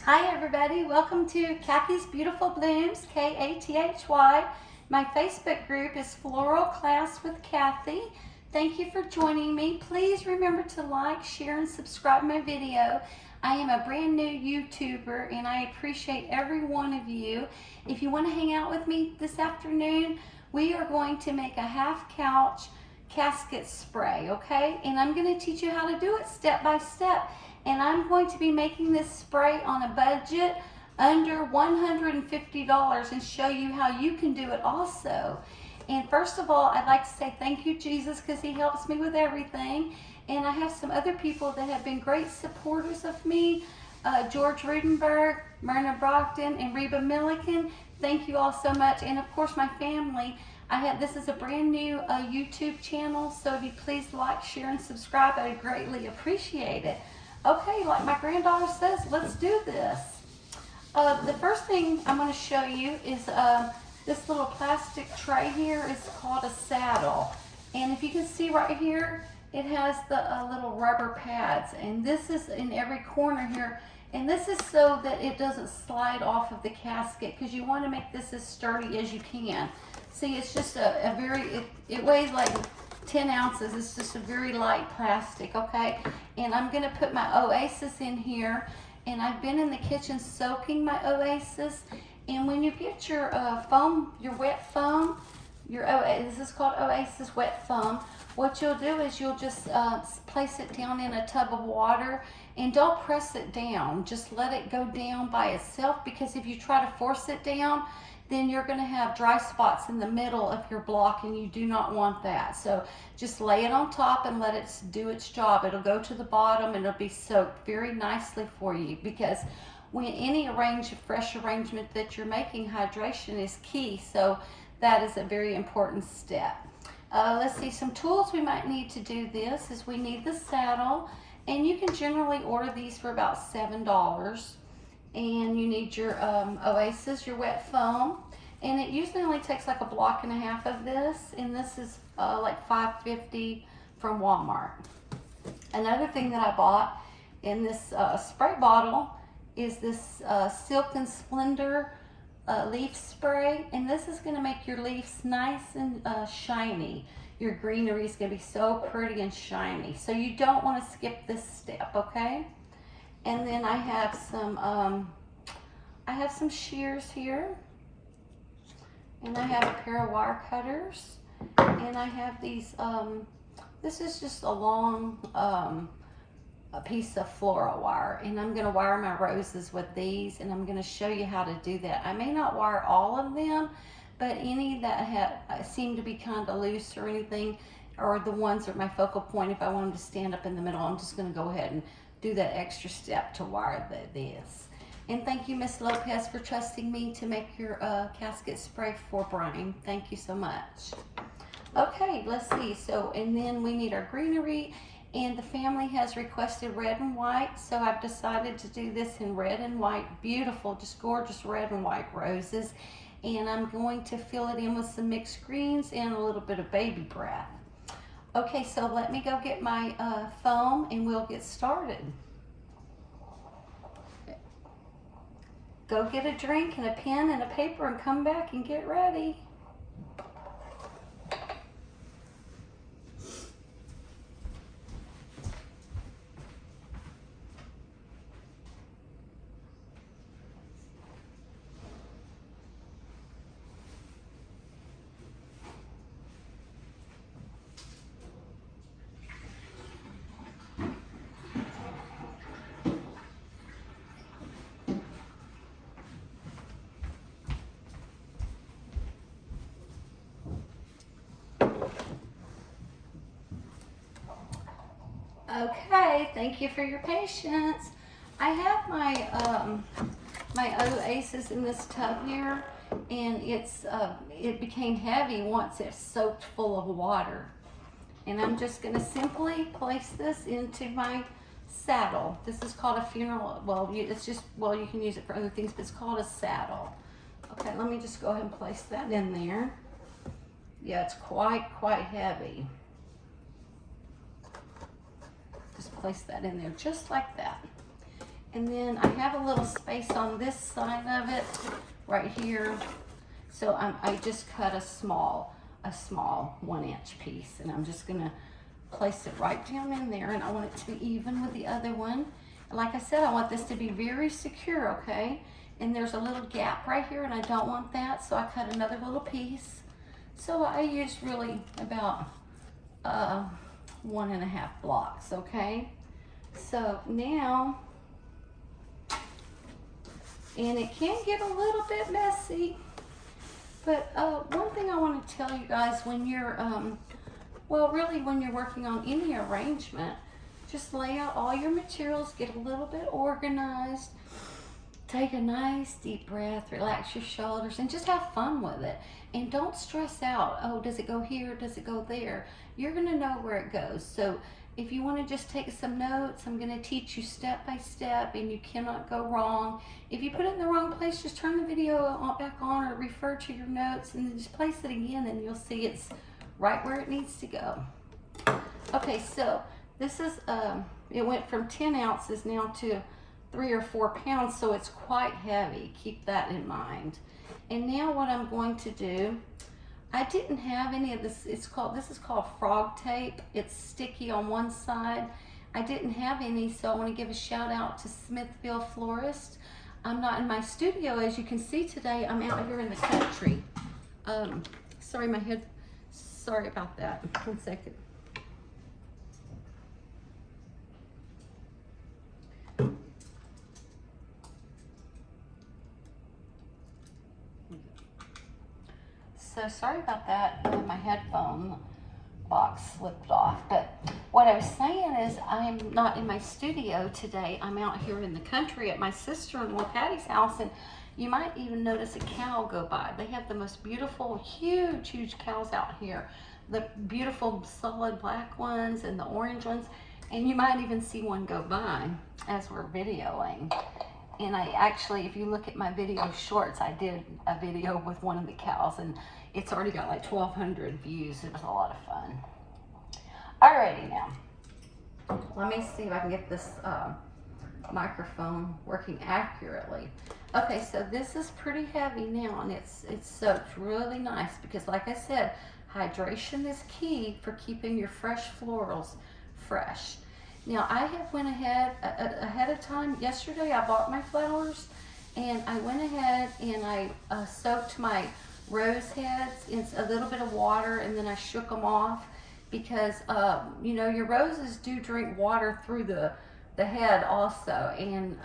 Hi everybody, welcome to Kathy's Beautiful Blooms, K-A-T-H-Y. My Facebook group is Floral Class with Kathy. Thank you for joining me. Please remember to like, share, and subscribe my video. I am a brand new YouTuber and I appreciate every one of you. If you want to hang out with me this afternoon, we are going to make a half couch casket spray, okay? And I'm going to teach you how to do it step by step. And I'm going to be making this spray on a budget under $150 and show you how you can do it also. And first of all, I'd like to say thank you, Jesus, because he helps me with everything. And I have some other people that have been great supporters of me. George Rudenberg, Myrna Brockton, and Reba Milliken. Thank you all so much. And of course, my family. This is a brand new YouTube channel, so if you please like, share, and subscribe, I'd greatly appreciate it. Okay, like my granddaughter says, let's do this. The first thing I'm going to show you is this little plastic tray here is called a saddle. And if you can see right here, it has the little rubber pads. And this is in every corner here. And this is so that it doesn't slide off of the casket, because you want to make this as sturdy as you can. See, it's just it weighs like 10 ounces. It's just a very light plastic, okay? And I'm going to put my Oasis in here. And I've been in the kitchen soaking my Oasis. And when you get your foam, your wet foam, this is called Oasis Wet Foam, what you'll do is you'll just place it down in a tub of water. And don't press it down. Just let it go down by itself, because if you try to force it down, then you're going to have dry spots in the middle of your block, and you do not want that. So just lay it on top and let it do its job. It'll go to the bottom and it'll be soaked very nicely for you, because when any fresh arrangement that you're making, hydration is key. So that is a very important step. Let's see, some tools we might need to do this is we need the saddle, and you can generally order these for about $7. And you need your Oasis, your wet foam, and it usually only takes like a block and a half of this, and this is like $5.50 from Walmart. Another thing that I bought in this spray bottle is this Silk and Splendor leaf spray, and this is going to make your leaves nice and shiny. Your greenery is going to be so pretty and shiny, so you don't want to skip this step, okay? And then I have some shears here, and I have a pair of wire cutters, and I have these. This is just a long a piece of floral wire, and I'm going to wire my roses with these, and I'm going to show you how to do that. I may not wire all of them, but any that seem to be kind of loose or anything, or the ones that are my focal point, if I want them to stand up in the middle, I'm just going to go ahead and do that extra step to wire this. And thank you, Miss Lopez, for trusting me to make your casket spray for Brian. Thank you so much. Okay, let's see. So, and then we need our greenery, and the family has requested red and white, so I've decided to do this in red and white. Beautiful, just gorgeous red and white roses. And I'm going to fill it in with some mixed greens and a little bit of baby breath. Okay, so let me go get my foam and we'll get started. Go get a drink and a pen and a paper and come back and get ready. Okay, thank you for your patience. I have my my Oasis in this tub here, and it became heavy once it's soaked full of water. And I'm just going to simply place this into my saddle. This is called a funeral. Well, you can use it for other things, but it's called a saddle. Okay, let me just go ahead and place that in there. Yeah, it's quite heavy. Just place that in there just like that. And then I have a little space on this side of it right here. So I just cut a small 1-inch piece, and I'm just gonna place it right down in there, and I want it to be even with the other one. And like I said, I want this to be very secure, okay? And there's a little gap right here, and I don't want that, so I cut another little piece. So I used really about 1.5 blocks, okay? So now, and it can get a little bit messy, but one thing I want to tell you guys, when you're, well, really when you're working on any arrangement, just lay out all your materials, get a little bit organized, take a nice deep breath, relax your shoulders, and just have fun with it. And don't stress out, oh, does it go here, does it go there? You're gonna know where it goes. So if you wanna just take some notes, I'm gonna teach you step by step, and you cannot go wrong. If you put it in the wrong place, just turn the video back on or refer to your notes, and then just place it again, and you'll see it's right where it needs to go. Okay, so this is, it went from 10 ounces now to 3 or 4 pounds, so it's quite heavy. Keep that in mind. And now what I'm going to do, I didn't have any of this. This is called frog tape. It's sticky on one side. I didn't have any, so I want to give a shout out to Smithville Florist. I'm not in my studio, as you can see today. I'm out here in the country. Sorry, my head. Sorry about that. 1 second. So sorry about that, my headphone box slipped off. But what I was saying is, I'm not in my studio today. I'm out here in the country at my sister-in-law Patty's house, and you might even notice a cow go by. They have the most beautiful, huge cows out here. The beautiful solid black ones and the orange ones, and you might even see one go by as we're videoing. And I actually, if you look at my video shorts, I did a video with one of the cows, and it's already got like 1,200 views. It was a lot of fun. Alrighty, now, let me see if I can get this microphone working accurately. Okay, so this is pretty heavy now, and it's soaked really nice because, like I said, hydration is key for keeping your fresh florals fresh. Now, I have went ahead of time. Yesterday, I bought my flowers, and I went ahead and I soaked my rose heads in a little bit of water, and then I shook them off because, you know, your roses do drink water through the head also. And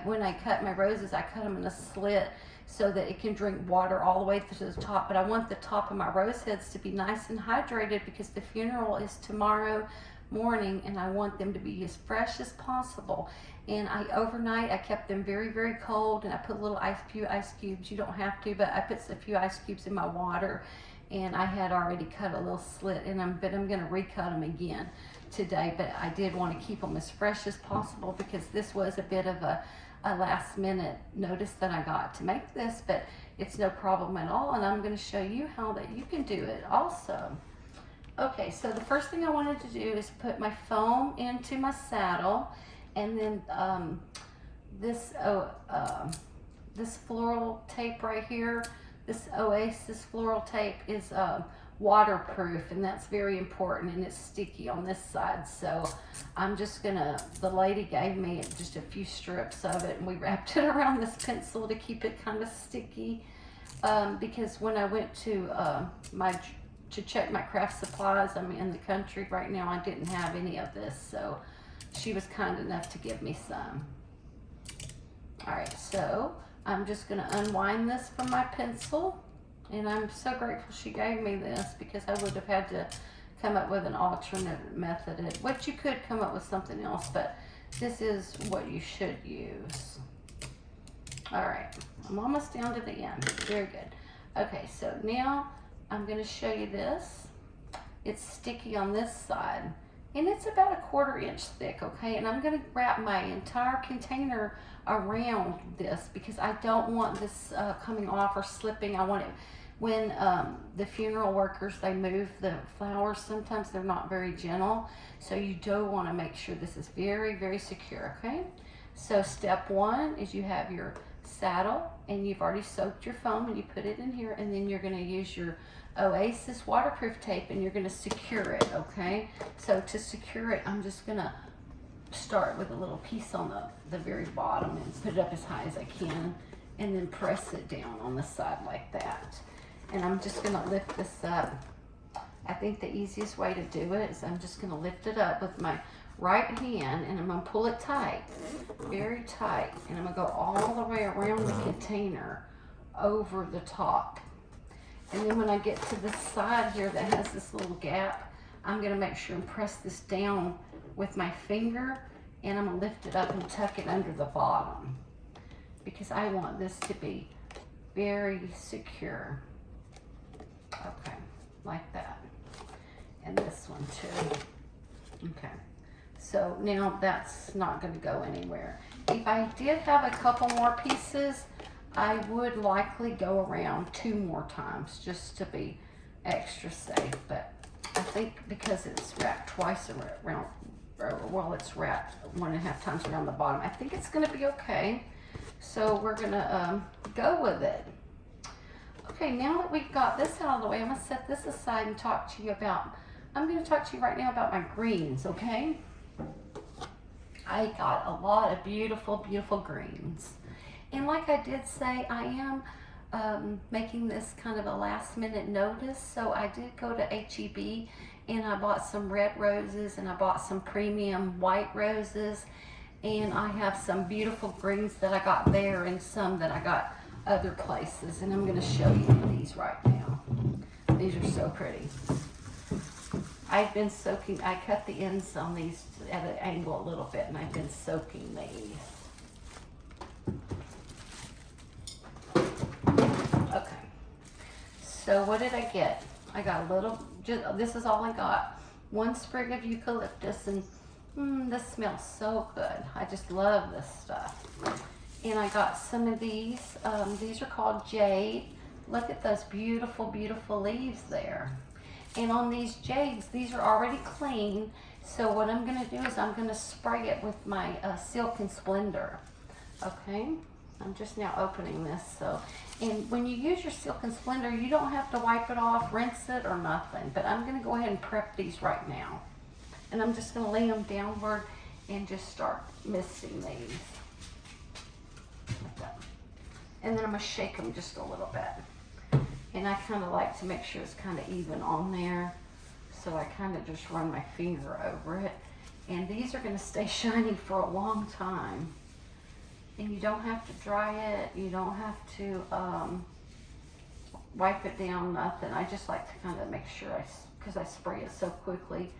when I cut my roses, I cut them in a slit so that it can drink water all the way to the top. But I want the top of my rose heads to be nice and hydrated because the funeral is tomorrow morning, and I want them to be as fresh as possible. And overnight I kept them very cold, and I put a few ice cubes. You don't have to, but I put a few ice cubes in my water, and I had already cut a little slit in them, but I'm going to recut them again today. But I did want to keep them as fresh as possible because this was a bit of a last minute notice that I got to make this, but it's no problem at all, and I'm going to show you how that you can do it also. Okay, so the first thing I wanted to do is put my foam into my saddle, and then this floral tape right here, this Oasis floral tape is waterproof, and that's very important, and it's sticky on this side. So I'm just gonna, the lady gave me just a few strips of it, and we wrapped it around this pencil to keep it kind of sticky, because when I went to check my craft supplies, I'm in the country right now, I didn't have any of this, so she was kind enough to give me some. Alright, so I'm just going to unwind this from my pencil, and I'm so grateful she gave me this because I would have had to come up with an alternate method, which you could come up with something else, but this is what you should use. Alright, I'm almost down to the end. Very good. Okay, so now I'm going to show you this. It's sticky on this side, and it's about 1/4 inch thick, okay? And I'm going to wrap my entire container around this because I don't want this coming off or slipping. I want it, when the funeral workers, they move the flowers, sometimes they're not very gentle, so you do want to make sure this is very secure, okay? So step one is you have your saddle and you've already soaked your foam and you put it in here, and then you're going to use your Oasis waterproof tape and you're going to secure it, okay? So to secure it, I'm just going to start with a little piece on the very bottom and put it up as high as I can, and then press it down on the side like that. And I'm just going to lift this up. I think the easiest way to do it is I'm just going to lift it up with my right hand, and I'm going to pull it tight, very tight, and I'm going to go all the way around the container over the top. And then when I get to this side here that has this little gap, I'm going to make sure and press this down with my finger, and I'm going to lift it up and tuck it under the bottom because I want this to be very secure. Okay, like that. And this one too. Okay, so now that's not going to go anywhere. If I did have a couple more pieces, I would likely go around 2 more times just to be extra safe. But I think because it's wrapped twice around, well, it's wrapped 1.5 times around the bottom, I think it's going to be okay. So we're going to go with it. Okay, now that we've got this out of the way, I'm going to set this aside and talk to you about, I'm going to talk to you right now about my greens, okay? I got a lot of beautiful, beautiful greens. And like I did say, I am making this kind of a last minute notice. So I did go to H-E-B and I bought some red roses and I bought some premium white roses. And I have some beautiful greens that I got there and some that I got other places, and I'm going to show you these right now. These are so pretty. I've been soaking, I cut the ends on these at an angle a little bit, and I've been soaking these. Okay, so what did I get? I got a little, this is all I got. 1 sprig of eucalyptus, and this smells so good. I just love this stuff. And I got some of these. These are called jade. Look at those beautiful, beautiful leaves there. And on these jades, these are already clean. So what I'm going to do is I'm going to spray it with my Silk and Splendor. Okay, I'm just now opening this. So, and when you use your Silk and Splendor, you don't have to wipe it off, rinse it, or nothing. But I'm going to go ahead and prep these right now. And I'm just going to lay them downward and just start misting these. Like that. And then I'm going to shake them just a little bit. And I kind of like to make sure it's kind of even on there. So I kind of just run my finger over it. And these are going to stay shiny for a long time. And you don't have to dry it. You don't have to wipe it down, nothing. I just like to kind of make sure, because I spray it so quickly.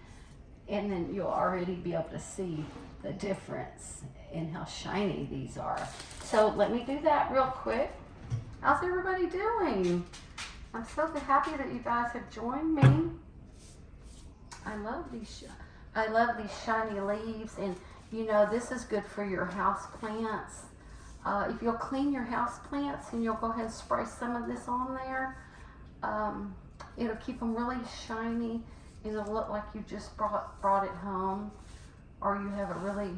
And then you'll already be able to see the difference in how shiny these are. So let me do that real quick. How's everybody doing? I'm so happy that you guys have joined me. I love these shiny leaves, and you know this is good for your house plants. If you'll clean your house plants and you'll go ahead and spray some of this on there, it'll keep them really shiny. It'll look like you just brought it home, or you have a really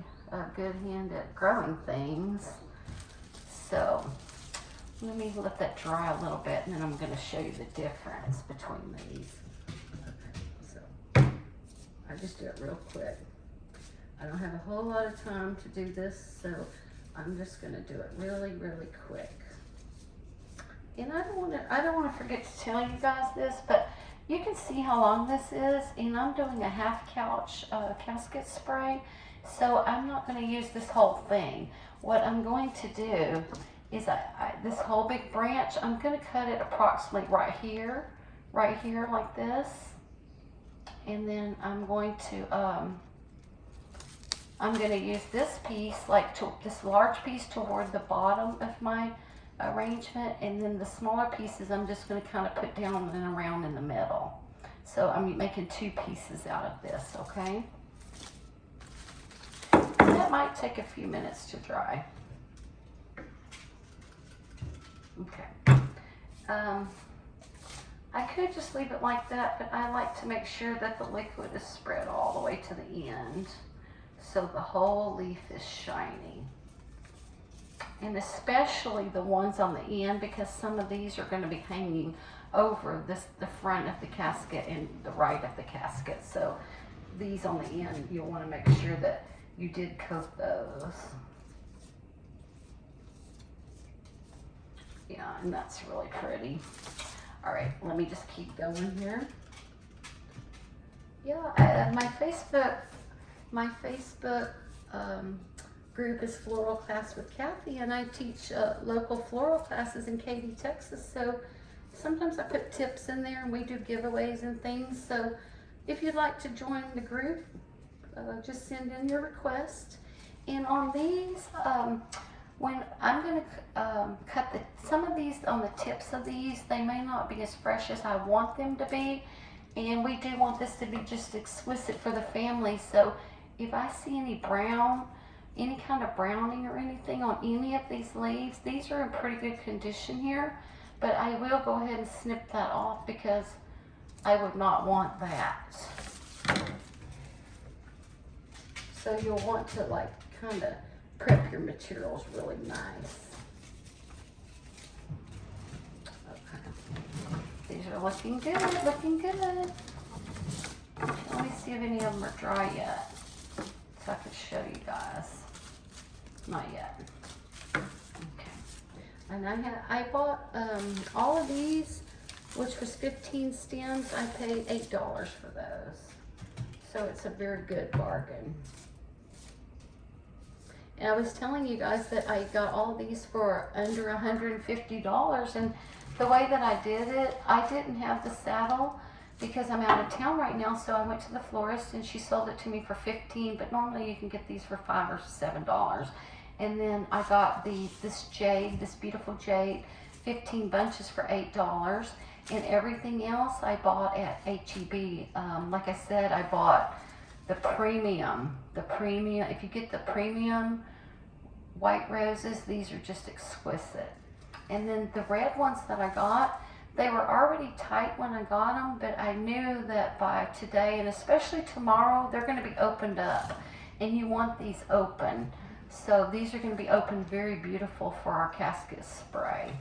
good hand at growing things. So let me let that dry a little bit, and then I'm going to show you the difference between these. So I just do it real quick. I don't have a whole lot of time to do this, so I'm just going to do it really, really quick. And I don't want to forget to tell you guys this, but you can see how long this is, and I'm doing a half couch casket spray, so I'm not going to use this whole thing. What I'm going to do is this whole big branch, I'm going to cut it approximately right here like this, and then I'm going to use this piece, this large piece toward the bottom of my arrangement, and then the smaller pieces I'm just going to kind of put down and around in the middle. So I'm making 2 pieces out of this, okay? And that might take a few minutes to dry. Okay. I could just leave it like that, but I like to make sure that the liquid is spread all the way to the end, so the whole leaf is shiny. and especially the ones on the end, because some of these are going to be hanging over the front of the casket and the right of the casket. So these on the end, you'll want to make sure that you did coat those. Yeah, and that's really pretty. All right, let me just keep going here. Yeah, my Facebook group is Floral Class with Kathy, and I teach local floral classes in Katy, Texas. So sometimes I put tips in there, and we do giveaways and things. So if you'd like to join the group, just send in your request. And on these, when I'm going to cut some of these on the tips of these, they may not be as fresh as I want them to be. And we do want this to be just exquisite for the family. So if I see any brown, any kind of browning or anything on any of these leaves, these are in pretty good condition here. But I will go ahead and snip that off because I would not want that. So you'll want to like kind of prep your materials really nice. These are looking good, looking good. Let me see if any of them are dry yet, so I can show you guys. Not yet. Okay. And I bought all of these, which was 15 stems. I paid $8 for those, so it's a very good bargain. And I was telling you guys that I got all these for under $150, and the way that I did it, I didn't have the saddle because I'm out of town right now, so I went to the florist and she sold it to me for $15, but normally you can get these for $5 or $7. And then I got this jade, this beautiful jade, 15 bunches for $8, and everything else I bought at H-E-B. Like I said, I bought the premium, if you get the premium white roses, these are just exquisite. And then the red ones that I got, they were already tight when I got them, but I knew that by today, and especially tomorrow, they're going to be opened up. And you want these open. So these are going to be opened very beautiful for our casket spray.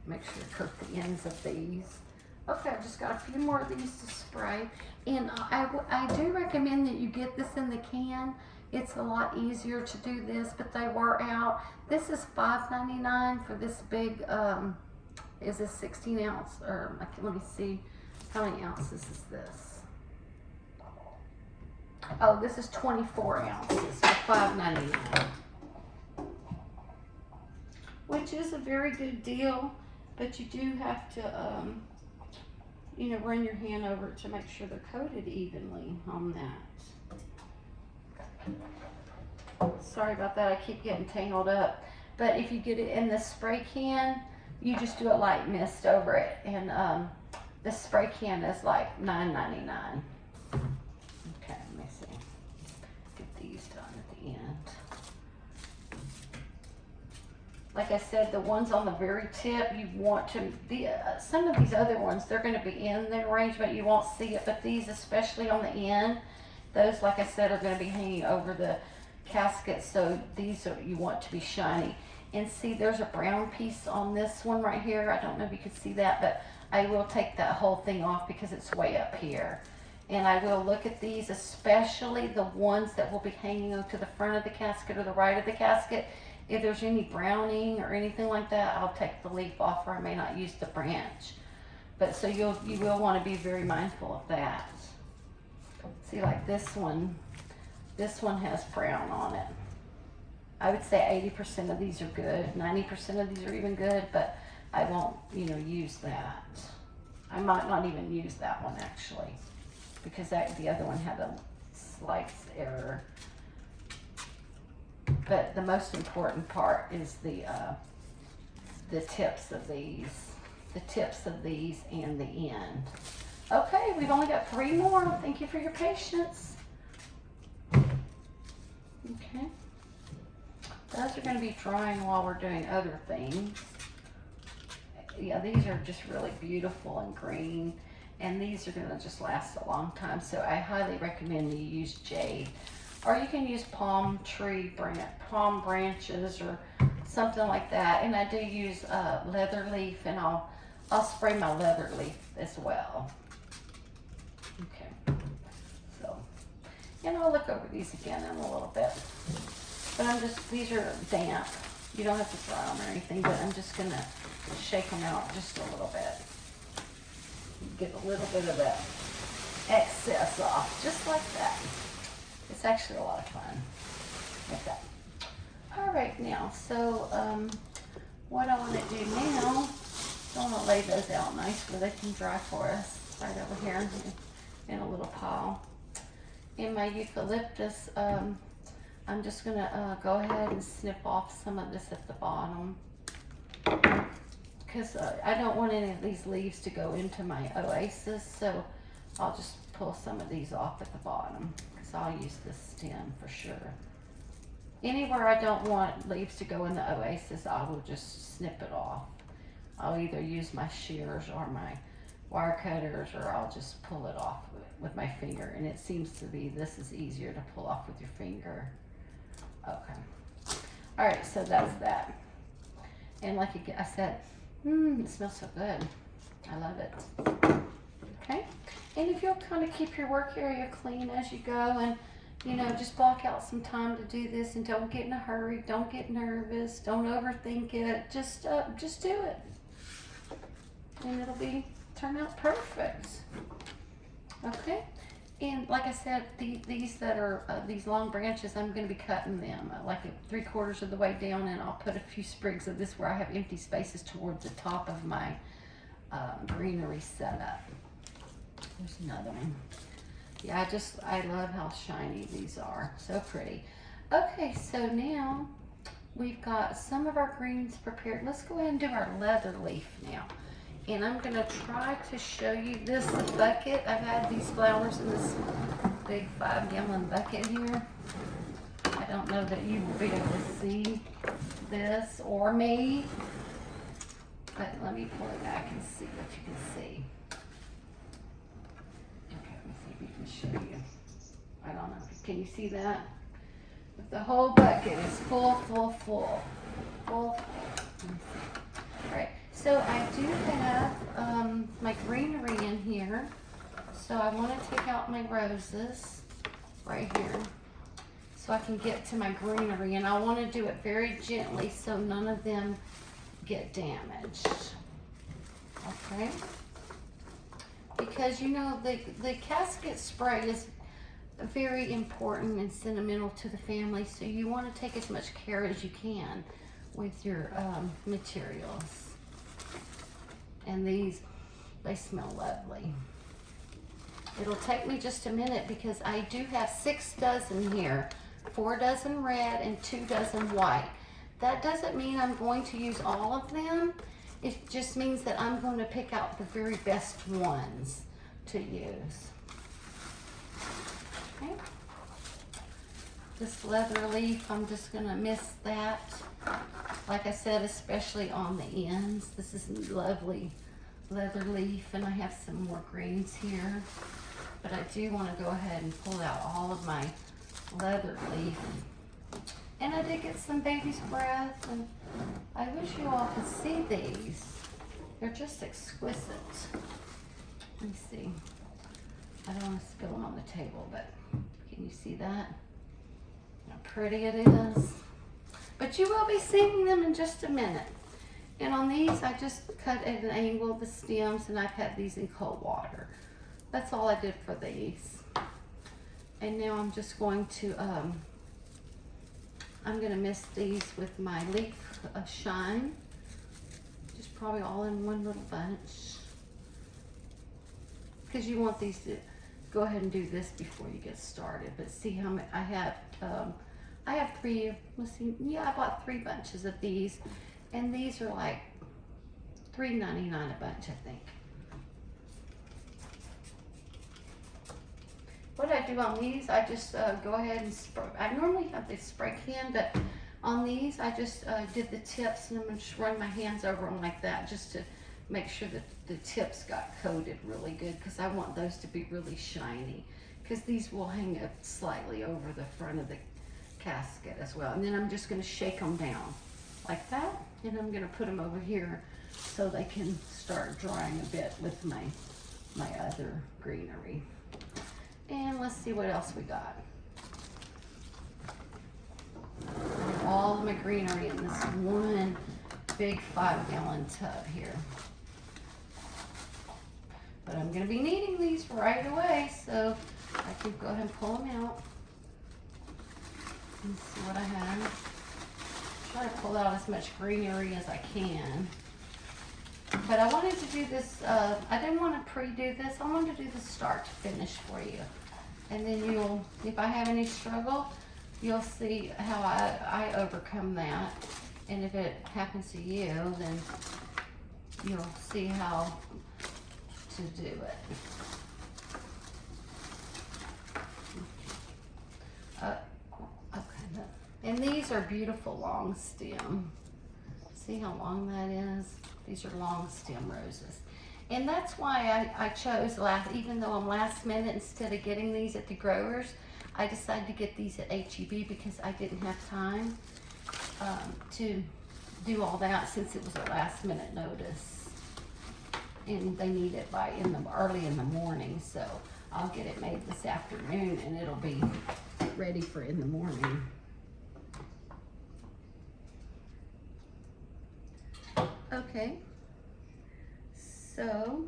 Make sure to coat the ends of these. Okay, I've just got a few more of these to spray. And I do recommend that you get this in the can. It's a lot easier to do this, but they were out. This is $5.99 for this big, is this 16 ounce, or let me see, how many ounces is this? Oh, this is 24 ounces for $5.99. Which is a very good deal, but you do have to, you know, run your hand over it to make sure they're coated evenly on that. Sorry about that, I keep getting tangled up. But if you get it in the spray can, you just do a light mist over it. And the spray can is like $9.99. Okay, let me see. Get these done at the end. Like I said, the ones on the very tip, you want to, some of these other ones, they're going to be in the arrangement, you won't see it, but these, especially on the end, those, like I said, are going to be hanging over the casket, so these are, you want to be shiny. And see, there's a brown piece on this one right here. I don't know if you can see that, but I will take that whole thing off because it's way up here. And I will look at these, especially the ones that will be hanging to the front of the casket or the right of the casket. If there's any browning or anything like that, I'll take the leaf off, or I may not use the branch. But so you will want to be very mindful of that. See, like this one has brown on it. I would say 80% of these are good, 90% of these are even good, but I won't, you know, use that. I might not even use that one actually, because the other one had a slight error. But the most important part is the tips of these, and the end. Okay, we've only got 3 more. Thank you for your patience. Okay. Those are going to be drying while we're doing other things. Yeah, these are just really beautiful and green. And these are gonna just last a long time. So I highly recommend you use jade. Or you can use palm branches or something like that. And I do use leather leaf, and I'll spray my leather leaf as well. Okay, so, and I'll look over these again in a little bit. But these are damp. You don't have to dry them or anything, but I'm just gonna shake them out just a little bit. Get a little bit of that excess off, just like that. It's actually a lot of fun, like that. All right, now, so what I want to do now, I want to lay those out nice where they can dry for us, right over here in a little pile. In my eucalyptus, I'm just going to go ahead and snip off some of this at the bottom, because I don't want any of these leaves to go into my oasis, so I'll just pull some of these off at the bottom, because I'll use this stem for sure. Anywhere I don't want leaves to go in the oasis, I will just snip it off. I'll either use my shears or my wire cutters, or I'll just pull it off with my finger, and it seems to be this is easier to pull off with your finger. Okay. All right, so that's that. And like I said, it smells so good. I love it. Okay. And if you'll kind of keep your work area clean as you go, and you know, just block out some time to do this, and don't get in a hurry. Don't get nervous. Don't overthink it. Just do it, and it'll turn out perfect. Okay. And like I said, these that are these long branches, I'm going to be cutting them like 3/4 of the way down, and I'll put a few sprigs of this where I have empty spaces towards the top of my greenery setup. There's another one. Yeah, I love how shiny these are. So pretty. Okay, so now we've got some of our greens prepared. Let's go ahead and do our leather leaf now. And I'm going to try to show you this bucket. I've had these flowers in this big 5-gallon bucket here. I don't know that you will be able to see this or me, but let me pull it back and see what you can see. Okay, let me see if we can show you. I don't know. Can you see that? But the whole bucket is full. All right. So I do have my greenery in here. So I want to take out my roses right here so I can get to my greenery. And I want to do it very gently so none of them get damaged. Okay? Because you know the casket spray is very important and sentimental to the family. So you want to take as much care as you can with your materials. And these, they smell lovely. It'll take me just a minute because I do have 6 dozen here, 4 dozen red and 2 dozen white. That doesn't mean I'm going to use all of them. It just means that I'm going to pick out the very best ones to use. Okay. This leather leaf, I'm just going to mist that. Like I said, especially on the ends. This is lovely leather leaf, and I have some more greens here. But I do want to go ahead and pull out all of my leather leaf. And I did get some baby's breath, and I wish you all could see these. They're just exquisite. Let me see. I don't want to spill them on the table, but can you see that? How pretty it is. But you will be seeing them in just a minute. And on these, I just cut at an angle the stems, and I've had these in cold water. That's all I did for these. And now I'm just going to, I'm going to mist these with my leaf shine. Just probably all in one little bunch. Because you want these to go ahead and do this before you get started. But see how many, I have 3, let's see, yeah, I bought 3 bunches of these, and these are like $3.99 a bunch, I think. What I do on these, I just go ahead and spray. I normally have this spray can, but on these, I just did the tips, and I'm going to just run my hands over them like that, just to make sure that the tips got coated really good, because I want those to be really shiny, because these will hang up slightly over the front of the casket as well. And then I'm just going to shake them down like that, and I'm going to put them over here so they can start drying a bit with my other greenery. And let's see what else we got. All of my greenery in this one big 5-gallon tub here. But I'm going to be needing these right away, so I can go ahead and pull them out and see what I have. Try to pull out as much greenery as I can. But I wanted to do this, I didn't want to pre-do this. I wanted to do the start to finish for you. And then you'll, if I have any struggle, you'll see how I overcome that. And if it happens to you, then you'll see how to do it. Okay, and these are beautiful long stem. See how long that is? These are long stem roses. And that's why I chose, even though I'm last minute, instead of getting these at the growers, I decided to get these at HEB because I didn't have time to do all that, since it was a last minute notice. And they need it by early in the morning, so I'll get it made this afternoon and it'll be ready for in the morning. Okay, so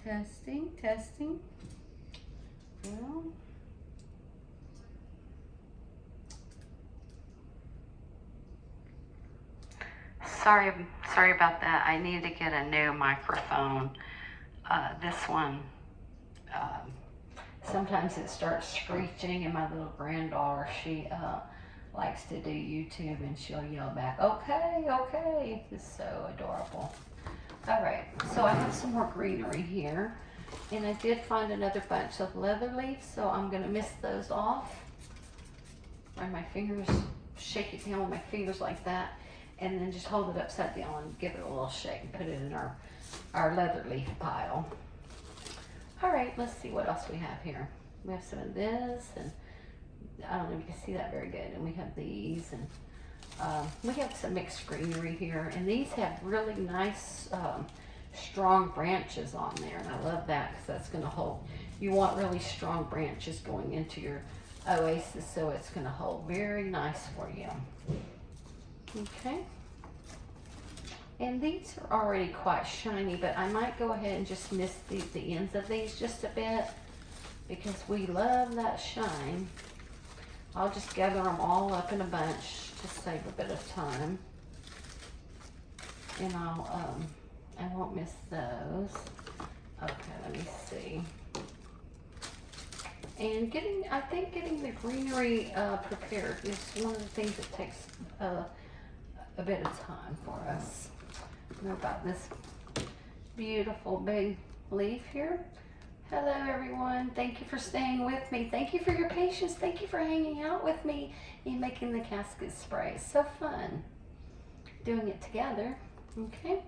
testing. Well, sorry about that. I need to get a new microphone. This one, sometimes it starts screeching, and my little granddaughter, she likes to do YouTube, and she'll yell back, okay. It's so adorable. All right, so I have some more greenery here, and I did find another bunch of leather leaves, so I'm gonna mist those off. Run my fingers, shake it down with my fingers like that, and then just hold it upside down and give it a little shake and put it in our leather leaf pile. All right, let's see what else we have here. We have some of this, and I don't know if you can see that very good. And we have these, and we have some mixed greenery here. And these have really nice, strong branches on there. And I love that, because that's going to hold. You want really strong branches going into your oasis, so it's going to hold very nice for you. Okay. And these are already quite shiny, but I might go ahead and just mist the ends of these just a bit, because we love that shine. I'll just gather them all up in a bunch to save a bit of time. And I won't miss those. Okay, let me see. And I think getting the greenery prepared is one of the things that takes a bit of time for us. What about this beautiful big leaf here? Hello everyone, thank you for staying with me. Thank you for your patience. Thank you for hanging out with me and making the casket spray. It's so fun doing it together. Okay,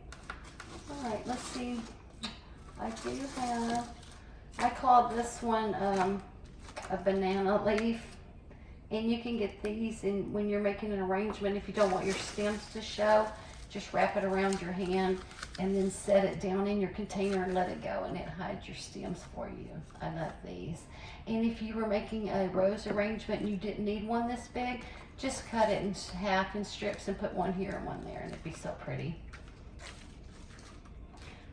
all right, let's see. I do have, I call this one a banana leaf. And you can get these in when you're making an arrangement. If you don't want your stems to show, just wrap it around your hand and then set it down in your container and let it go, and it hides your stems for you. I love these. And if you were making a rose arrangement and you didn't need one this big, just cut it in half in strips and put one here and one there, and it'd be so pretty.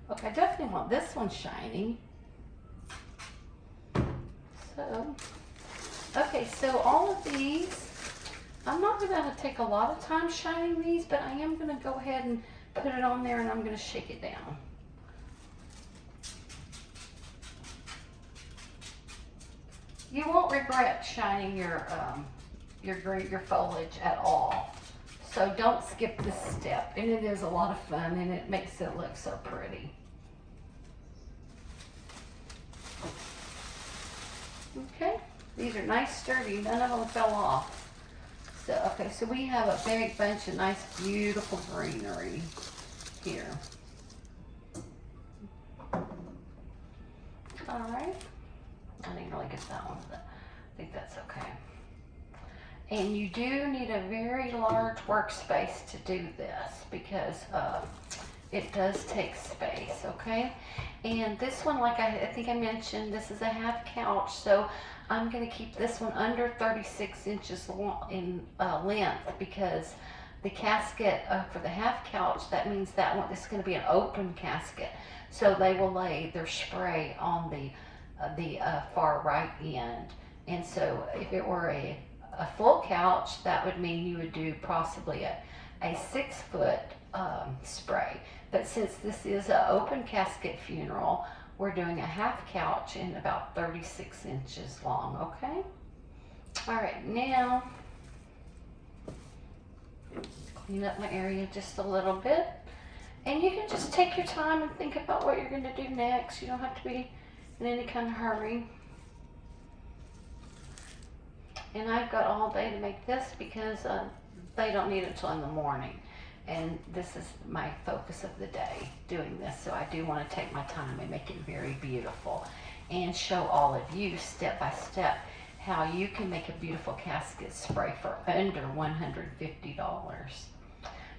Okay, I definitely want this one shiny. So, okay, so all of these, I'm not going to take a lot of time shining these, but I am going to go ahead and put it on there, and I'm going to shake it down. You won't regret shining your foliage at all. So don't skip this step, and it is a lot of fun, and it makes it look so pretty. Okay. These are nice, sturdy. None of them fell off. So, okay, so we have a big bunch of nice, beautiful greenery here. All right. I didn't really get that one, but I think that's okay. And you do need a very large workspace to do this because it does take space, okay? And this one, like I think I mentioned, this is a half couch, so I'm going to keep this one under 36 inches long in length because the casket for the half couch, that means that one is going to be an open casket. So they will lay their spray on the far right end. And so if it were a full couch, that would mean you would do possibly a 6-foot spray. But since this is an open casket funeral, we're doing a half couch and about 36 inches long, okay? All right, now, clean up my area just a little bit. And you can just take your time and think about what you're gonna do next. You don't have to be in any kind of hurry. And I've got all day to make this because they don't need it until in the morning. And this is my focus of the day, doing this. So I do want to take my time and make it very beautiful and show all of you step by step how you can make a beautiful casket spray for under $150.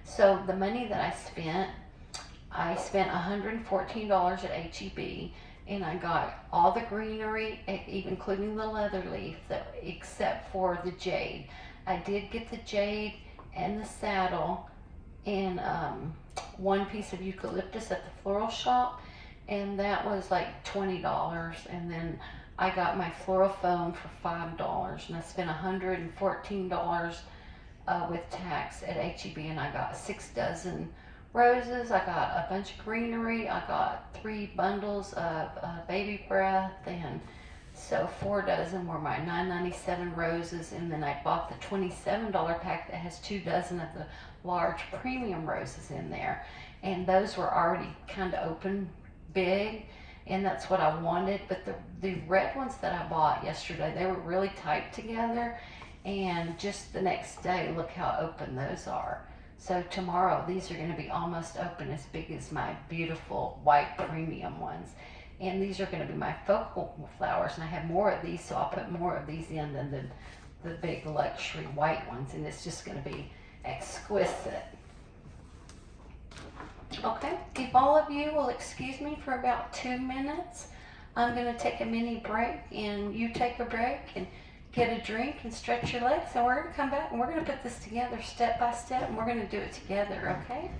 So the money that I spent $114 at H-E-B, and I got all the greenery, even including the leather leaf, except for the jade. I did get the jade and the saddle and one piece of eucalyptus at the floral shop, and that was like $20. And then I got my floral foam for $5, and I spent $114 with tax at H-E-B, and I got 6 dozen roses. I got a bunch of greenery. I got 3 bundles of baby breath, and so 4 dozen were my $9.97 roses, and then I bought the $27 pack that has 2 dozen of the large premium roses in there, and those were already kind of open big, and that's what I wanted. But the red ones that I bought yesterday, they were really tight together, and just the next day, look how open those are. So tomorrow, these are going to be almost open, as big as my beautiful white premium ones. And these are going to be my focal flowers, and I have more of these, so I'll put more of these in than the big luxury white ones, and it's just going to be exquisite. Okay, if all of you will excuse me for about 2 minutes, I'm going to take a mini break, and you take a break and get a drink and stretch your legs, and we're going to come back and we're going to put this together step by step, and we're going to do it together, okay?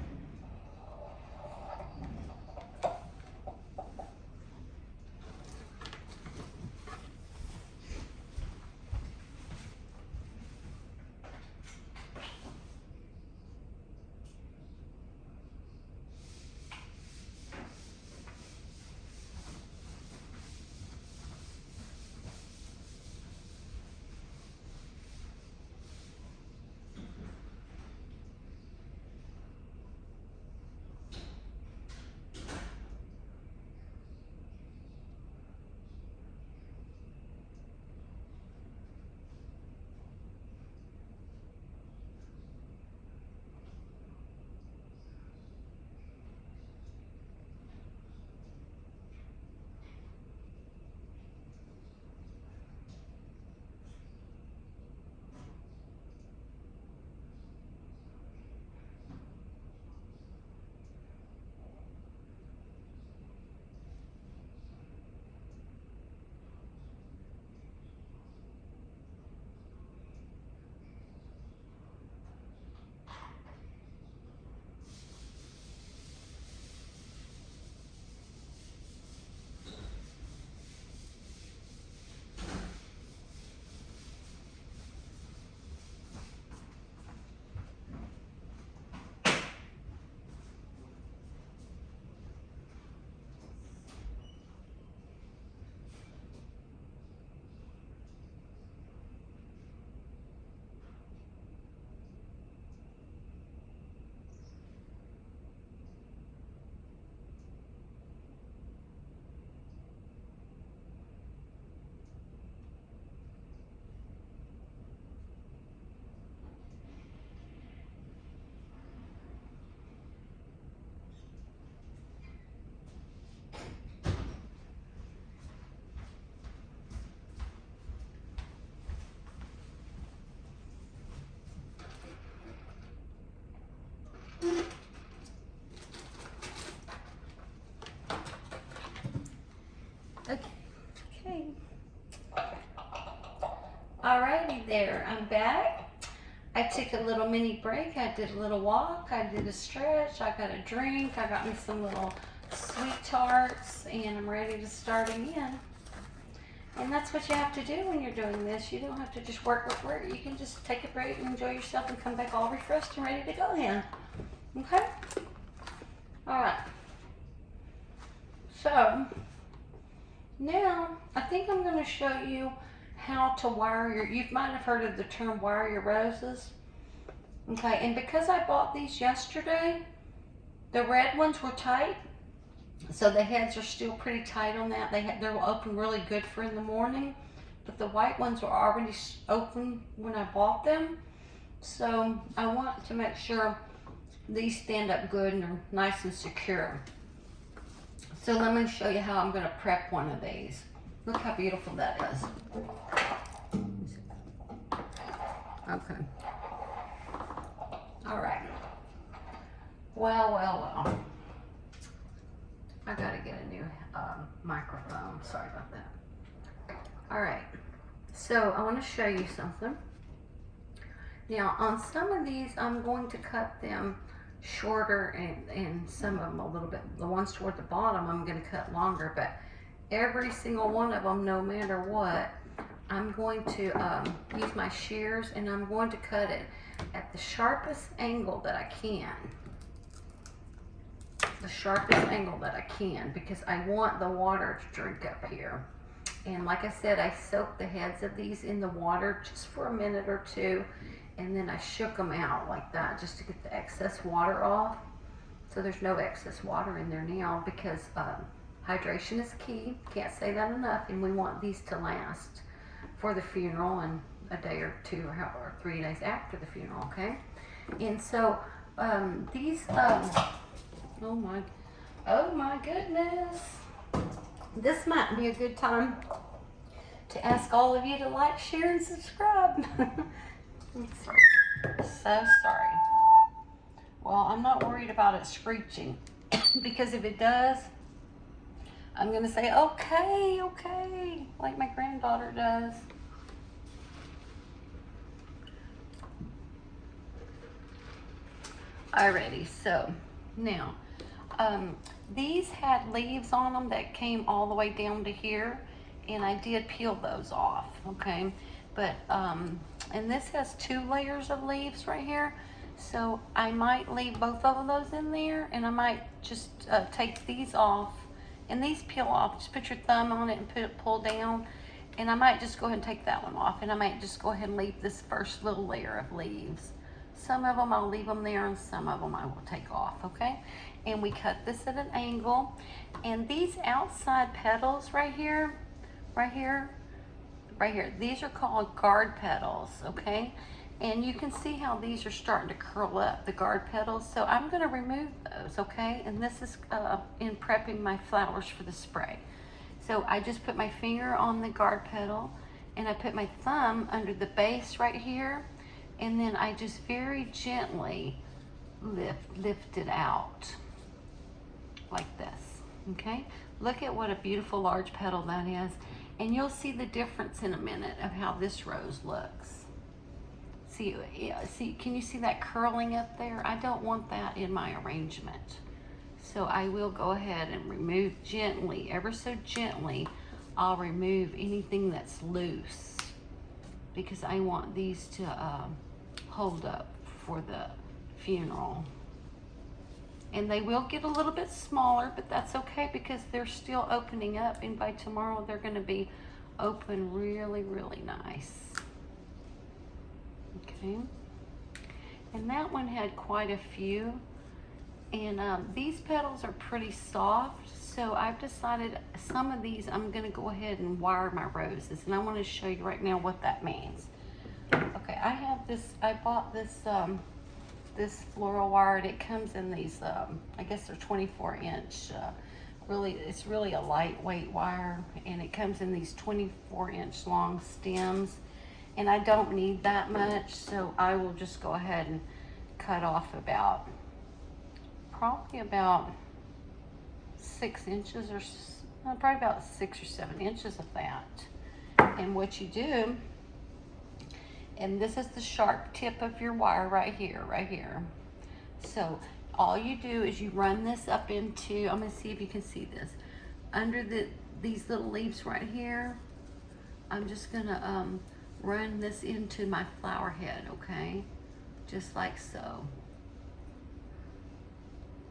back. I took a little mini break. I did a little walk. I did a stretch. I got a drink. I got me some little sweet tarts, and I'm ready to start again. And that's what you have to do when you're doing this. You don't have to just work. You can just take a break and enjoy yourself and come back all refreshed and ready to go again. Okay? All right. So now I think I'm going to show you how to wire your, you might have heard of the term wire your roses. Okay, and because I bought these yesterday, the red ones were tight. So the heads are still pretty tight on that. They're open really good for in the morning, but the white ones were already open when I bought them. So I want to make sure these stand up good and are nice and secure. So let me show you how I'm going to prep one of these. Look how beautiful that is. Okay. All right. Well. I gotta get a new microphone. Sorry about that. All right. So I want to show you something. Now on some of these, I'm going to cut them shorter, and some of them a little bit. The ones toward the bottom, I'm going to cut longer. But every single one of them, no matter what, I'm going to use my shears, and I'm going to cut it at the sharpest angle that I can. The sharpest angle that I can, because I want the water to drink up here. And like I said, I soaked the heads of these in the water just for a minute or two, and then I shook them out like that just to get the excess water off. So there's no excess water in there now, because hydration is key. Can't say that enough. And we want these to last for the funeral and a day or two or 3 days after the funeral, okay? And so these oh my goodness. This might be a good time to ask all of you to like, share, and subscribe. So sorry. Well, I'm not worried about it screeching, because if it does, I'm gonna say, okay, like my granddaughter does. Alrighty, so now, these had leaves on them that came all the way down to here, and I did peel those off, okay? But, and this has 2 layers of leaves right here, so I might leave both of those in there, and I might just take these off, and these peel off. Just put your thumb on it and pull down, and I might just go ahead and take that one off, and I might just go ahead and leave this first little layer of leaves. Some of them I'll leave them there, and some of them I will take off, okay? And we cut this at an angle. And these outside petals right here, these are called guard petals, okay? And you can see how these are starting to curl up, the guard petals. So I'm gonna remove those, okay? And this is in prepping my flowers for the spray. So I just put my finger on the guard petal, and I put my thumb under the base right here, and then I just very gently lift it out like this, okay? Look at what a beautiful large petal that is, and you'll see the difference in a minute of how this rose looks. See, can you see that curling up there? I don't want that in my arrangement. So I will go ahead and remove gently, ever so gently, I'll remove anything that's loose, because I want these to hold up for the funeral. And they will get a little bit smaller, but that's okay, because they're still opening up, and by tomorrow they're going to be open really, really nice. Okay, and that one had quite a few, and these petals are pretty soft, so I've decided some of these I'm going to go ahead and wire my roses, and I want to show you right now what that means. Okay, I have this, I bought this this floral wire, and it comes in these I guess they're 24-inch, it's really a lightweight wire, and it comes in these 24-inch long stems, and I don't need that much, so I will just go ahead and cut off probably about 6 inches, or probably about 6 or 7 inches of that. And what you do And this is the sharp tip of your wire right here, right here. So all you do is you run this up into, I'm gonna see if you can see this, under these little leaves right here. I'm just gonna run this into my flower head, okay? Just like so.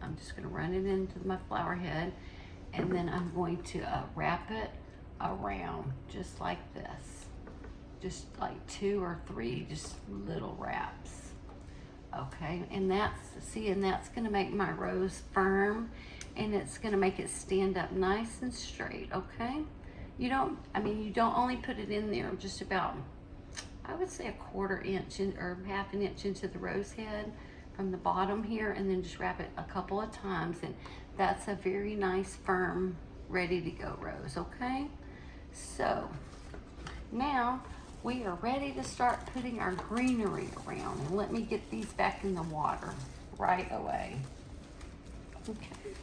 I'm just gonna run it into my flower head, and then I'm going to wrap it around just like this. Just like 2 or 3 just little wraps. Okay, and that's gonna make my rose firm, and it's gonna make it stand up nice and straight, okay? You don't only put it in there just about, I would say, 1/4 inch or 1/2 an inch into the rose head from the bottom here, and then just wrap it a couple of times, and that's a very nice, firm, ready to go rose, okay? So now we are ready to start putting our greenery around, and let me get these back in the water right away. Okay.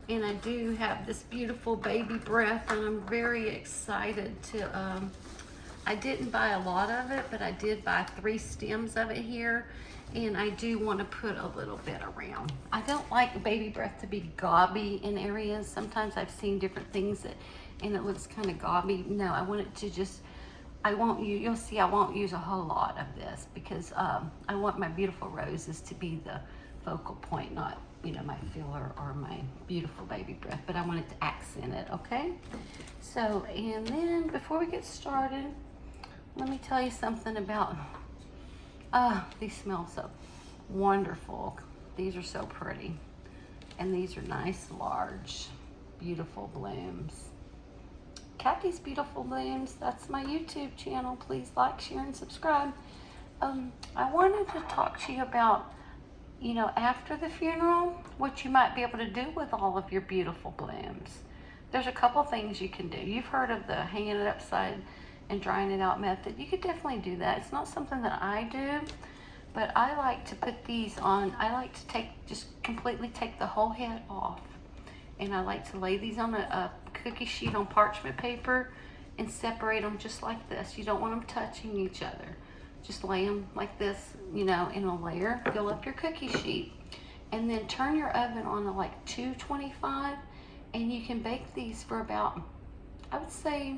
And I do have this beautiful baby breath, and I'm very excited to, I didn't buy a lot of it, but I did buy 3 stems of it here, and I do want to put a little bit around. I don't like baby breath to be gauby in areas. Sometimes I've seen different things and it looks kind of gauby. No, I want it to just, you'll see I won't use a whole lot of this because I want my beautiful roses to be the focal point, not, my filler or my beautiful baby breath, but I want it to accent it, okay? So, and then before we get started, let me tell you something about, these smell so wonderful. These are so pretty. And these are nice, large, beautiful blooms. Kathy's Beautiful Blooms, that's my YouTube channel. Please like, share, and subscribe. I wanted to talk to you about, after the funeral, what you might be able to do with all of your beautiful blooms. There's a couple things you can do. You've heard of the hanging it upside and drying it out method. You could definitely do that. It's not something that I do, but I like to put these on. I like to just completely take the whole head off, and I like to lay these on a cookie sheet on parchment paper and separate them just like this. You don't want them touching each other. Just lay them like this, in a layer. Fill up your cookie sheet, and then turn your oven on to like 225, and you can bake these for about, I would say,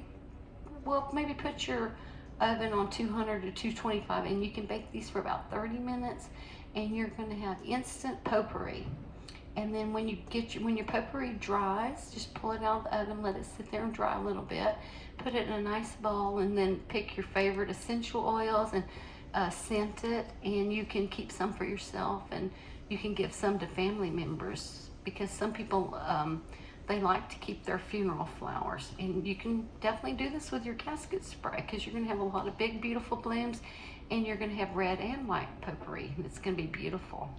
well, maybe put your oven on 200 to 225, and you can bake these for about 30 minutes, and you're going to have instant potpourri. And then when your potpourri dries, just pull it out of the oven, let it sit there and dry a little bit, put it in a nice bowl, and then pick your favorite essential oils and scent it, and you can keep some for yourself, and you can give some to family members, because some people, they like to keep their funeral flowers. And you can definitely do this with your casket spray, because you're going to have a lot of big, beautiful blooms, and you're going to have red and white potpourri. It's going to be beautiful.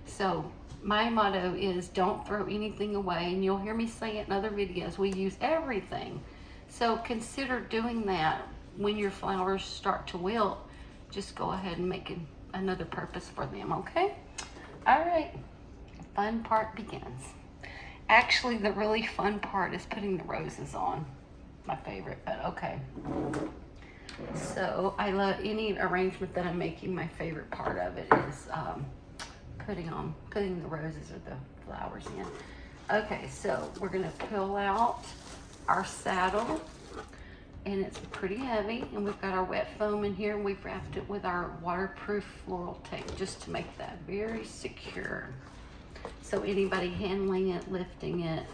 So my motto is don't throw anything away, and you'll hear me say it in other videos. We use everything. So consider doing that when your flowers start to wilt. Just go ahead and make another purpose for them, okay? All right, fun part begins. Actually, the really fun part is putting the roses on. My favorite, but okay. So I love any arrangement that I'm making. My favorite part of it is putting the roses or the flowers in. Okay, so we're gonna pull out our saddle, and it's pretty heavy, and we've got our wet foam in here, and we've wrapped it with our waterproof floral tape just to make that very secure. So anybody handling it, lifting it,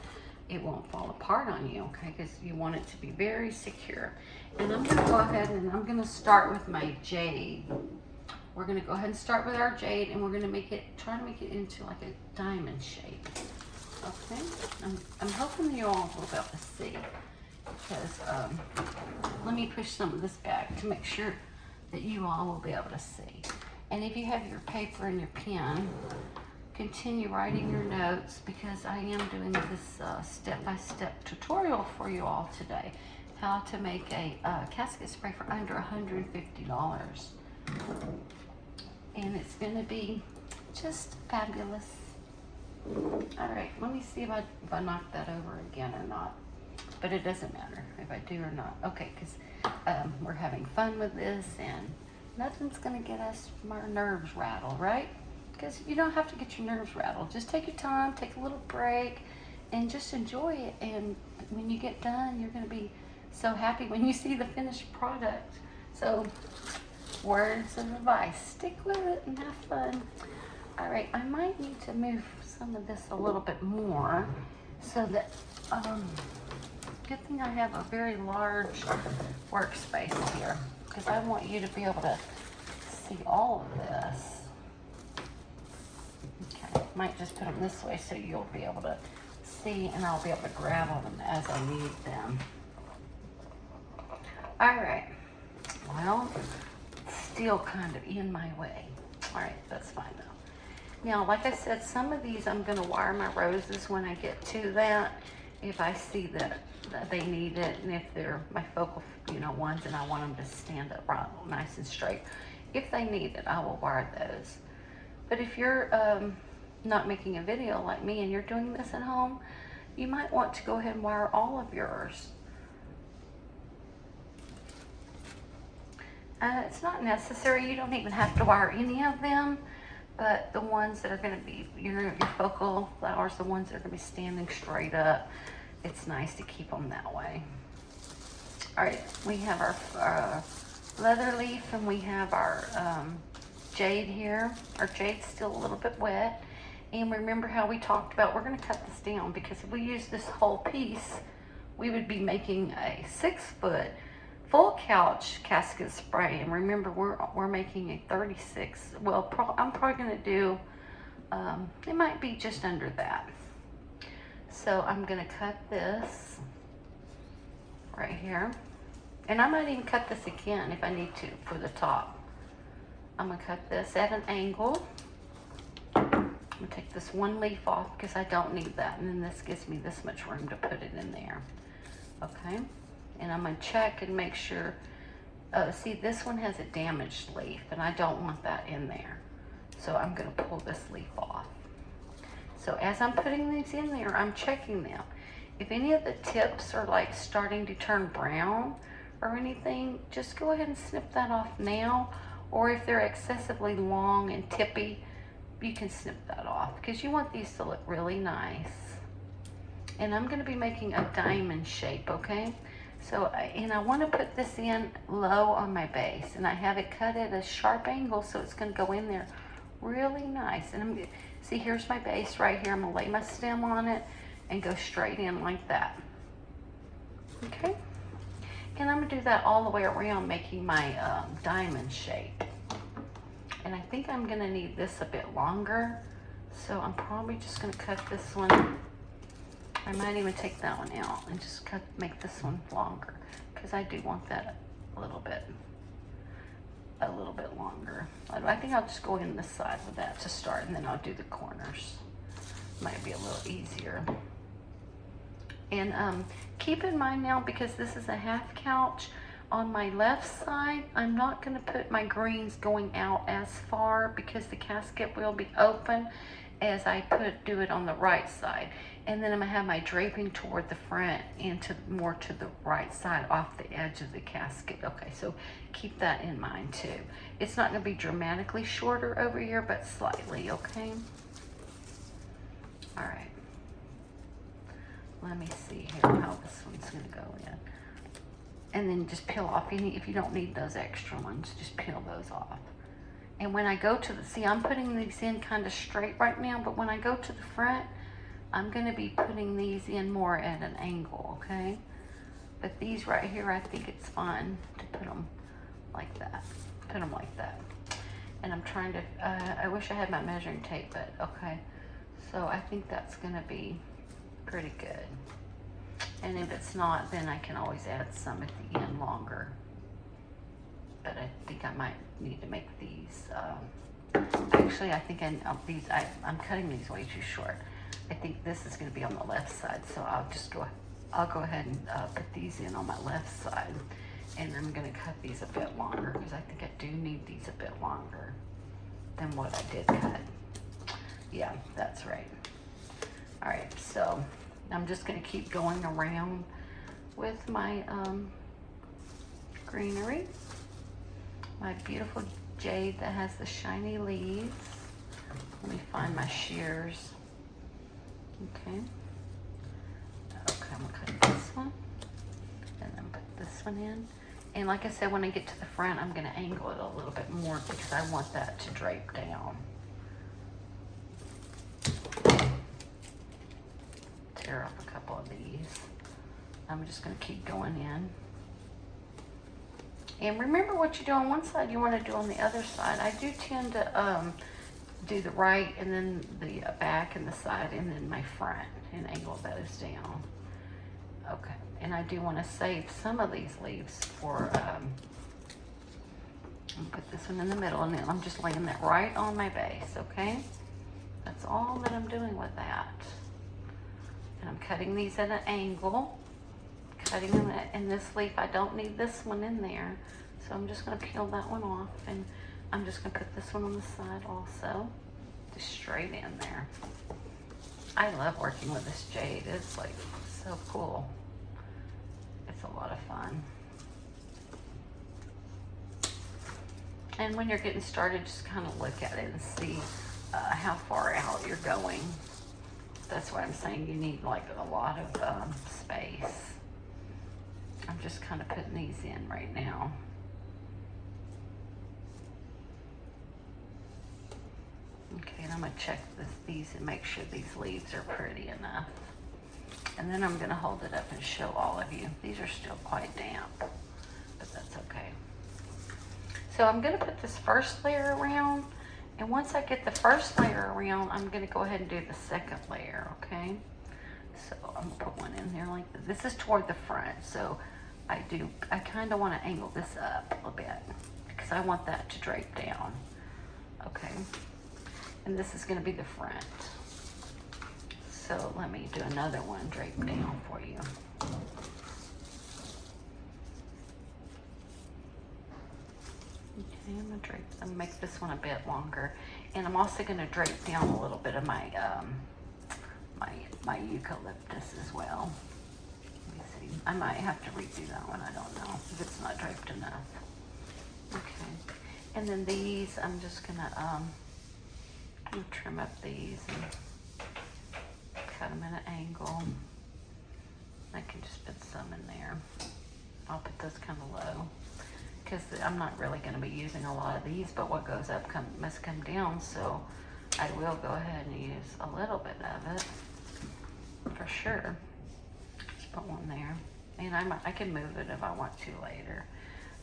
it won't fall apart on you, okay? Because you want it to be very secure. And I'm gonna go ahead and I'm gonna start with my jade. We're gonna go ahead and start with our jade, and we're gonna try to make it into like a diamond shape. Okay, I'm hoping you all will be able to see, because let me push some of this back to make sure that you all will be able to see. And if you have your paper and your pen, continue writing your notes, because I am doing this step-by-step tutorial for you all today, how to make a casket spray for under $150. And it's going to be just fabulous. All right, let me see if I knocked that over again or not. but it doesn't matter if I do or not. Okay, because we're having fun with this, and nothing's gonna get us our nerves rattled, right? Because you don't have to get your nerves rattled. Just take your time, take a little break, and just enjoy it. And when you get done, you're gonna be so happy when you see the finished product. So, words of advice, stick with it and have fun. All right, I might need to move some of this a little bit more so that, good thing I have a very large workspace here, because I want you to be able to see all of this. Okay, might just put them this way so you'll be able to see, and I'll be able to grab them as I need them. All right, well, still kind of in my way. All right, that's fine though. Now, like I said, some of these I'm gonna wire my roses when I get to that, if I see that they need it, and if they're my focal, ones, and I want them to stand up right, nice and straight. If they need it, I will wire those. But if you're not making a video like me and you're doing this at home, you might want to go ahead and wire all of yours. It's not necessary. You don't even have to wire any of them, but the ones that are going to be your focal flowers, the ones that are going to be standing straight up, it's nice to keep them that way. All right, we have our leather leaf, and we have our jade here. Our jade's still a little bit wet. And remember how we talked about, we're going to cut this down, because if we use this whole piece, we would be making a 6-foot full couch casket spray. And remember, we're making a 36. Well, I'm probably going to do, it might be just under that. So I'm going to cut this right here. And I might even cut this again if I need to for the top. I'm going to cut this at an angle. I'm going to take this one leaf off because I don't need that. And then this gives me this much room to put it in there. Okay. And I'm going to check and make sure. See, this one has a damaged leaf, and I don't want that in there. So I'm going to pull this leaf off. So as I'm putting these in there, I'm checking them. If any of the tips are like starting to turn brown or anything, just go ahead and snip that off now. Or if they're excessively long and tippy, you can snip that off, because you want these to look really nice. And I'm going to be making a diamond shape, okay? So, and I want to put this in low on my base, and I have it cut at a sharp angle, so it's going to go in there really nice. And I'm going to, see, here's my base right here. I'm going to lay my stem on it and go straight in like that. Okay? And I'm going to do that all the way around, making my diamond shape. And I think I'm going to need this a bit longer, so I'm probably just going to cut this one. I might even take that one out and just make this one longer, because I do want that a little bit longer. I think I'll just go in this side with that to start, and then I'll do the corners. Might be a little easier. And keep in mind now, because this is a half couch, on my left side, I'm not going to put my greens going out as far, because the casket will be open, as I do it on the right side. And then I'm going to have my draping toward the front and more to the right side off the edge of the casket. Okay, so keep that in mind too. It's not going to be dramatically shorter over here, but slightly, okay? All right. Let me see here how this one's going to go in. And then just peel off any, if you don't need those extra ones, just peel those off. And when I go to see, I'm putting these in kind of straight right now, but when I go to the front, I'm going to be putting these in more at an angle, okay? But these right here, I think it's fun to put them like that. Put them like that. And I'm trying to, I wish I had my measuring tape, but okay. So I think that's going to be pretty good. And if it's not, then I can always add some at the end longer. But I think I might need to make these, actually I think I'm cutting these way too short. I think this is going to be on the left side, so I'll go ahead and put these in on my left side. And I'm going to cut these a bit longer, because I think I do need these a bit longer than what I did cut. Yeah, that's right. All right, so I'm just going to keep going around with my greenery. My beautiful jade that has the shiny leaves. Let me find my shears. Okay. Okay, I'm gonna cut this one and then put this one in. And like I said, when I get to the front, I'm gonna angle it a little bit more because I want that to drape down. Tear off a couple of these. I'm just gonna keep going in. And remember what you do on one side, you wanna do on the other side. I do tend to do the right and then the back and the side and then my front and angle those down. Okay, and I do wanna save some of these leaves for, I'm gonna put this one in the middle and then I'm just laying that right on my base, okay? That's all that I'm doing with that. And I'm cutting these at an angle. Cutting them in this leaf, I don't need this one in there. So I'm just gonna peel that one off and I'm just gonna put this one on the side also. Just straight in there. I love working with this jade. It's like so cool. It's a lot of fun. And when you're getting started, just kind of look at it and see how far out you're going. That's why I'm saying you need like a lot of space. I'm just kind of putting these in right now. Okay, and I'm gonna check these and make sure these leaves are pretty enough. And then I'm gonna hold it up and show all of you. These are still quite damp, but that's okay. So I'm gonna put this first layer around, and once I get the first layer around, I'm gonna go ahead and do the second layer, okay? So I'm gonna put one in there like this. This is toward the front, so I kind of want to angle this up a little bit because I want that to drape down. Okay, and this is going to be the front. So let me do another one drape down for you. Okay, I'm gonna make this one a bit longer, and I'm also going to drape down a little bit of my my eucalyptus as well. I might have to redo that one, I don't know, if it's not draped enough. Okay, and then these, I'm just gonna trim up these and cut them at an angle. I can just put some in there. I'll put those kind of low because I'm not really gonna be using a lot of these, but what goes up must come down, so I will go ahead and use a little bit of it for sure. Put one there, and I can move it if I want to later.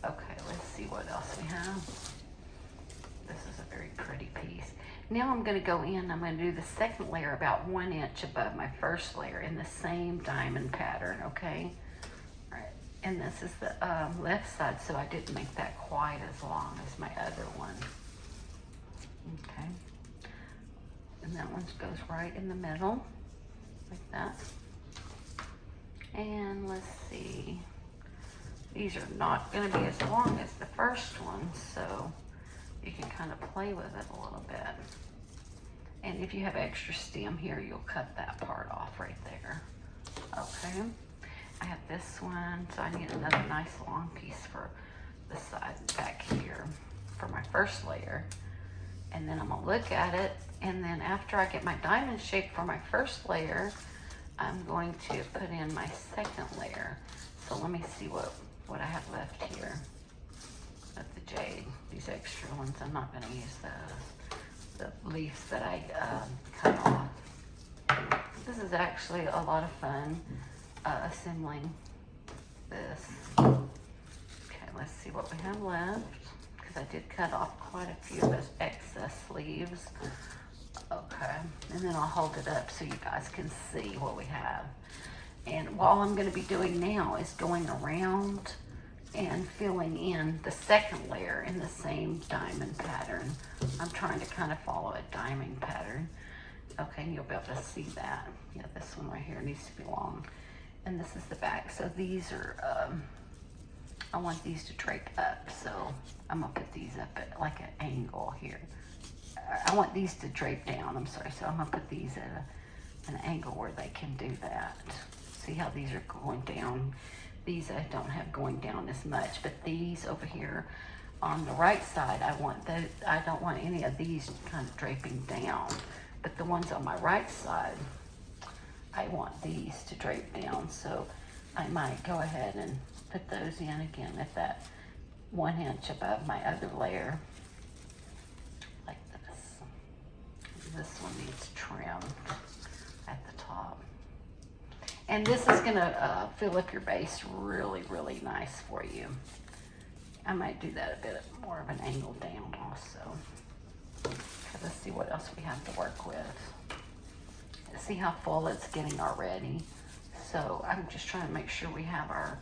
Okay, let's see what else we have. This is a very pretty piece. Now I'm going to go in, I'm going to do the second layer about 1 inch above my first layer in the same diamond pattern, okay? All right, and this is the left side, so I didn't make that quite as long as my other one. Okay, and that one goes right in the middle, like that. And let's see, these are not going to be as long as the first one, so you can kind of play with it a little bit. And if you have extra stem here, you'll cut that part off right there. Okay, I have this one, so I need another nice long piece for the side back here for my first layer. And then I'm going to look at it, and then after I get my diamond shape for my first layer, I'm going to put in my second layer. So let me see what I have left here. That's the jade. These extra ones, I'm not going to use those. The leaves that I cut off. This is actually a lot of fun assembling this. Okay, let's see what we have left, because I did cut off quite a few of those excess leaves. Okay, and then I'll hold it up so you guys can see what we have. And all I'm going to be doing now is going around and filling in the second layer in the same diamond pattern. I'm trying to kind of follow a diamond pattern. Okay, and you'll be able to see that. Yeah, this one right here needs to be long. And this is the back. So these are, I want these to drape up. So I'm going to put these up at like an angle here. I want these to drape down, I'm sorry. So I'm going to put these at an angle where they can do that. See how these are going down these I don't have going down as much, but these over here on the right side, I don't want any of these kind of draping down, but the ones on my right side, I want these to drape down. So I might go ahead and put those in again at that 1 inch above my other layer, like this. This one needs trim at the top. And this is gonna fill up your base really, really nice for you. I might do that a bit more of an angle down also. Okay, let's see what else we have to work with. Let's see how full it's getting already. So I'm just trying to make sure we have our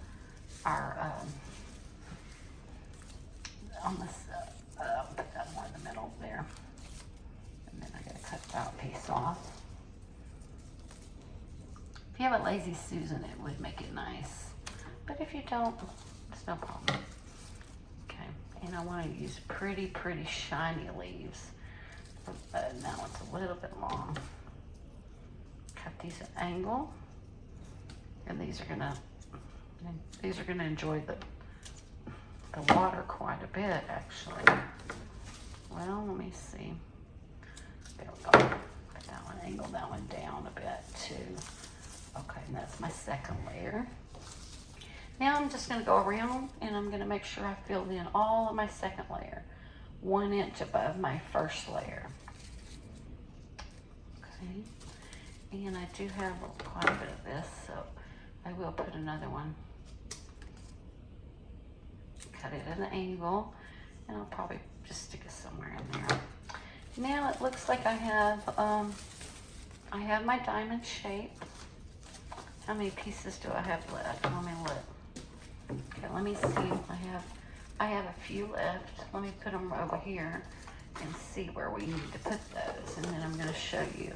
on this, put that more in the middle there. And then I gotta cut that piece off. If you have a lazy Susan, it would make it nice. But if you don't, it's no problem. Okay, and I wanna use pretty, pretty shiny leaves. But now it's a little bit long. Cut these at angle. And these are gonna enjoy the water quite a bit, actually. Well, let me see. There we go. Put that one, angle that one down a bit too. Okay, and that's my second layer. Now I'm just gonna go around and I'm gonna make sure I filled in all of my second layer, 1 inch above my first layer. Okay, and I do have quite a bit of this, so I will put another one. Cut it at an angle, and I'll probably just stick it somewhere in there. Now it looks like I have my diamond shape. How many pieces do I have left? Let me look. Okay, let me see. I have a few left. Let me put them over here and see where we need to put those, and then I'm going to show you.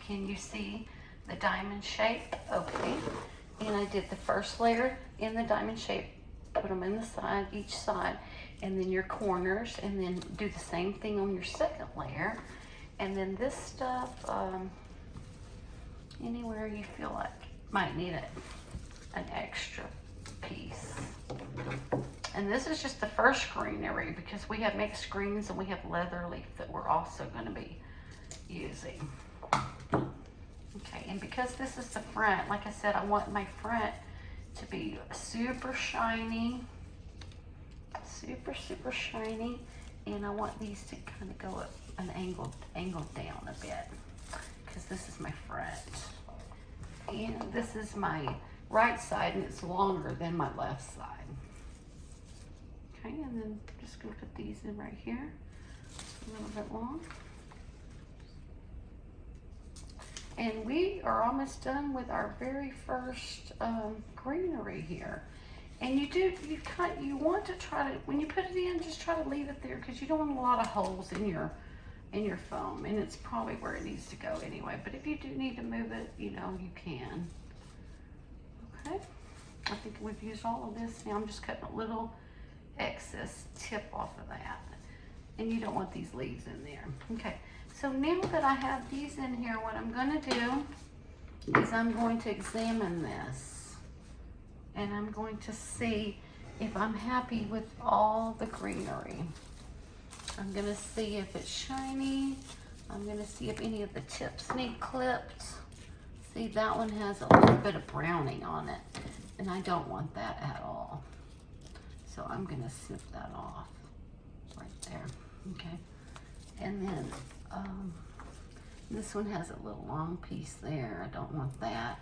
Can you see the diamond shape? Okay, and I did the first layer in the diamond shape. Put them in the side, each side, and then your corners, and then do the same thing on your second layer. And then this stuff, anywhere you feel like might need an extra piece. And this is just the first greenery, because we have mixed greens and we have leather leaf that we're also going to be using. Okay, and because this is the front, like I said, I want my front to be super shiny, super shiny, and I want these to kind of go up an angle down a bit, because this is my front, and this is my right side, and it's longer than my left side. Okay, and then I'm just gonna put these in right here, a little bit long. And we are almost done with our very first greenery here. And you want to try to, when you put it in, just try to leave it there, because you don't want a lot of holes in your foam, and it's probably where it needs to go anyway. But if you do need to move it, you can. Okay, I think we've used all of this. Now I'm just cutting a little excess tip off of that, and you don't want these leaves in there. Okay. So now that I have these in here, what I'm going to do is I'm going to examine this, and I'm going to see if I'm happy with all the greenery. I'm going to see if it's shiny. I'm going to see if any of the tips need clipped. See, that one has a little bit of browning on it, and I don't want that at all. So I'm going to snip that off right there. Okay. And then this one has a little long piece there. I don't want that.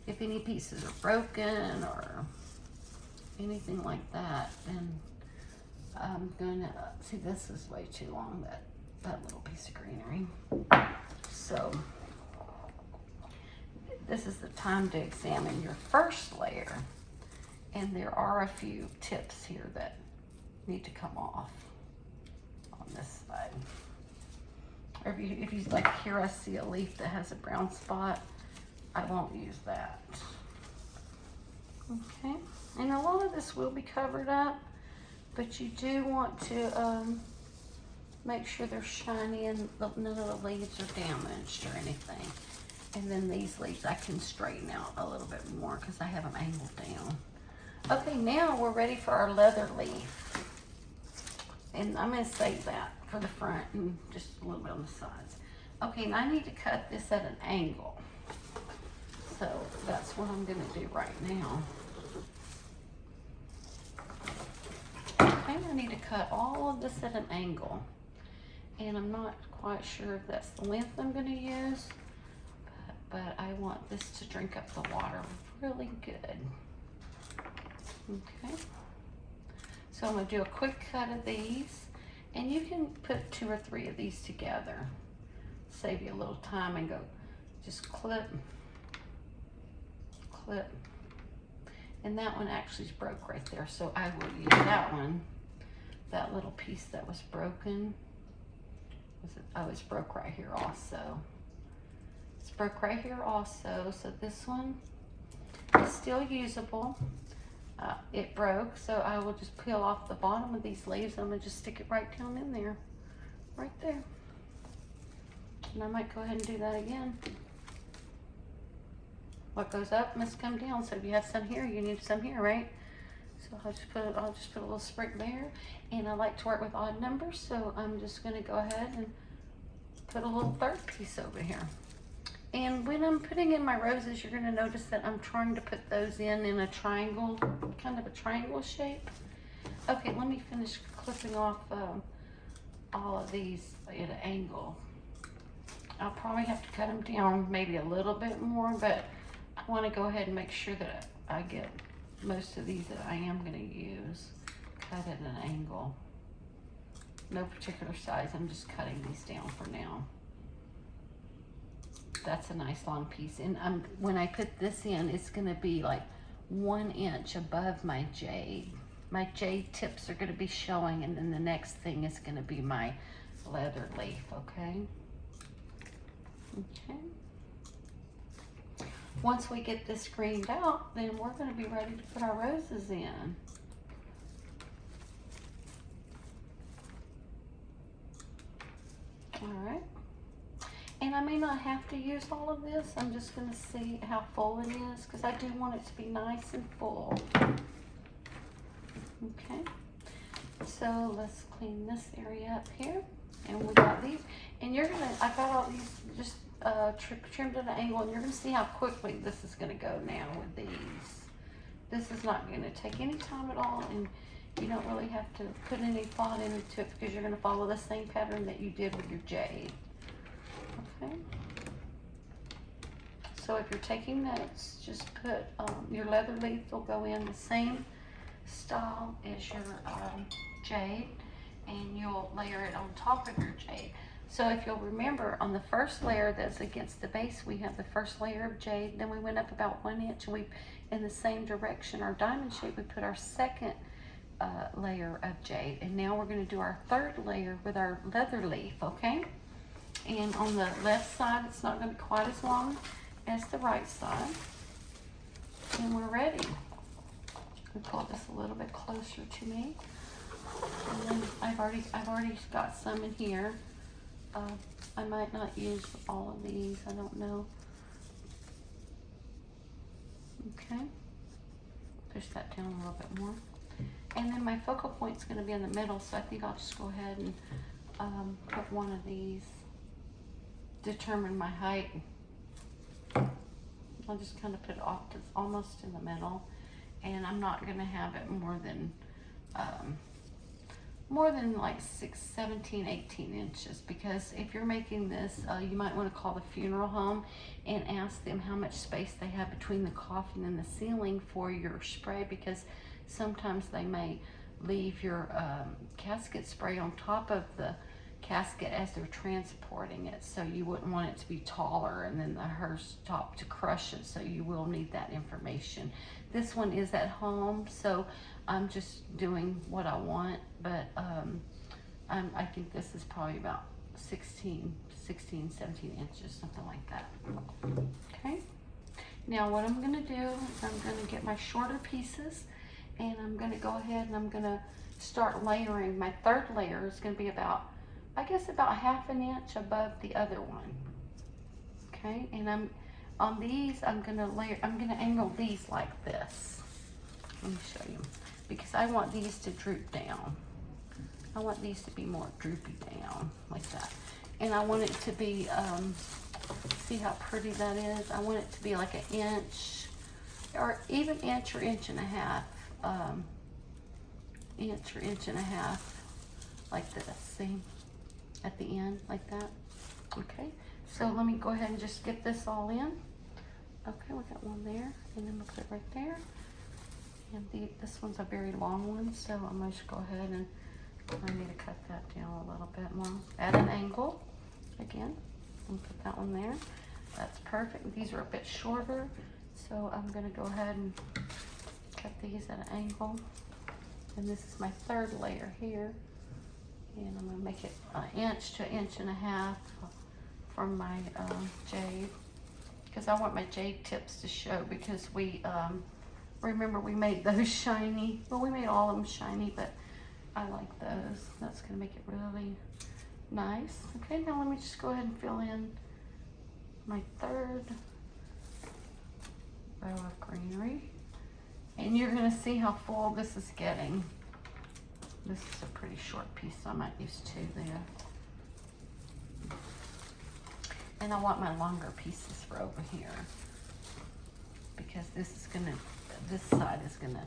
If any pieces are broken or anything like that, then I'm gonna see, this is way too long, that little piece of greenery. So this is the time to examine your first layer, and there are a few tips here that need to come off on this side. Or if you like, here I see a leaf that has a brown spot, I won't use that. Okay, and a lot of this will be covered up, but you do want to make sure they're shiny and none of the leaves are damaged or anything. And then these leaves I can straighten out a little bit more because I have them angled down. Okay, now we're ready for our leather leaf. And I'm gonna save that for the front and just a little bit on the sides. Okay, and I need to cut this at an angle. So that's what I'm gonna do right now. Okay, I need to cut all of this at an angle. And I'm not quite sure if that's the length I'm gonna use, but I want this to drink up the water really good. Okay, so I'm gonna do a quick cut of these, and you can put 2 or 3 of these together. Save you a little time and go just clip, clip. And that one actually broke right there, so I will use that one. That little piece that was broken, oh, it's broke right here also. It's broke right here also, so this one is still usable. It broke, so I will just peel off the bottom of these leaves. I'm gonna just stick it right down in there, right there. And I might go ahead and do that again. What goes up must come down. So if you have some here, you need some here, right? So I'll just put a little sprig there. And I like to work with odd numbers, so I'm just gonna go ahead and put a little third piece over here. And when I'm putting in my roses, you're gonna notice that I'm trying to put those in a triangle, kind of a triangle shape. Okay, let me finish clipping off all of these at an angle. I'll probably have to cut them down maybe a little bit more, but I wanna go ahead and make sure that I get most of these that I am gonna use cut at an angle. No particular size, I'm just cutting these down for now. That's a nice long piece, and when I put this in, it's gonna be like 1 inch above my jade. My jade tips are gonna be showing, and then the next thing is gonna be my leather leaf, okay? Okay. Once we get this greened out, then we're gonna be ready to put our roses in. All right. And I may not have to use all of this. I'm just gonna see how full it is because I do want it to be nice and full. Okay, so let's clean this area up here. And we got these, and I got all these just trimmed at an angle, and you're gonna see how quickly this is gonna go now with these. This is not gonna take any time at all, and you don't really have to put any thought into it because you're gonna follow the same pattern that you did with your jade. Okay. So if you're taking notes, just put your leather leaf will go in the same style as your jade, and you'll layer it on top of your jade. So if you'll remember, on the first layer that's against the base, we have the first layer of jade, then we went up about 1 inch, and we, in the same direction, our diamond shape, we put our second layer of jade, and now we're going to do our third layer with our leather leaf, okay? And on the left side, it's not going to be quite as long as the right side. And we're ready. We pull this a little bit closer to me. And then I've already got some in here. I might not use all of these. I don't know. Okay. Push that down a little bit more. And then my focal point is going to be in the middle, so I think I'll just go ahead and put one of these. Determine my height. I'll just kind of put it off to almost in the middle, and I'm not going to have it more than like 17, 18 inches, because if you're making this, you might want to call the funeral home and ask them how much space they have between the coffin and the ceiling for your spray, because sometimes they may leave your casket spray on top of the casket as they're transporting it, so you wouldn't want it to be taller and then the hearse top to crush it, so you will need that information. This one is at home, so I'm just doing what I want, but I think this is probably about 16, 17 inches, something like that. Okay, now what I'm going to do is I'm going to get my shorter pieces, and I'm going to go ahead and I'm going to start layering. My third layer is going to be about, I guess, about 1/2 inch above the other one. Okay, and on these, I'm gonna angle these like this. Let me show you, because I want these to droop down. I want these to be more droopy down, like that. And I want it to be, see how pretty that is? I want it to be like an inch, or even inch or inch and a half. Inch or inch and a half, like this, see? At the end, like that. Okay, so let me go ahead and just get this all in. Okay, we got one there, and then we'll put it right there. And this one's a very long one, so I'm going to just go ahead and I need to cut that down a little bit more. At an angle, again, and put that one there. That's perfect. These are a bit shorter, so I'm going to go ahead and cut these at an angle. And this is my third layer here. And I'm going to make it an inch to an inch and a half from my jade. Because I want my jade tips to show, because we, remember we made those shiny. Well, we made all of them shiny, but I like those. That's going to make it really nice. Okay, now let me just go ahead and fill in my third row of greenery. And you're going to see how full this is getting. This is a pretty short piece, so I might use two there. And I want my longer pieces for over here, because this side is gonna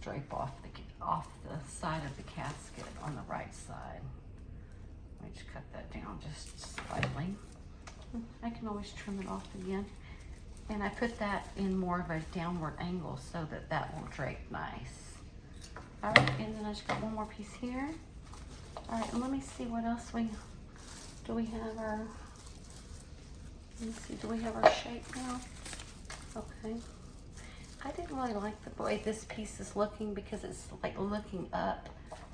drape off the side of the casket on the right side. Let me just cut that down just slightly. I can always trim it off again. And I put that in more of a downward angle so that will drape nice. All right, and then I just got one more piece here. All right, and let me see what else do we have our, let me see, do we have our shape now? Okay. I didn't really like the way this piece is looking, because it's like looking up.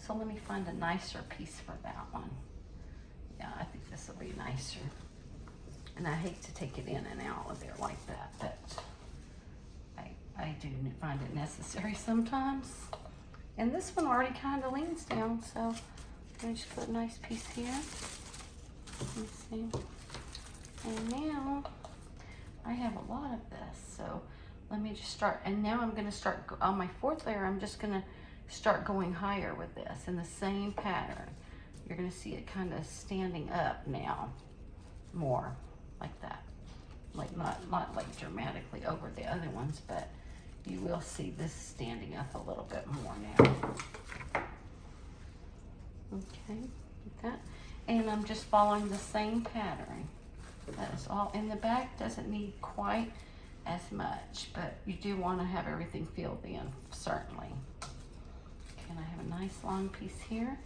So let me find a nicer piece for that one. Yeah, I think this will be nicer. And I hate to take it in and out of there like that, but I do find it necessary sometimes. And this one already kind of leans down, so let me just put a nice piece here. Let me see. And now I have a lot of this, so let me just start. And now I'm going to start on my fourth layer. I'm just going to start going higher with this in the same pattern. You're going to see it kind of standing up now more. Like that, like not like dramatically over the other ones, but you will see this standing up a little bit more now. Okay, like that. And I'm just following the same pattern. That is all. And the back doesn't need quite as much, but you do want to have everything filled in, certainly. Okay, and I have a nice long piece here,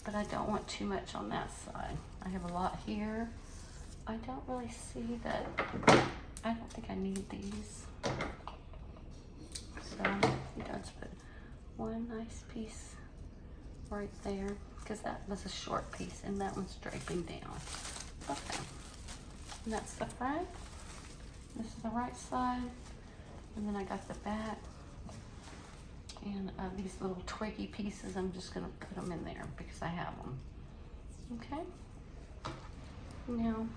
but I don't want too much on that side. I have a lot here. I don't really see that. I don't think I need these. So I think I'll just put one nice piece right there, because that was a short piece and that one's draping down. Okay. And that's the front. This is the right side. And then I got the back. And these little twiggy pieces, I'm just going to put them in there because I have them. Okay. Now,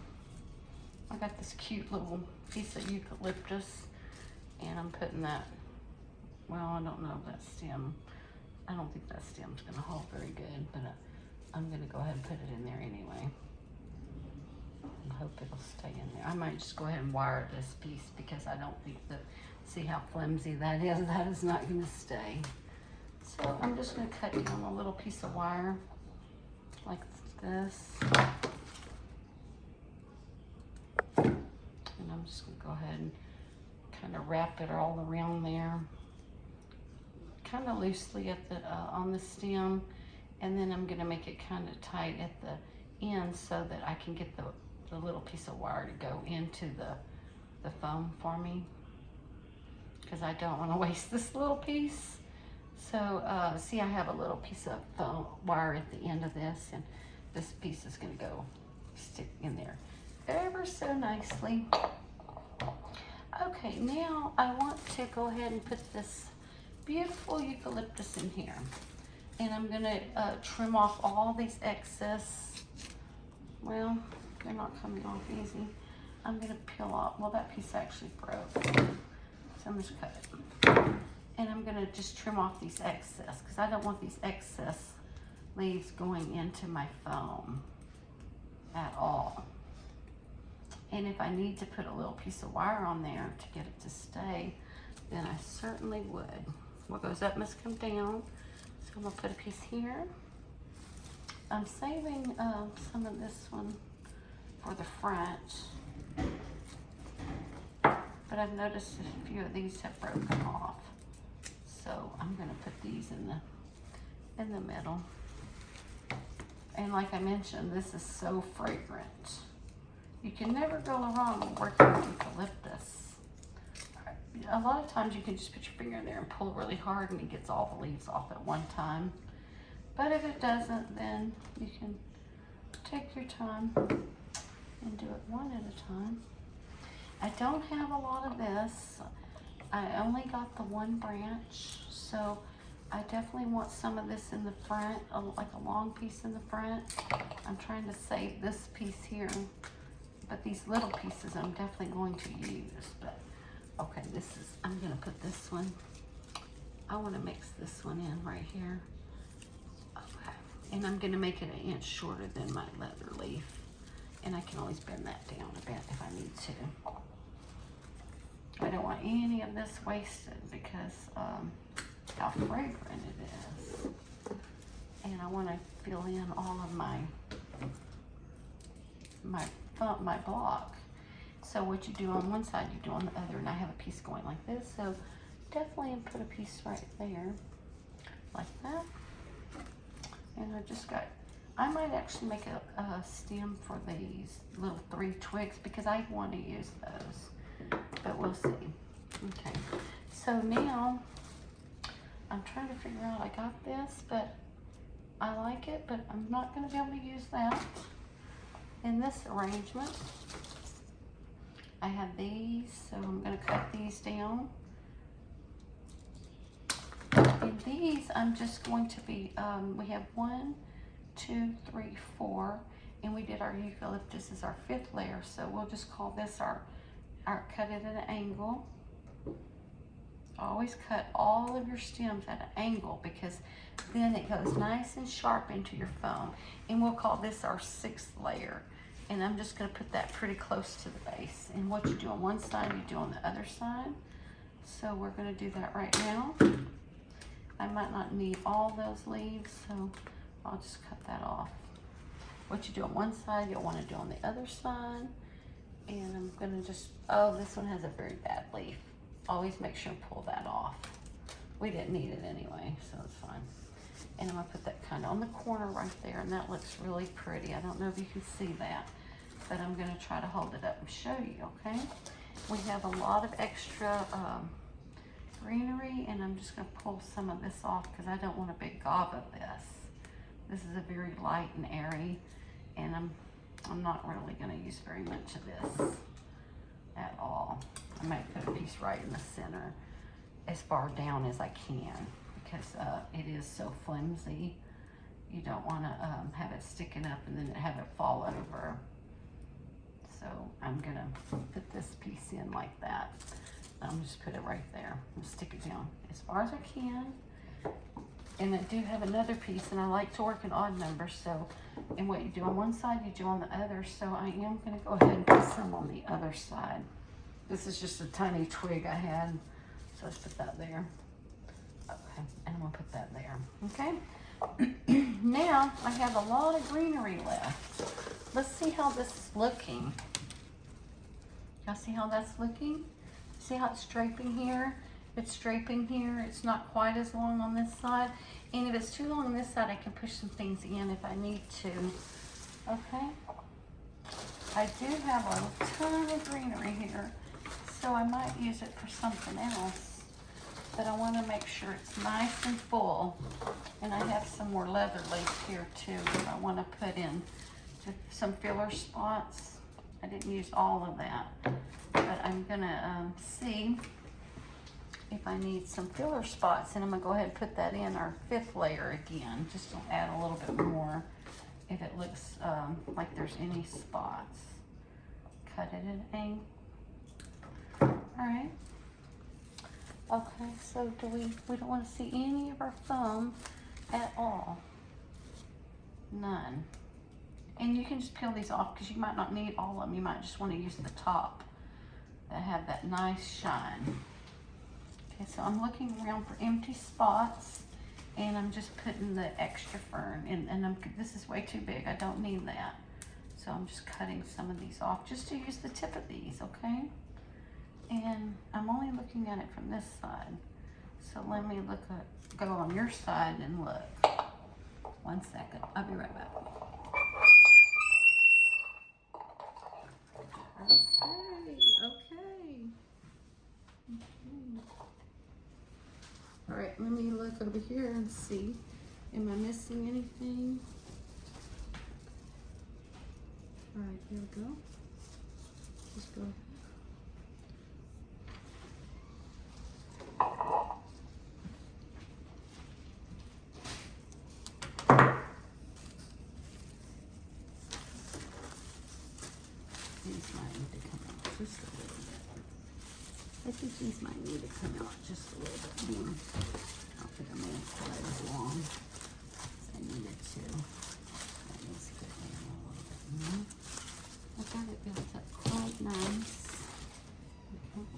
I got this cute little piece of eucalyptus, and I'm putting that, well, I don't know if that stem, I don't think that stem's gonna hold very good, but I'm gonna go ahead and put it in there anyway. And hope it'll stay in there. I might just go ahead and wire this piece, because I don't think that, see how flimsy that is not gonna stay. So I'm just gonna cut down a little piece of wire, like this. And I'm just going to go ahead and kind of wrap it all around there, kind of loosely at the on the stem, and then I'm going to make it kind of tight at the end so that I can get the little piece of wire to go into the foam for me, because I don't want to waste this little piece. So see, I have a little piece of foam wire at the end of this, and this piece is going to go stick in there ever so nicely. Okay, now I want to go ahead and put this beautiful eucalyptus in here. And I'm gonna trim off all these excess, well, they're not coming off easy. I'm gonna peel off, well, that piece actually broke. So I'm just cut it. And I'm gonna just trim off these excess, because I don't want these excess leaves going into my foam at all. And if I need to put a little piece of wire on there to get it to stay, then I certainly would. What goes up must come down. So I'm gonna put a piece here. I'm saving some of this one for the front. But I've noticed a few of these have broken off. So I'm gonna put these in the middle. And like I mentioned, this is so fragrant. You can never go wrong working with eucalyptus. A lot of times you can just put your finger in there and pull really hard and it gets all the leaves off at one time. But if it doesn't, then you can take your time and do it one at a time. I don't have a lot of this. I only got the one branch, so I definitely want some of this in the front, like a long piece in the front. I'm trying to save this piece here, but these little pieces I'm definitely going to use. But okay, I'm gonna put this one, I wanna mix this one in right here. Okay, and I'm gonna make it 1 inch shorter than my leather leaf. And I can always bend that down a bit if I need to. I don't want any of this wasted because how fragrant it is. And I want to fill in all of my block. So what you do on one side, you do on the other, and I have a piece going like this. So definitely put a piece right there, like that. And I might actually make a stem for these little 3 twigs because I want to use those, but we'll see. Okay, so now I'm trying to figure out, I got this, but I like it, but I'm not going to be able to use that in this arrangement. I have these, so I'm going to cut these down. And these, I'm just going to be, we have 1, 2, 3, 4, and we did our eucalyptus as our 5th layer, so we'll just call this our cut it at an angle. Always cut all of your stems at an angle because then it goes nice and sharp into your foam. And we'll call this our 6th layer. And I'm just gonna put that pretty close to the base. And what you do on one side, you do on the other side. So we're gonna do that right now. I might not need all those leaves, so I'll just cut that off. What you do on one side, you'll wanna do on the other side. And I'm gonna just, oh, this one has a very bad leaf. Always make sure and pull that off. We didn't need it anyway, so it's fine. And I'm gonna put that kind of on the corner right there, and that looks really pretty. I don't know if you can see that, but I'm gonna try to hold it up and show you, okay? We have a lot of extra greenery, and I'm just gonna pull some of this off because I don't want a big gob of this. This is a very light and airy, and I'm not really gonna use very much of this at all. I might put a piece right in the center as far down as I can because it is so flimsy. You don't want to have it sticking up and then have it fall over. So I'm gonna put this piece in like that. I'm just put it right there and stick it down as far as I can. And I do have another piece, and I like to work in odd numbers. So, and what you do on one side, you do on the other. So I am gonna go ahead and put some on the other side. This is just a tiny twig I had, so let's put that there. Okay, and I'm gonna put that there, okay? Now, I have a lot of greenery left. Let's see how this is looking. Y'all see how that's looking? See how it's draping here? It's draping here. It's not quite as long on this side. And if it's too long on this side, I can push some things in if I need to, okay? I do have a ton of greenery here, so I might use it for something else, but I want to make sure it's nice and full. And I have some more leather lace here too that I want to put in some filler spots. I didn't use all of that, but I'm gonna see if I need some filler spots, and I'm gonna go ahead and put that in our 5th layer again, just to add a little bit more if it looks like there's any spots. cut it at an angle. Alright. Okay, so we don't want to see any of our thumb at all. None. And you can just peel these off because you might not need all of them. You might just want to use the top that have that nice shine. Okay, so I'm looking around for empty spots, and I'm just putting the extra fern in, and this is way too big. I don't need that. So I'm just cutting some of these off just to use the tip of these, okay? And I'm only looking at it from this side. So let me go on your side and look. 1 second, I'll be right back. Okay. All right, let me look over here and see. Am I missing anything? All right, here we go. Just go ahead. These might need to come out just a little bit. I think these might need to come out just a little bit more. I don't think I made it quite as long as I needed to. That needs to go down a little bit more. I got it built up quite nice. Okay.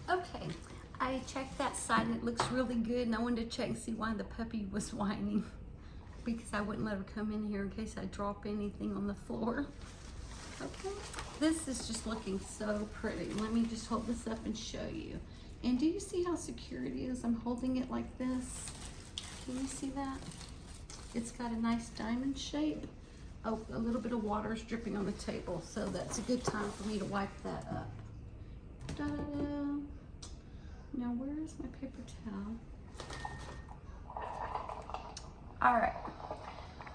Okay, I checked that side and it looks really good, and I wanted to check and see why the puppy was whining, because I wouldn't let her come in here in case I drop anything on the floor. Okay, this is just looking so pretty. Let me just hold this up and show you. And do you see how secure it is? I'm holding it like this. Can you see that? It's got a nice diamond shape. Oh, a little bit of water is dripping on the table, so that's a good time for me to wipe that up. Ta-da! Now, where is my paper towel? All right.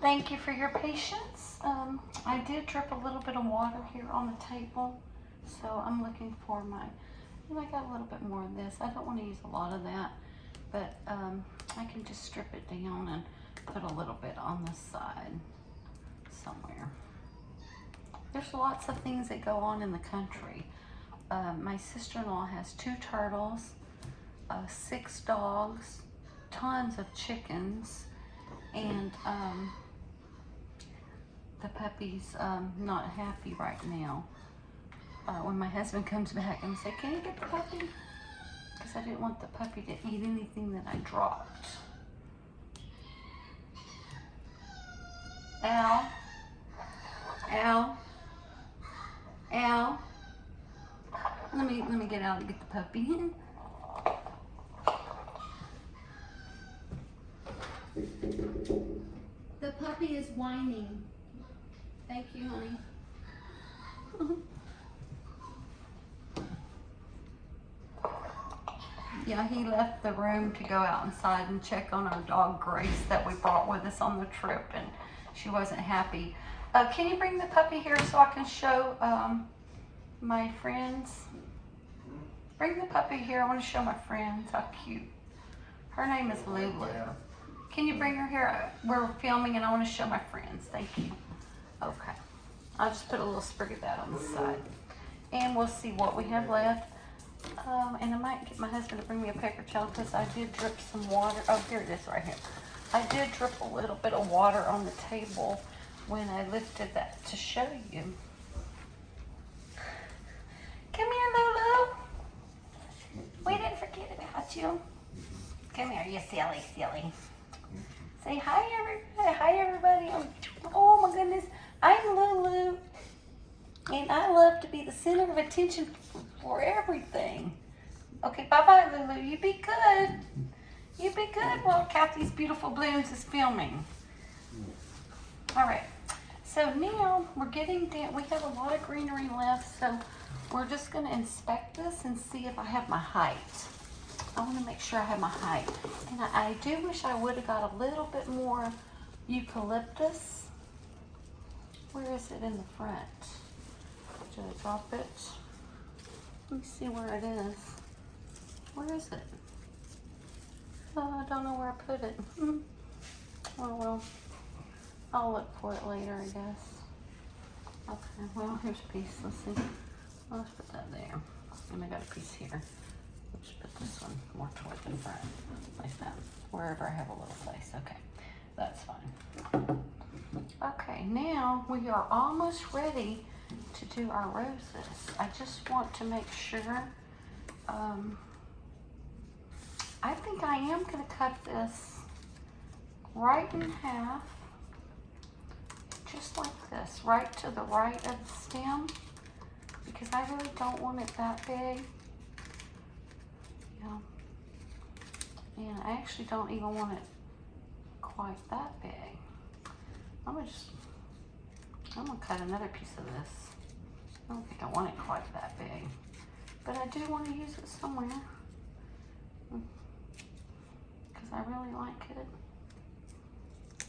Thank you for your patience. I did drip a little bit of water here on the table, so I'm looking for I got a little bit more of this. I don't want to use a lot of that, but I can just strip it down and put a little bit on the side somewhere. There's lots of things that go on in the country. My sister-in-law has 2 turtles, 6 dogs, tons of chickens, and the puppy's not happy right now. When my husband comes back, I'm gonna say, can you get the puppy? Because I didn't want the puppy to eat anything that I dropped. Al, Al, Al. Let me get out and get the puppy. The puppy is whining. Thank you, honey. Yeah, he left the room to go out inside and check on our dog Grace that we brought with us on the trip, and she wasn't happy. Can you bring the puppy here so I can show my friends? Bring the puppy here. I want to show my friends how cute. Her name is Lulu. Can you bring her here? We're filming and I want to show my friends. Thank you. Okay. I'll just put a little sprig of that on the side. And we'll see what we have left. And I might get my husband to bring me a paper towel because I did drip some water. Oh, here it is right here. I did drip a little bit of water on the table when I lifted that to show you. Come here, Lulu. We didn't forget about you. Come here, you silly. Say hi, everybody. Hi, everybody. Oh, my goodness. I'm Lulu. And I love to be the center of attention for everything. Okay, bye-bye, Lulu. You be good. You be good while Kathy's Beautiful Blooms is filming. All right. So now we're getting down. We have a lot of greenery left, so we're just going to inspect this and see if I have my height. I want to make sure I have my height. And I do wish I would have got a little bit more eucalyptus. Where is it in the front? Did I drop it? Let me see where it is. Where is it? Oh, I don't know where I put it. Oh well. I'll look for it later, I guess. Okay, well, here's a piece. Let's see. Let's put that there. And I got a piece here. Let's put this one more toward the front. Like that. Wherever I have a little place. Okay, that's fine. Okay, now we are almost ready to do our roses. I just want to make sure. I think I am going to cut this right in half. Just like this, right to the right of the stem, because I really don't want it that big. Yeah. And I actually don't even want it quite that big. I'm gonna cut another piece of this. I don't think I want it quite that big, but I do want to use it somewhere because I really like it.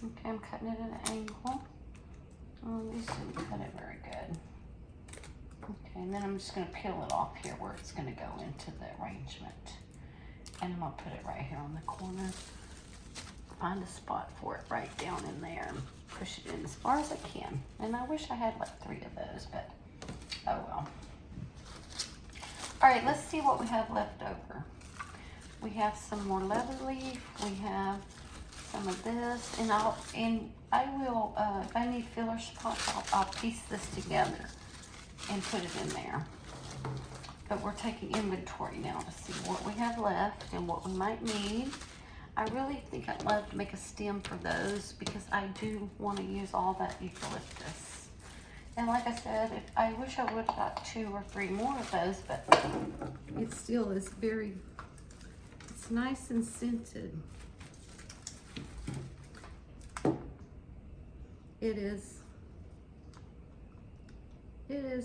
Okay, I'm cutting it at an angle. Oh, these didn't cut it very good. Okay, and then I'm just going to peel it off here where it's going to go into the arrangement. And I'm going to put it right here on the corner. Find a spot for it right down in there and push it in as far as I can. And I wish I had like 3 of those, but oh well. All right, let's see what we have left over. We have some more leather leaf. We have some of this, and I will, if I need filler spots, I'll piece this together and put it in there. But we're taking inventory now to see what we have left and what we might need. I really think I'd love to make a stem for those because I do want to use all that eucalyptus. And like I said, I wish I would have got 2 or 3 more of those, but it still is it's nice and scented. It is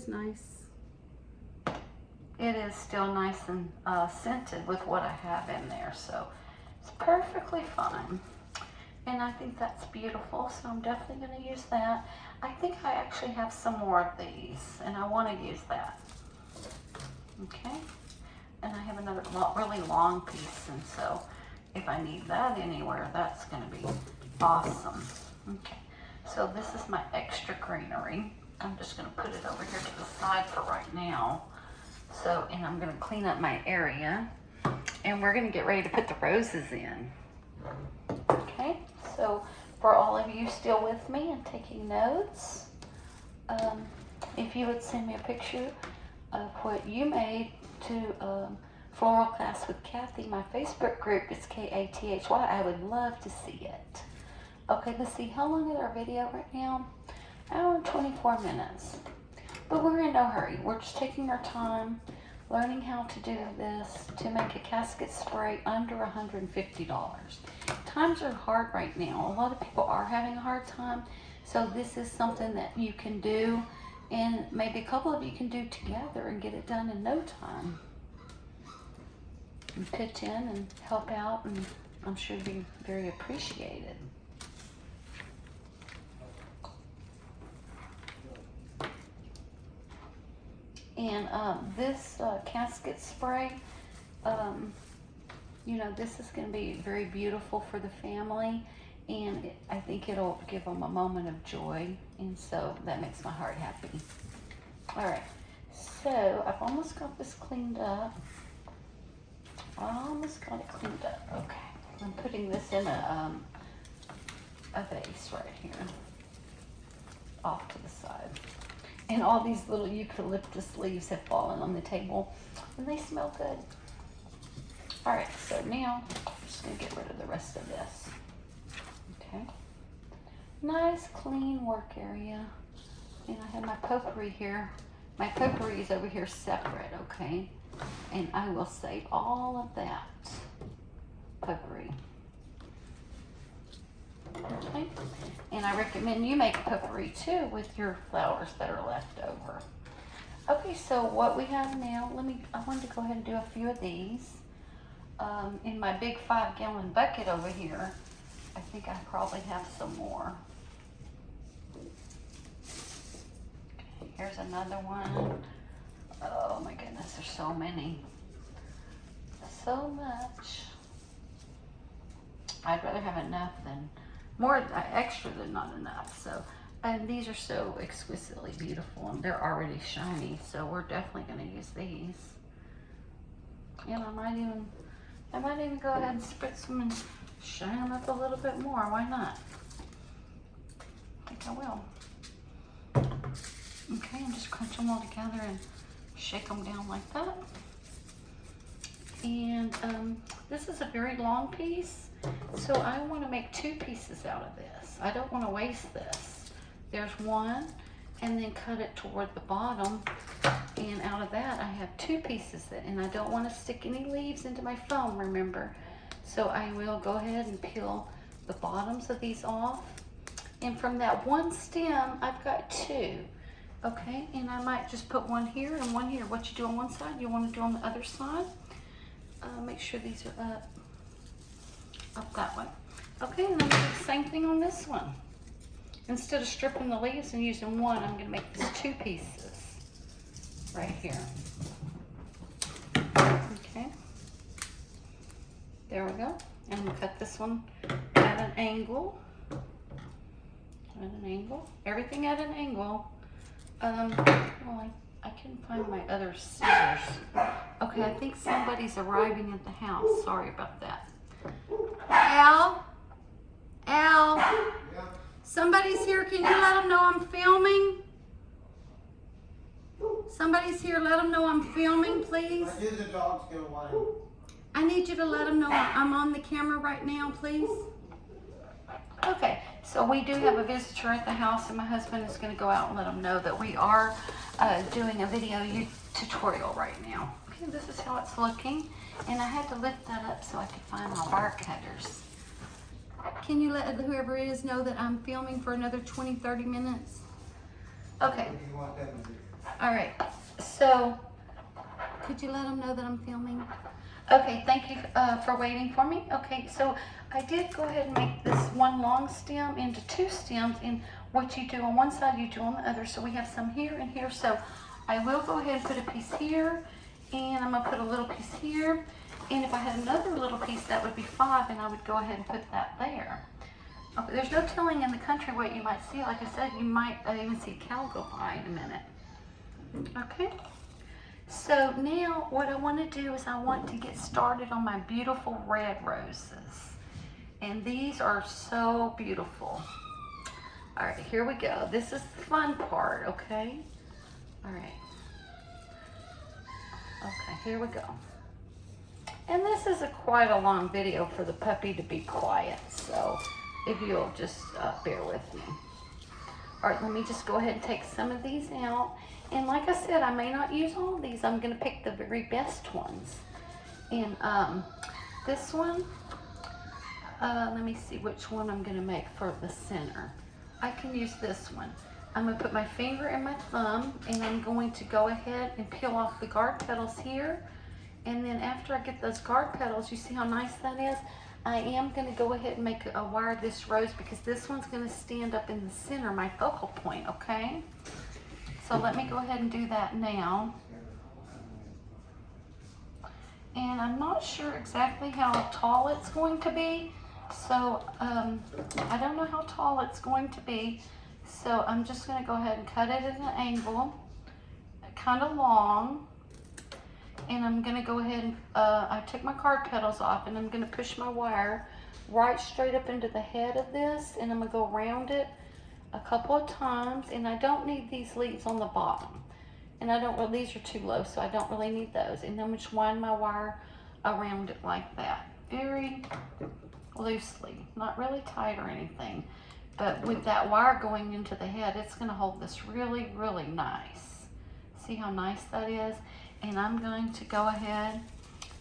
nice. It is still nice and scented with what I have in there, so it's perfectly fine. And I think that's beautiful, so I'm definitely going to use that. I think I actually have some more of these, and I want to use that. Okay, and I have another really long piece, and so if I need that anywhere, that's going to be awesome. Okay. So this is my extra greenery. I'm just going to put it over here to the side for right now. So, and I'm going to clean up my area. And we're going to get ready to put the roses in. Okay, so for all of you still with me and taking notes, if you would send me a picture of what you made to Floral Class with Kathy, my Facebook group is Kathy. I would love to see it. Okay, let's see, how long is our video right now? Hour and 24 minutes. But we're in no hurry. We're just taking our time, learning how to do this to make a casket spray under $150. Times are hard right now. A lot of people are having a hard time. So this is something that you can do, and maybe a couple of you can do together and get it done in no time. and pitch in and help out, and I'm sure be very appreciated. And this casket spray, you know, this is going to be very beautiful for the family, and I think it'll give them a moment of joy, and so that makes my heart happy. All right, so I've almost got this cleaned up. I almost got it cleaned up. Okay, I'm putting this in a vase right here, off to the side. And all these little eucalyptus leaves have fallen on the table, and they smell good. All right, so now I'm just gonna get rid of the rest of this. Okay, nice clean work area. And I have my potpourri here. My potpourri is over here separate, okay? And I will save all of that potpourri. Okay, and I recommend you make potpourri too with your flowers that are left over. Okay, so what we have now, I wanted to go ahead and do a few of these. In my big 5-gallon bucket over here, I think I probably have some more. Okay, here's another one. Oh my goodness, there's so many. So much. I'd rather have enough than more extra than not enough. So, and these are so exquisitely beautiful, and they're already shiny, so we're definitely going to use these. And I might even go ahead and spritz them and shine them up a little bit more. Why not? I think I will. Okay, and just crunch them all together and shake them down like that. And this is a very long piece, so I want to make 2 pieces out of this. I don't want to waste this. There's one, and then cut it toward the bottom, and out of that I have 2 pieces, and I don't want to stick any leaves into my foam, remember. So I will go ahead and peel the bottoms of these off, and from that one stem I've got 2. Okay, and I might just put one here and one here. What you do on one side, you want to do on the other side. Make sure these are up that way. Okay, and then do the same thing on this one. Instead of stripping the leaves and using one, I'm going to make this 2 pieces right here. Okay, there we go. And I'm going to cut this one at an angle. At an angle. Everything at an angle. Well, I couldn't find my other scissors. Okay, I think somebody's arriving at the house. Sorry about that. Al? Al? Yeah. Somebody's here. Can you let them know I'm filming? Somebody's here. Let them know I'm filming, please. I knew the dog's gonna whine. I need you to let them know I'm on the camera right now, please. Okay, so we do have a visitor at the house, and my husband is going to go out and let them know that we are doing a video tutorial right now. Okay, this is how it's looking, and I had to lift that up so I could find my wire cutters. Can you let whoever it is know that I'm filming for another 20-30 minutes? Okay. All right, so could you let them know that I'm filming? Okay, thank you for waiting for me. Okay, so I did go ahead and make this one long stem into 2 stems, and what you do on one side, you do on the other. So we have some here and here. So I will go ahead and put a piece here, and I'm gonna put a little piece here. And if I had another little piece, that would be 5, and I would go ahead and put that there. Okay, there's no telling in the country what you might see. Like I said, you might even see a cow go by in a minute. Okay. So now what I want to do is I want to get started on my beautiful red roses. And these are so beautiful. All right, here we go. This is the fun part, okay? All right. Okay, here we go. And this is quite a long video for the puppy to be quiet, so if you'll just bear with me. All right, let me just go ahead and take some of these out. And like I said, I may not use all of these. I'm going to pick the very best ones. And this one, let me see which one I'm going to make for the center. I can use this one. I'm going to put my finger and my thumb, and I'm going to go ahead and peel off the guard petals here. And then after I get those guard petals, you see how nice that is? I am going to go ahead and make a wire this rose because this one's going to stand up in the center, my focal point, okay? So let me go ahead and do that now. And I'm not sure exactly how tall it's going to be. So I don't know how tall it's going to be. So I'm just going to go ahead and cut it at an angle, kind of long. And I'm going to go ahead and, I took my card petals off and I'm going to push my wire right straight up into the head of this. And I'm going to go around it a couple of times. And I don't need these leaves on the bottom. And I don't, well, these are too low, so I don't really need those. And then I'm just wind my wire around it like that. Very loosely, not really tight or anything. But with that wire going into the head, it's going to hold this really, really nice. See how nice that is? And I'm going to go ahead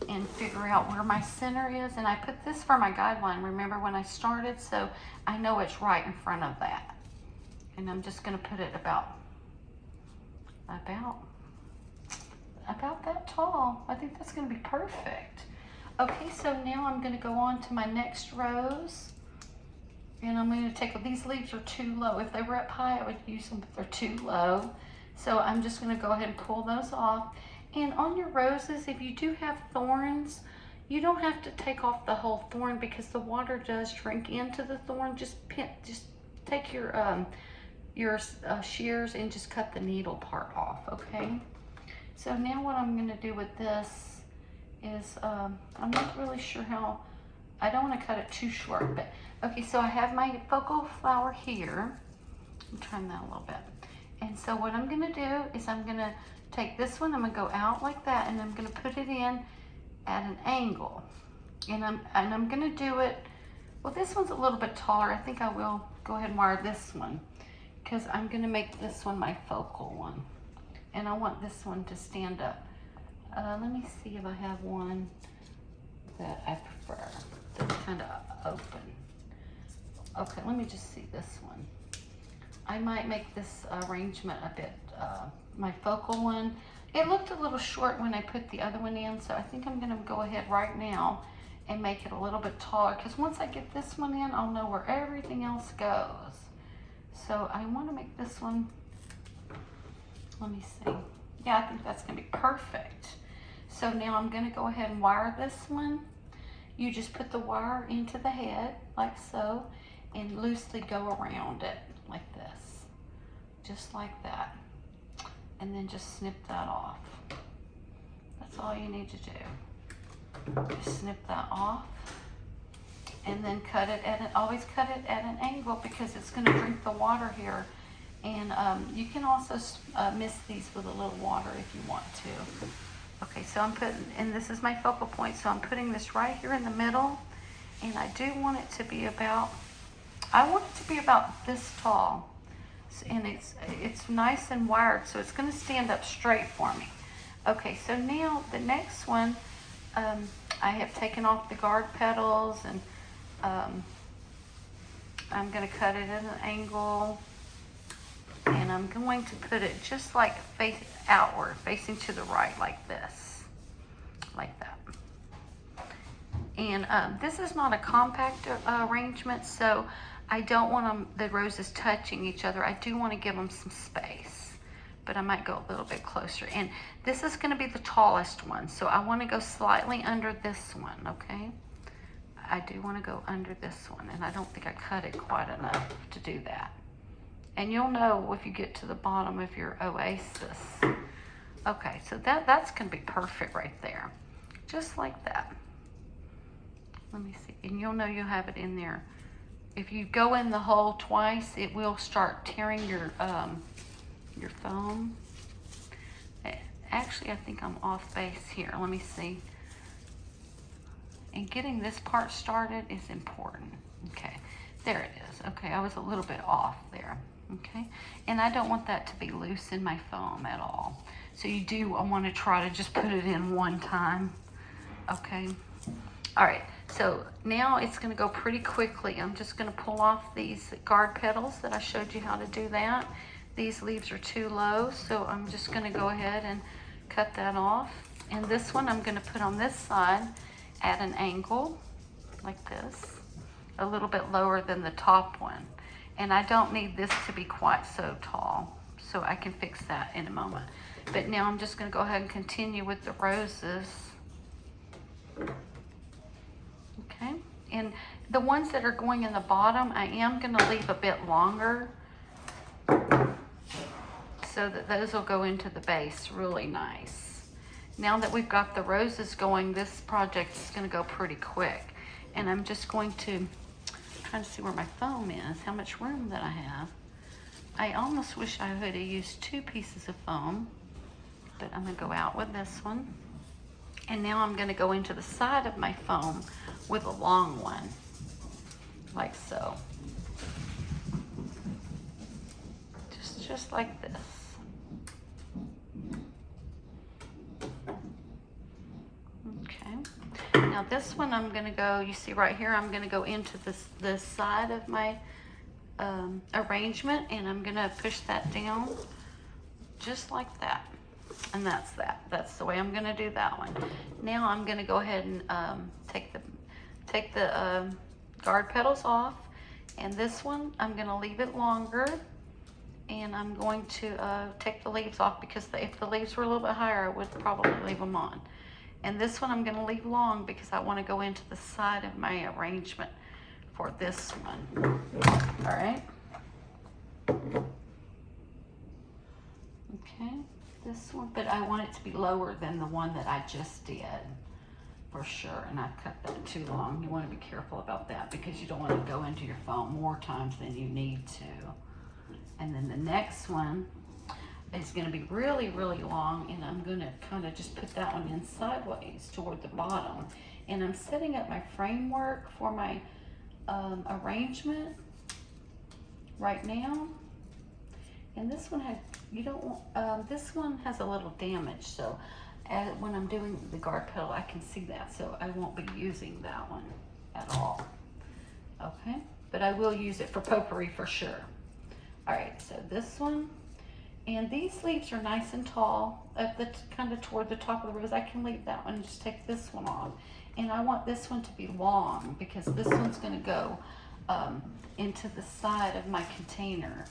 and figure out where my center is. And I put this for my guideline, remember when I started? So I know it's right in front of that. And I'm just going to put it about that tall. I think that's going to be perfect. Okay, so now I'm going to go on to my next rose. And I'm going to take, these leaves are too low. If they were up high, I would use them, but they're too low. So I'm just going to go ahead and pull those off. And on your roses, if you do have thorns, you don't have to take off the whole thorn because the water does shrink into the thorn. Just take your shears and just cut the needle part off, okay? So now what I'm going to do with this is, I'm not really sure how, I don't want to cut it too short, but okay, so I have my focal flower here. I'm trying that a little bit. And so what I'm going to do is I'm going to take this one, I'm going to go out like that, and I'm going to put it in at an angle. And I'm going to do it, well, this one's a little bit taller. I think I will go ahead and wire this one because I'm going to make this one my focal one. And I want this one to stand up. Let me see if I have one that I prefer that's kind of open. Okay, let me just see this one. I might make this arrangement a bit, my focal one. It looked a little short when I put the other one in, so I think I'm gonna go ahead right now and make it a little bit taller, because once I get this one in, I'll know where everything else goes. So I wanna make this one, let me see. Yeah, I think that's gonna be perfect. So now I'm gonna go ahead and wire this one. You just put the wire into the head, like so, and loosely go around it, like this. Just like that. And then just snip that off. That's all you need to do. Just snip that off. And then cut it at always cut it at an angle because it's gonna drink the water here. And you can also mist these with a little water if you want to. Okay, so I'm putting, and this is my focal point, so I'm putting this right here in the middle. And I do want it to be about, I want it to be about this tall. And it's nice and wired, so it's gonna stand up straight for me. Okay, so now the next one, I have taken off the guard petals and I'm gonna cut it at an angle. And I'm going to put it just like face outward, facing to the right, like this, like that. And this is not a compact arrangement, so I don't want the roses touching each other. I do want to give them some space, but I might go a little bit closer. And this is going to be the tallest one, so I want to go slightly under this one, okay? I do want to go under this one, and I don't think I cut it quite enough to do that. And you'll know if you get to the bottom of your oasis. Okay, so that's gonna be perfect right there. Just like that. Let me see, and you'll know you'll have it in there. If you go in the hole twice, it will start tearing your foam. Actually, I think I'm off base here. Let me see. And getting this part started is important. Okay, there it is. Okay, I was a little bit off there. Okay, and I don't want that to be loose in my foam at all. So you do want to try to just put it in one time. Okay, all right, so now it's going to go pretty quickly. I'm just going to pull off these guard petals that I showed you how to do that. These leaves are too low, so I'm just going to go ahead and cut that off. And this one I'm gonna put on this side at an angle like this, a little bit lower than the top one. And I don't need this to be quite so tall, so I can fix that in a moment. But now I'm just gonna go ahead and continue with the roses. Okay, and the ones that are going in the bottom, I am gonna leave a bit longer so that those will go into the base really nice. Now that we've got the roses going, this project is gonna go pretty quick. And I'm just going to, trying to see where my foam is, how much room that I have. I almost wish I would have used 2 pieces of foam, but I'm gonna go out with this one. And now I'm gonna go into the side of my foam with a long one, like so. Just like this. Okay. Now this one I'm gonna go, you see right here, I'm gonna go into this side of my arrangement, and I'm gonna push that down just like that. And that's that. That's the way I'm gonna do that one. Now I'm gonna go ahead and take the guard petals off, and this one I'm gonna leave it longer, and I'm going to take the leaves off because if the leaves were a little bit higher, I would probably leave them on. And this one I'm gonna leave long because I wanna go into the side of my arrangement for this one. All right. Okay, this one, but I want it to be lower than the one that I just did, for sure. And I cut that too long. You wanna be careful about that because you don't wanna go into your foam more times than you need to. And then the next one is gonna be really, really long, and I'm gonna kind of just put that one in sideways toward the bottom. And I'm setting up my framework for my arrangement right now. And this one had, you don't want, this one has a little damage, so when I'm doing the guard petal, I can see that, so I won't be using that one at all. Okay, but I will use it for potpourri for sure. All right, so this one, and these leaves are nice and tall at the kind of toward the top of the rose. I can leave that one and just take this one off. And I want this one to be long because this one's gonna go into the side of my container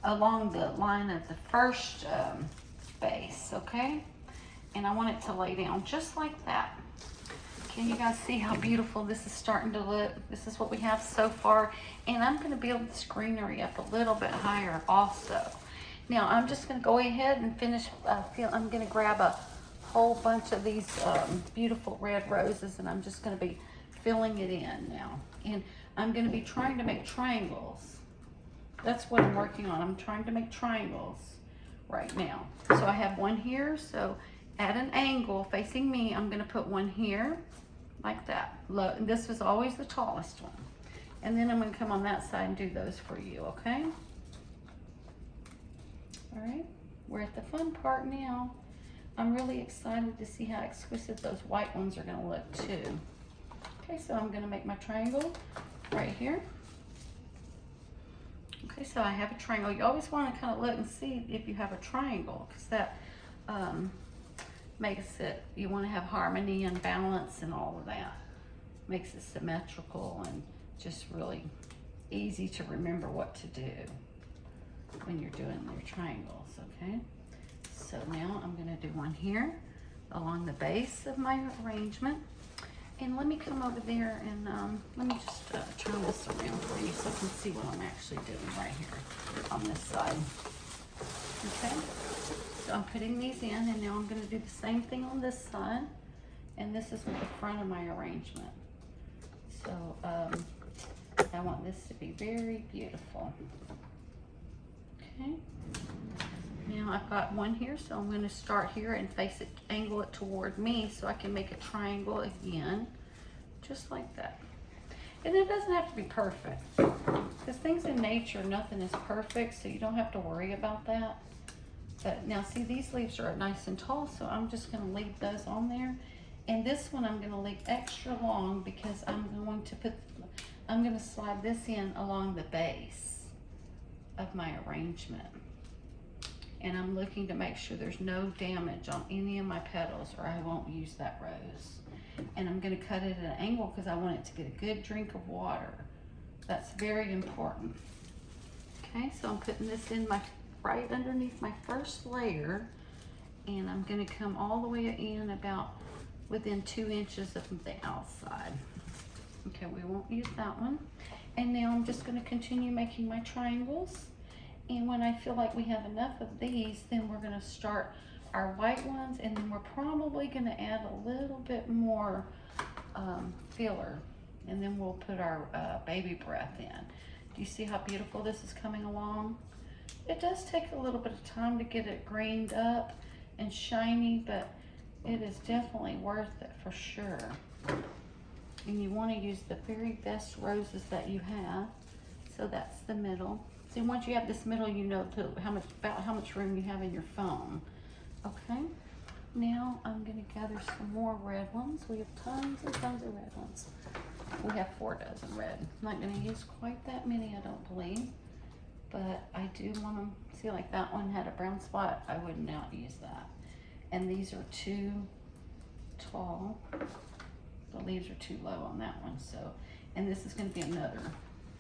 along the line of the first base, okay? And I want it to lay down just like that. Can you guys see how beautiful this is starting to look? This is what we have so far. And I'm gonna build this greenery up a little bit higher also. Now I'm just gonna go ahead and finish, I'm gonna grab a whole bunch of these beautiful red roses, and I'm just gonna be filling it in now. And I'm gonna be trying to make triangles. That's what I'm working on. I'm trying to make triangles right now. So I have one here, so at an angle facing me, I'm gonna put one here, like that. And this was always the tallest one. And then I'm gonna come on that side and do those for you, okay? All right, we're at the fun part now. I'm really excited to see how exquisite those white ones are gonna look too. Okay, so I'm gonna make my triangle right here. Okay, so I have a triangle. You always wanna kind of look and see if you have a triangle, because that makes it, you wanna have harmony and balance and all of that. Makes it symmetrical and just really easy to remember what to do when you're doing your triangles, okay? So now I'm gonna do one here along the base of my arrangement. And let me come over there and let me just turn this around for you so you can see what I'm actually doing right here on this side. Okay, so I'm putting these in, and now I'm gonna do the same thing on this side. And this is with the front of my arrangement. So I want this to be very beautiful. Okay, now I've got one here, so I'm going to start here and face it, angle it toward me so I can make a triangle again, just like that. And it doesn't have to be perfect, because things in nature, nothing is perfect, so you don't have to worry about that. But now see, these leaves are nice and tall, so I'm just going to leave those on there. And this one I'm going to leave extra long because I'm going to slide this in along the base of my arrangement. And I'm looking to make sure there's no damage on any of my petals or I won't use that rose. And I'm gonna cut it at an angle because I want it to get a good drink of water. That's very important. Okay, so I'm putting this in right underneath my first layer, and I'm gonna come all the way in about within 2 inches of the outside. Okay, we won't use that one. And now I'm just gonna continue making my triangles. And when I feel like we have enough of these, then we're gonna start our white ones, and then we're probably gonna add a little bit more filler. And then we'll put our baby breath in. Do you see how beautiful this is coming along? It does take a little bit of time to get it grained up and shiny, but it is definitely worth it for sure. And you want to use the very best roses that you have. So that's the middle. See, once you have this middle, you know about how much room you have in your foam. Okay, now I'm going to gather some more red ones. We have tons and tons of red ones. We have 4 dozen red. I'm not going to use quite that many, I don't believe. But I do want them, see, like that one had a brown spot. I would not use that. And these are too tall. The leaves are too low on that one. So, and this is going to be another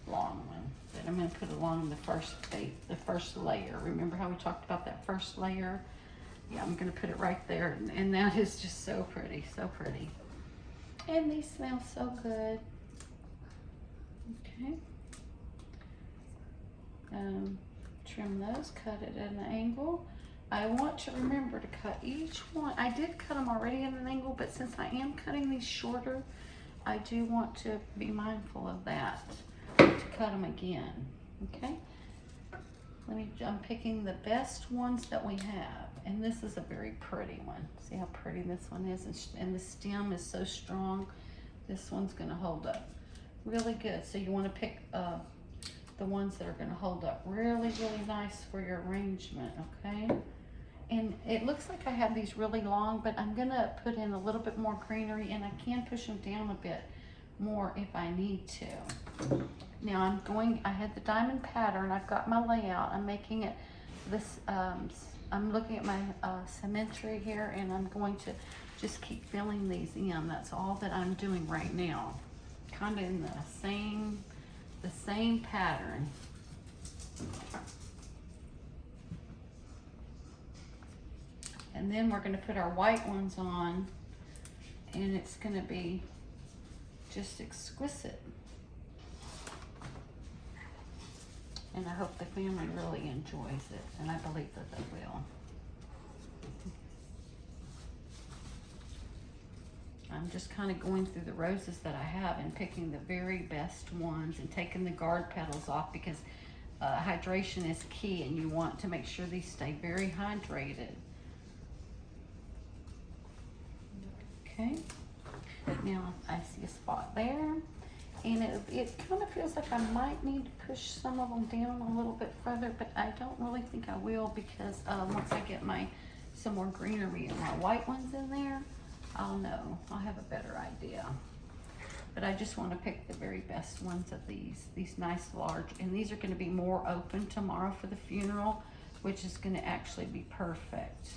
long one that I'm going to put along the first layer. Remember how we talked about that first layer? Yeah, I'm going to put it right there, and that is just so pretty, so pretty. And these smell so good. Okay. Trim those, cut it at an angle. I want to remember to cut each one. I did cut them already at an angle, but since I am cutting these shorter, I do want to be mindful of that, to cut them again, okay? I'm picking the best ones that we have, and this is a very pretty one. See how pretty this one is, and the stem is so strong. This one's gonna hold up really good. So you wanna pick the ones that are gonna hold up really, really nice for your arrangement, okay? And it looks like I have these really long, but I'm gonna put in a little bit more greenery, and I can push them down a bit more if I need to. Now I had the diamond pattern, I've got my layout, I'm making it this, I'm looking at my symmetry here, and I'm going to just keep filling these in. That's all that I'm doing right now. Kind of in the same pattern. And then we're gonna put our white ones on, and it's gonna be just exquisite. And I hope the family really enjoys it, and I believe that they will. I'm just kind of going through the roses that I have and picking the very best ones and taking the guard petals off, because hydration is key, and you want to make sure these stay very hydrated. Okay, now I see a spot there, and it kind of feels like I might need to push some of them down a little bit further, but I don't really think I will, because once I get some more greenery and my white ones in there, I'll know. I'll have a better idea. But I just want to pick the very best ones of these nice large, and these are going to be more open tomorrow for the funeral, which is going to actually be perfect.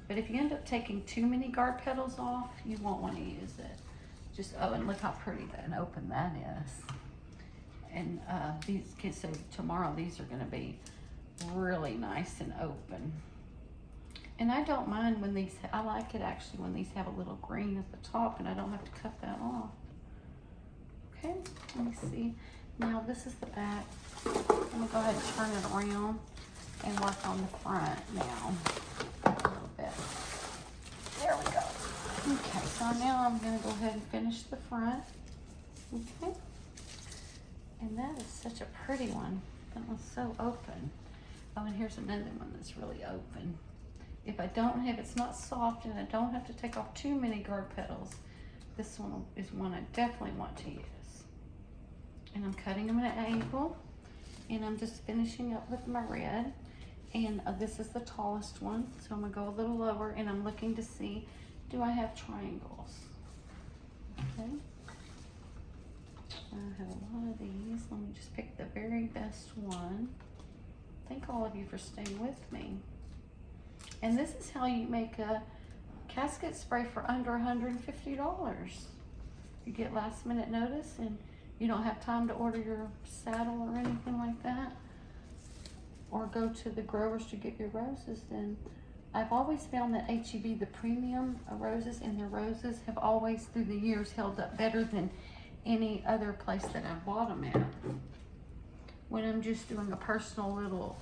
But if you end up taking too many guard petals off, you won't want to use it. Just, oh, and look how pretty and open that is. And so tomorrow these are going to be really nice and open. And I don't mind when these, I like it actually when these have a little green at the top, and I don't have to cut that off. Okay, let me see. Now this is the back. I'm gonna go ahead and turn it around and work on the front now a little bit. There we go. Okay, so now I'm gonna go ahead and finish the front. Okay, and that is such a pretty one. That one's so open. Oh, and here's another one that's really open. If it's not soft and I don't have to take off too many guard petals, this one is one I definitely want to use. And I'm cutting them at an angle, and I'm just finishing up with my red. And this is the tallest one, so I'm gonna go a little lower, and I'm looking to see, do I have triangles? Okay. I have a lot of these. Let me just pick the very best one. Thank all of you for staying with me. And this is how you make a casket spray for under $150. You get last minute notice and you don't have time to order your saddle or anything like that, or go to the growers to get your roses, then I've always found that HEB, the premium roses, and their roses have always through the years held up better than any other place that I've bought them at. When I'm just doing a personal little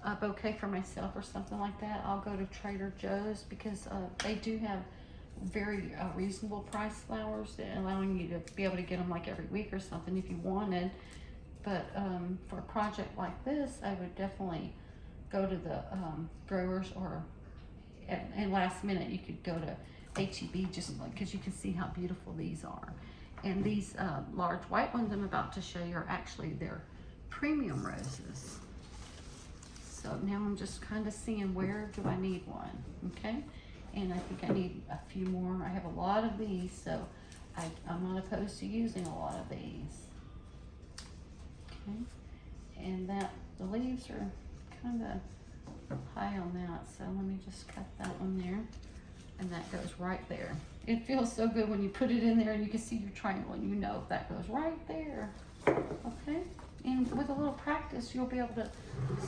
a bouquet for myself or something like that, I'll go to Trader Joe's because they do have very reasonable price flowers, allowing you to be able to get them like every week or something if you wanted. But for a project like this, I would definitely go to the growers, or and last minute you could go to HEB, just like, because you can see how beautiful these are. And these large white ones I'm about to show you are actually their premium roses. So now I'm just kind of seeing where do I need one, okay? And I think I need a few more. I have a lot of these, so I'm not opposed to using a lot of these. Okay, and the leaves are kind of high on that, so let me just cut that one there, and that goes right there. It feels so good when you put it in there and you can see your triangle and you know that goes right there. Okay, and with a little practice you'll be able to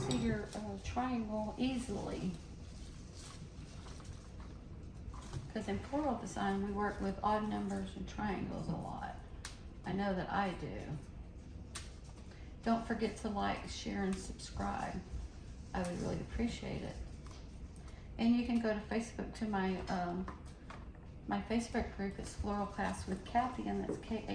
see your triangle easily, because in floral design we work with odd numbers and triangles a lot. I know that I do. Don't forget to like, share, and subscribe. I would really appreciate it. And you can go to Facebook to my my Facebook group. It's Floral Class with Kathy, and that's Kathy.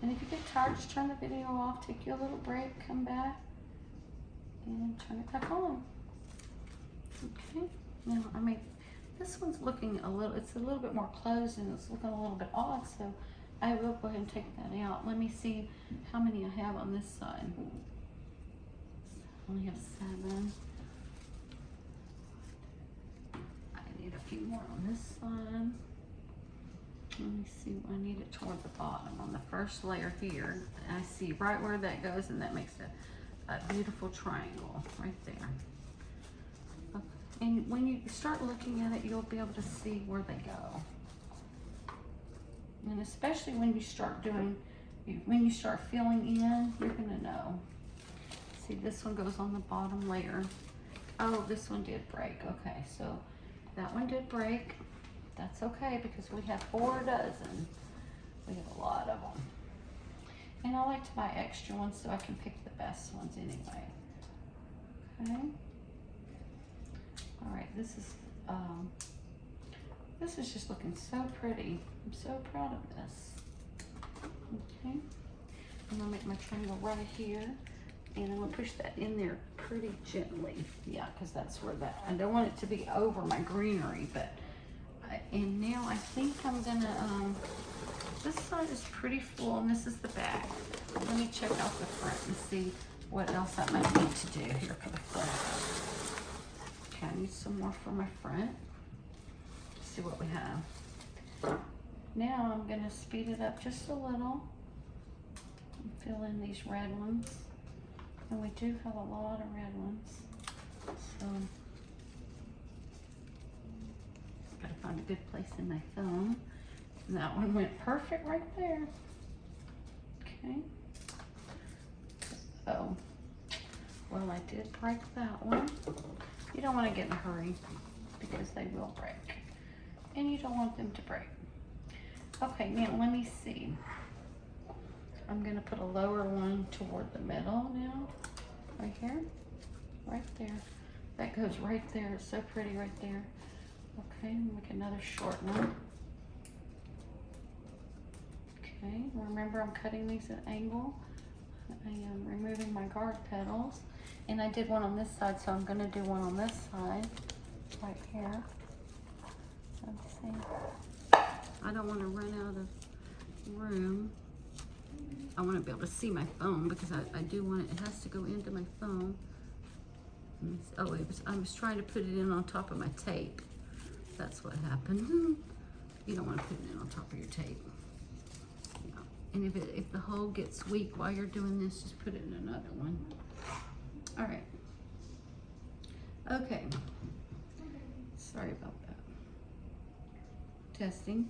And if you get tired, just turn the video off, take you a little break, come back, and turn it back on. Okay, now I mean, this one's looking it's a little bit more closed and it's looking a little bit odd, so I will go ahead and take that out. Let me see how many I have on this side. I only have 7. I need a few more on this side. Let me see, I need it toward the bottom on the first layer here. And I see right where that goes, and that makes a beautiful triangle right there. Okay. And when you start looking at it, you'll be able to see where they go. And especially when you start filling in, you're gonna know. See, this one goes on the bottom layer. Oh, this one did break. Okay, so that one did break. That's okay, because we have 4 dozen. We have a lot of them. And I like to buy extra ones so I can pick the best ones anyway. Okay. All right, this is just looking so pretty. I'm so proud of this. Okay. I'm gonna make my triangle right here, and I'm gonna push that in there pretty gently. Yeah, because that's where I don't want it to be over my greenery, but and now I think I'm gonna, this side is pretty full and this is the back. Let me check out the front and see what else I might need to do here for the front. Okay, I need some more for my front. Let's see what we have. Now I'm gonna speed it up just a little and fill in these red ones. And we do have a lot of red ones. So gotta find a good place in my phone. And that one went perfect right there. Okay. Oh, well, I did break that one. You don't want to get in a hurry because they will break. And you don't want them to break. Okay, now let me see. I'm gonna put a lower one toward the middle now. Right here. Right there. That goes right there. It's so pretty right there. Okay, make another short one. Okay, remember I'm cutting these at an angle. I am removing my guard petals. And I did one on this side, so I'm gonna do one on this side, right here. Let's see. I don't wanna run out of room. I wanna be able to see my phone because I do want it has to go into my phone. Oh, I was trying to put it in on top of my tape. That's what happened. You don't want to put it in on top of your tape. And if the hole gets weak while you're doing this, just put it in another one. All right. Okay. Sorry about that. Testing.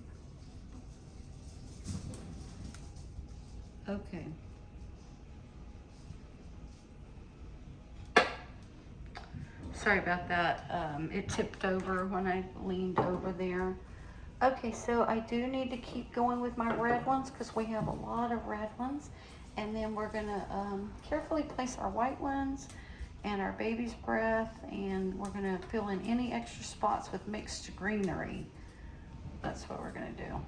Okay. Sorry about that. It tipped over when I leaned over there. Okay, so I do need to keep going with my red ones because we have a lot of red ones. And then we're gonna carefully place our white ones and our baby's breath, and we're gonna fill in any extra spots with mixed greenery. That's what we're gonna do.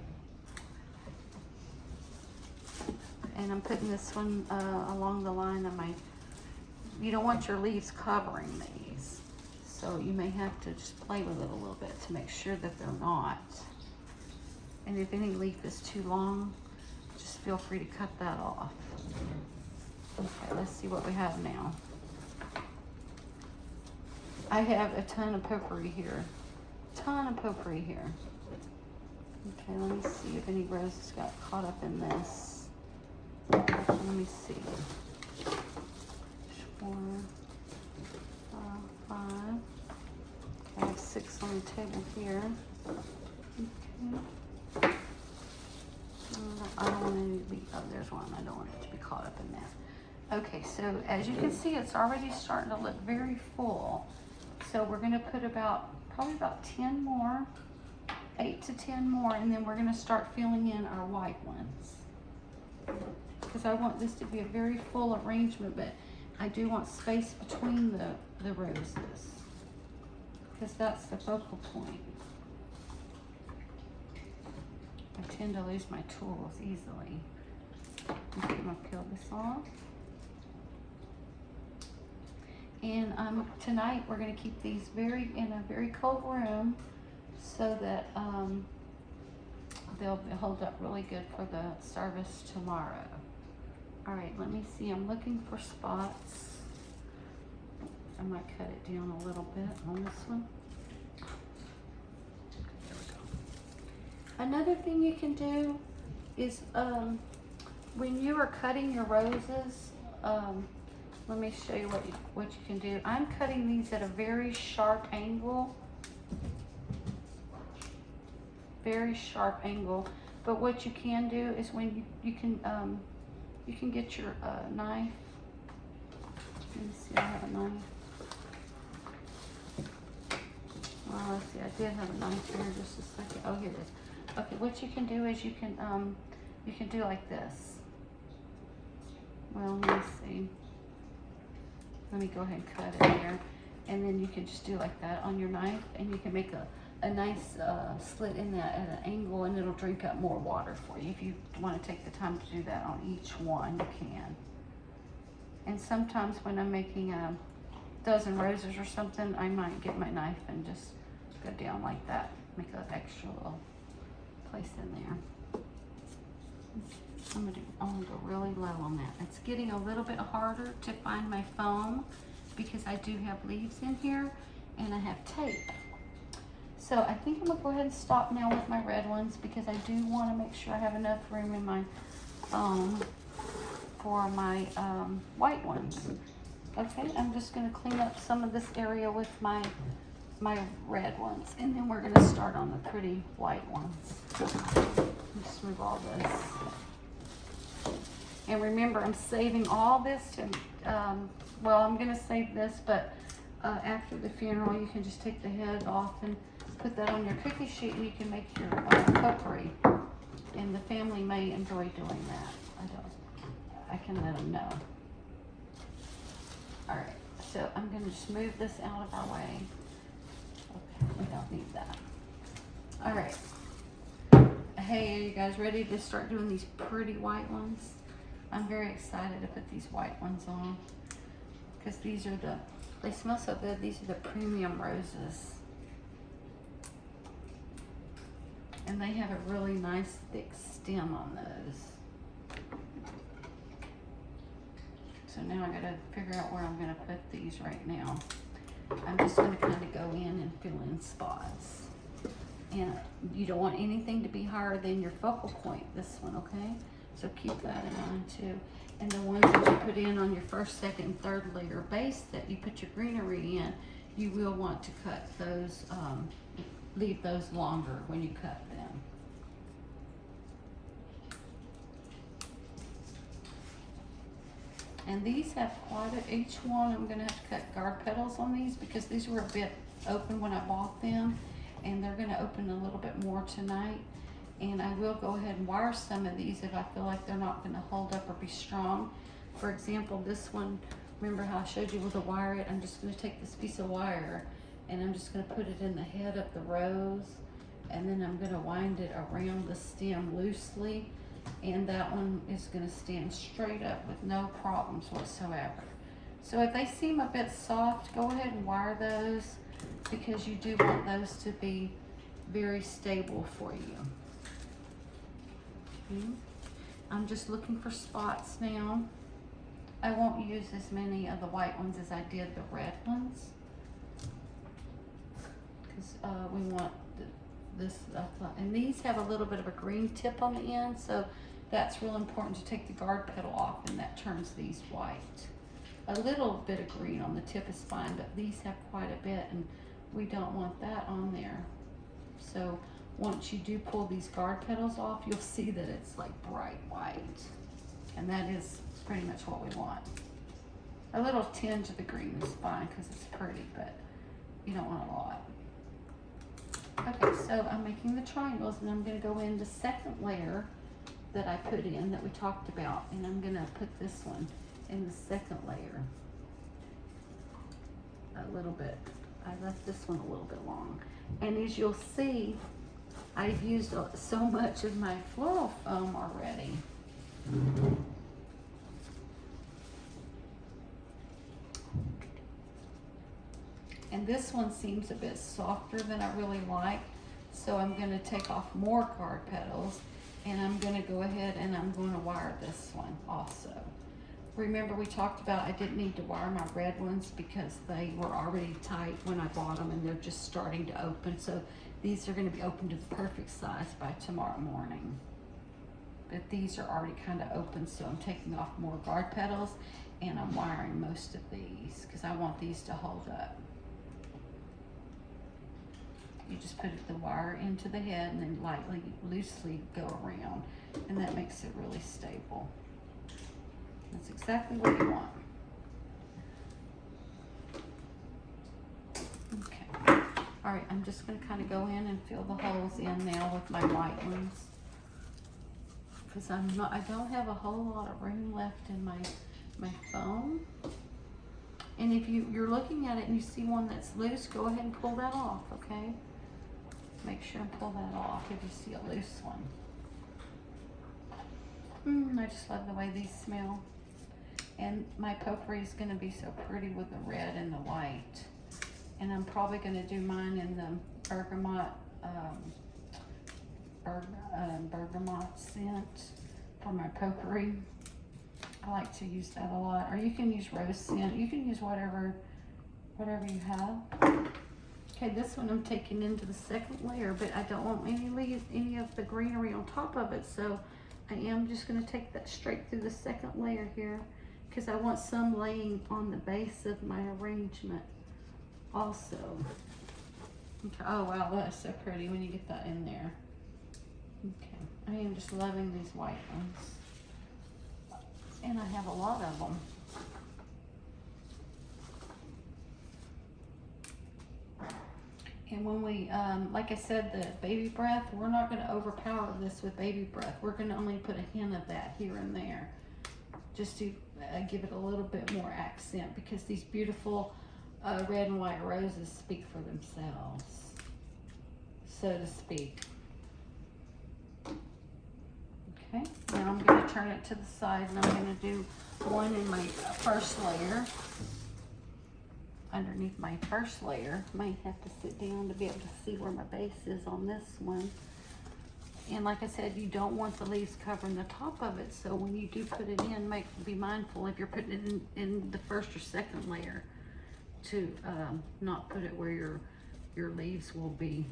And I'm putting this one along the line of my, you don't want your leaves covering these. So you may have to just play with it a little bit to make sure that they're not. And if any leaf is too long, just feel free to cut that off. Okay, let's see what we have now. I have a ton of potpourri here. Ton of potpourri here. Okay, let me see if any roses got caught up in this. Let me see. 4, 5. I have 6 on the table here. Okay. I don't want it to be, oh, there's one. I don't want it to be caught up in that. Okay, so as you can see, it's already starting to look very full. So we're going to put probably about 10 more, 8 to 10 more, and then we're going to start filling in our white ones. Because I want this to be a very full arrangement, but I do want space between the roses. Because that's the focal point. I tend to lose my tools easily. Okay, I'm going to peel this off. And tonight we're going to keep these in a very cold room so that they'll hold up really good for the service tomorrow. All right, let me see. I'm looking for spots. I might cut it down a little bit on this one. There we go. Another thing you can do is when you are cutting your roses, let me show you what you can do. I'm cutting these at a very sharp angle. Very sharp angle. But what you can do is when you can get your knife. Let me see, I have a knife. Well, let's see, I did have a knife here just a second. Oh, here it is. Okay, what you can do is you can do like this. Well, let me see. Let me go ahead and cut it here. And then you can just do like that on your knife, and you can make a nice slit in that at an angle, and it'll drink up more water for you. If you want to take the time to do that on each one, you can. And sometimes when I'm making a dozen roses or something, I might get my knife and just go down like that, make an extra little place in there. I'm gonna go really low on that. It's getting a little bit harder to find my foam because I do have leaves in here and I have tape. So I think I'm gonna go ahead and stop now with my red ones because I do want to make sure I have enough room in my foam for my white ones. Okay, I'm just gonna clean up some of this area with my red ones, and then we're gonna start on the pretty white ones. Just move all this. And remember, I'm saving all this to, well, I'm gonna save this, but after the funeral, you can just take the head off and put that on your cookie sheet, and you can make your potpourri. And the family may enjoy doing that. I can let them know. All right, so I'm gonna just move this out of our way. Okay, we don't need that. All right. Hey, are you guys ready to start doing these pretty white ones? I'm very excited to put these white ones on because these are they smell so good. These are the premium roses. And they have a really nice thick stem on those. So now I gotta figure out where I'm gonna put these right now. I'm just gonna kind of go in and fill in spots. And you don't want anything to be higher than your focal point, this one, okay? So keep that in mind too. And the ones that you put in on your first, second, third layer base that you put your greenery in, you will want to cut those, leave those longer when you cut them. And these have quite a, each one I'm gonna have to cut guard petals on these because these were a bit open when I bought them, and they're gonna open a little bit more tonight. And I will go ahead and wire some of these if I feel like they're not gonna hold up or be strong. For example, this one, remember how I showed you with the wire it? I'm just gonna take this piece of wire and I'm just gonna put it in the head of the rose, and then I'm gonna wind it around the stem loosely, and that one is gonna stand straight up with no problems whatsoever. So if they seem a bit soft, go ahead and wire those because you do want those to be very stable for you. Okay. I'm just looking for spots now. I won't use as many of the white ones as I did the red ones because we want this, and these have a little bit of a green tip on the end, so that's real important to take the guard petal off, and that turns these white. A little bit of green on the tip is fine, but these have quite a bit, and we don't want that on there. So once you do pull these guard petals off, you'll see that it's like bright white, and that is pretty much what we want. A little tinge of the green is fine because it's pretty, but you don't want a lot. Okay, so I'm making the triangles, and I'm going to go in the second layer that I put in that we talked about, and I'm going to put this one in the second layer a little bit. I left this one a little bit long, and as you'll see, I've used so much of my floral foam already. And this one seems a bit softer than I really like, so I'm going to take off more guard petals, and I'm going to go ahead and I'm going to wire this one also. Remember we talked about I didn't need to wire my red ones because they were already tight when I bought them, and they're just starting to open, so these are going to be open to the perfect size by tomorrow morning. But these are already kind of open, so I'm taking off more guard petals, and I'm wiring most of these because I want these to hold up. You just put the wire into the head and then lightly, loosely go around, and that makes it really stable. That's exactly what you want. Okay. All right, I'm just going to kind of go in and fill the holes in now with my white ones because I don't have a whole lot of room left in my foam. And if you're looking at it and you see one that's loose, go ahead and pull that off, okay? Make sure and pull that off if you see a loose one. I just love the way these smell. And my potpourri is going to be so pretty with the red and the white. And I'm probably going to do mine in the bergamot scent for my potpourri. I like to use that a lot. Or you can use rose scent. You can use whatever you have. Okay, this one I'm taking into the second layer, but I don't want any of the greenery on top of it, so I am just going to take that straight through the second layer here because I want some laying on the base of my arrangement also. Okay. Oh wow, that's so pretty when you get that in there. Okay, I am just loving these white ones, and I have a lot of them. And when we, like I said, the baby breath, we're not going to overpower this with baby breath. We're going to only put a hint of that here and there just to give it a little bit more accent because these beautiful red and white roses speak for themselves, so to speak. Okay, now I'm going to turn it to the side, and I'm going to do one in my first layer. Underneath my first layer, might have to sit down to be able to see where my base is on this one. And like I said, you don't want the leaves covering the top of it, so when you do put it in, be mindful if you're putting it in the first or second layer to not put it where your leaves will be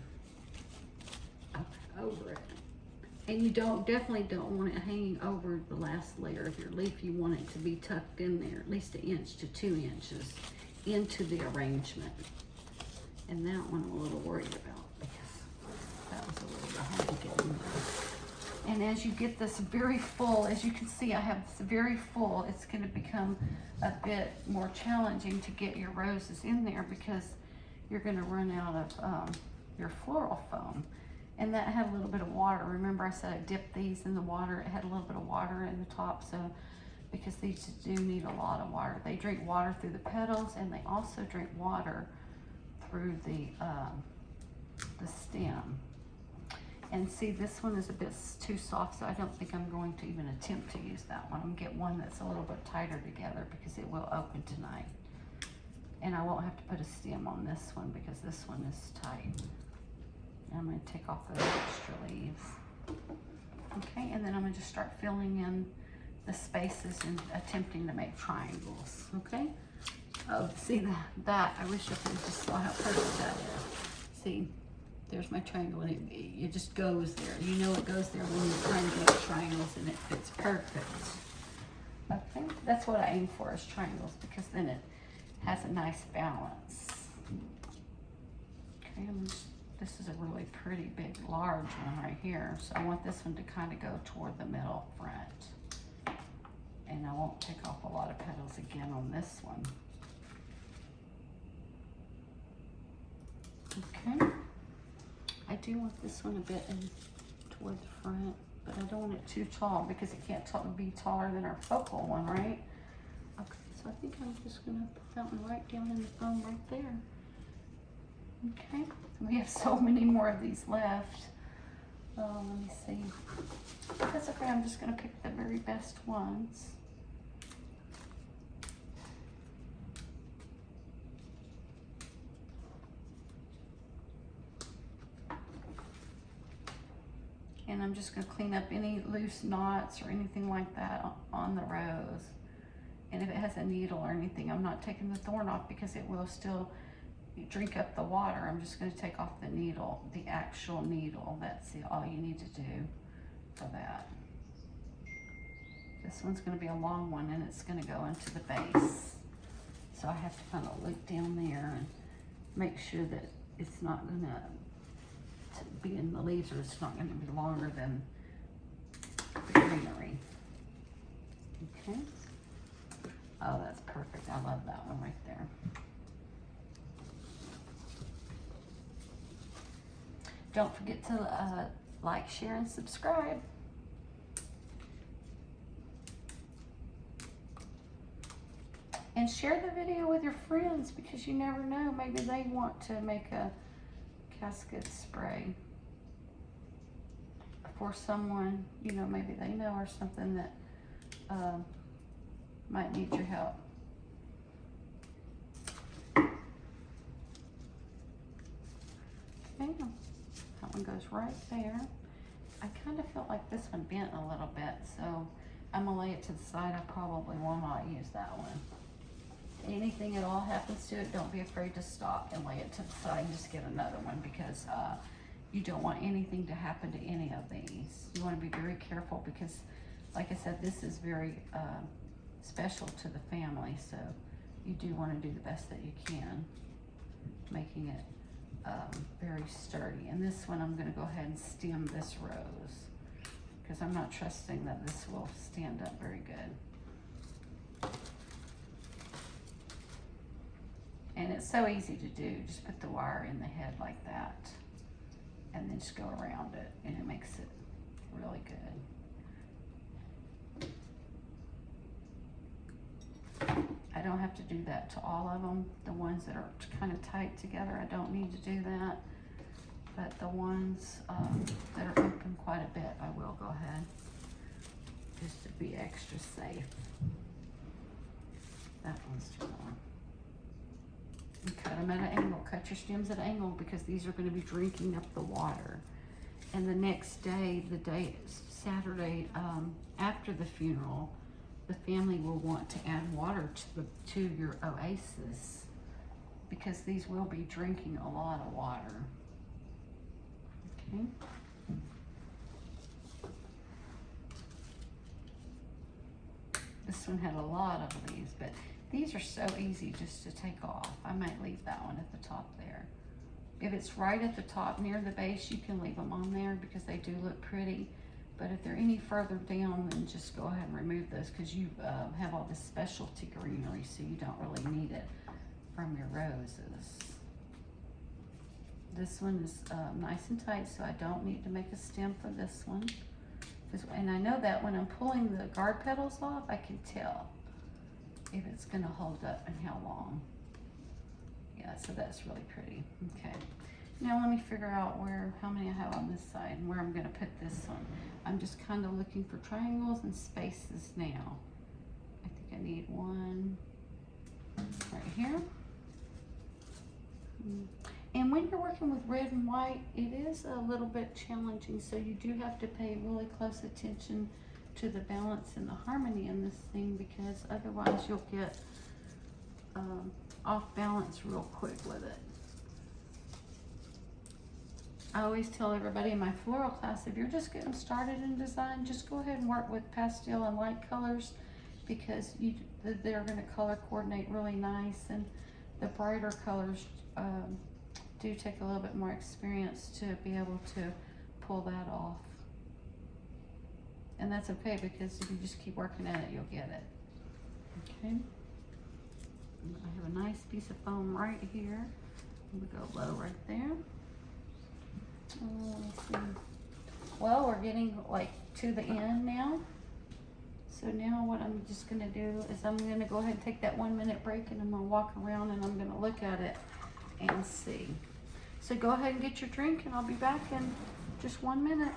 over it. And you definitely don't want it hanging over the last layer of your leaf. You want it to be tucked in there, at least 1 inch to 2 inches into the arrangement. And that one I'm a little worried about because that was a little behind getting there. And as you get this very full, as you can see, I have this very full, it's going to become a bit more challenging to get your roses in there because you're going to run out of your floral foam. And that had a little bit of water. Remember I said I dipped these in the water. It had a little bit of water in the top, so because these do need a lot of water. They drink water through the petals, and they also drink water through the stem. And see, this one is a bit too soft, so I don't think I'm going to even attempt to use that one. I'm gonna get one that's a little bit tighter together because it will open tonight. And I won't have to put a stem on this one because this one is tight. I'm going to take off those extra leaves. Okay, and then I'm going to just start filling in the spaces and attempting to make triangles. Okay? Oh, see that I wish I could have just saw how perfect that is. See, there's my triangle, and it just goes there. You know it goes there when you're trying to make triangles, and it fits perfect. Okay, that's what I aim for is triangles because then it has a nice balance. Okay, this is a really pretty big large one right here, so I want this one to kind of go toward the middle front, and I won't take off a lot of petals again on this one. Okay, I do want this one a bit in toward the front, but I don't want it too tall because it can't be taller than our focal one, right? Okay, so I think I'm just gonna put that one right down in the foam right there. Okay, we have so many more of these left. Let me see. That's okay, I'm just gonna pick the very best ones. And I'm just gonna clean up any loose knots or anything like that on the rose. And if it has a needle or anything, I'm not taking the thorn off because it will still drink up the water. I'm just going to take off the needle, the actual needle. That's all you need to do for that. This one's going to be a long one, and it's going to go into the base. So I have to kind of look down there and make sure that it's not going to be in the leaves, or it's not going to be longer than the greenery. Okay. Oh, that's perfect. I love that one right there. Don't forget to like, share, and subscribe. And share the video with your friends because you never know. Maybe they want to make a Casket spray for someone, you know, maybe they know or something that might need your help. Okay. That one goes right there. I kind of felt like this one bent a little bit, so I'm gonna lay it to the side. I probably will not use that one. Anything at all happens to it, don't be afraid to stop and lay it to the side and just get another one because you don't want anything to happen to any of these. You want to be very careful because, like I said, this is very special to the family, so you do want to do the best that you can, making it very sturdy. And this one I'm going to go ahead and stem this rose because I'm not trusting that this will stand up very good. And it's so easy to do. Just put the wire in the head like that and then just go around it, and it makes it really good. I don't have to do that to all of them. The ones that are kind of tight together, I don't need to do that. But the ones that are open quite a bit, I will go ahead just to be extra safe. That one's too long. And cut them at an angle. Cut your stems at an angle because these are going to be drinking up the water. And the next day, Saturday after the funeral, the family will want to add water to your oasis because these will be drinking a lot of water. Okay. This one had a lot of these, but these are so easy just to take off. I might leave that one at the top there. If it's right at the top near the base, you can leave them on there because they do look pretty. But if they're any further down, then just go ahead and remove those because you have all this specialty greenery, so you don't really need it from your roses. This one is nice and tight, so I don't need to make a stem for this one. And I know that when I'm pulling the guard petals off, I can tell if it's gonna hold up and how long. Yeah, so that's really pretty. Okay, now let me figure out how many I have on this side and where I'm gonna put this one. I'm just kind of looking for triangles and spaces now. I think I need one right here. And when you're working with red and white, it is a little bit challenging, so you do have to pay really close attention to the balance and the harmony in this thing, because otherwise you'll get off balance real quick with it. I always tell everybody in my floral class, if you're just getting started in design, just go ahead and work with pastel and light colors, because they're going to color coordinate really nice, and the brighter colors do take a little bit more experience to be able to pull that off. And that's okay, because if you just keep working at it, you'll get it. Okay. I have a nice piece of foam right here. We go low right there. Let's see. Well, we're getting like to the end now. So now what I'm just gonna do is I'm gonna go ahead and take that 1 minute break, and I'm gonna walk around and I'm gonna look at it and see. So go ahead and get your drink, and I'll be back in just 1 minute.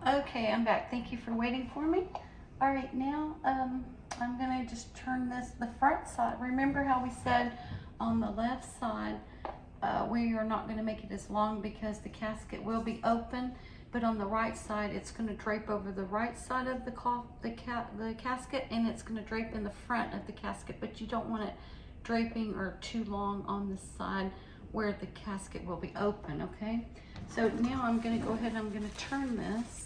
Okay, I'm back. Thank you for waiting for me. All right, now I'm gonna just turn the front side. Remember how we said on the left side, we are not gonna make it as long because the casket will be open, but on the right side, it's gonna drape over the right side of the casket, and it's gonna drape in the front of the casket, but you don't want it draping or too long on the side where the casket will be open, okay? So now I'm gonna go ahead and I'm gonna turn this.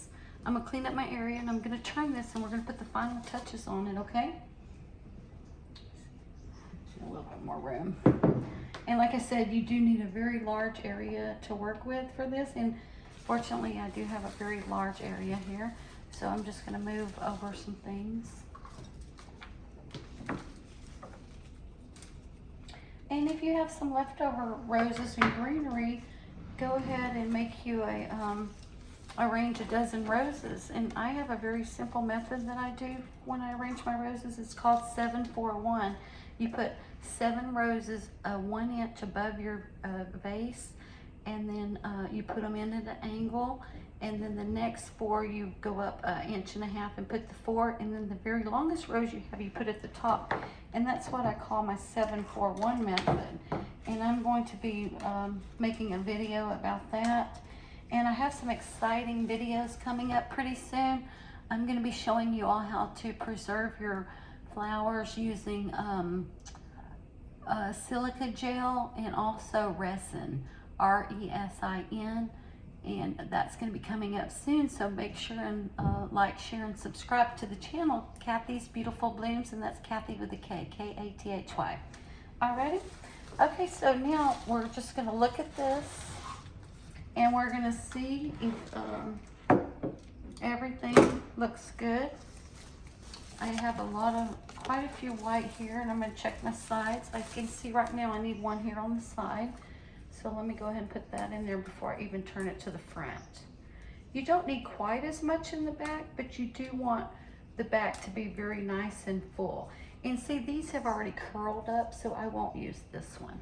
I'm gonna clean up my area, and I'm gonna turn this, and we're gonna put the final touches on it, okay? A little bit more room. And like I said, you do need a very large area to work with for this, and fortunately I do have a very large area here. So I'm just gonna move over some things. And if you have some leftover roses and greenery, go ahead and make you arrange a dozen roses. And I have a very simple method that I do when I arrange my roses. It's called 7-4-1. You put 7 roses 1 inch above your vase, and then you put them in at an angle, and then the next 4 you go up 1.5 inches and put the 4, and then the very longest rose you have you put at the top. And that's what I call my 7-4-1 method. And I'm going to be making a video about that. And I have some exciting videos coming up pretty soon. I'm going to be showing you all how to preserve your flowers using silica gel and also resin. RESIN, and that's going to be coming up soon. So make sure and like, share, and subscribe to the channel, Kathy's Beautiful Blooms, and that's Kathy with a K, K-A-T-H-Y. Alrighty? Okay, so now we're just going to look at this, and we're going to see if everything looks good. I have quite a few white here, and I'm going to check my sides. I can see right now I need one here on the side. So let me go ahead and put that in there before I even turn it to the front. You don't need quite as much in the back, but you do want the back to be very nice and full. And see, these have already curled up, so I won't use this one.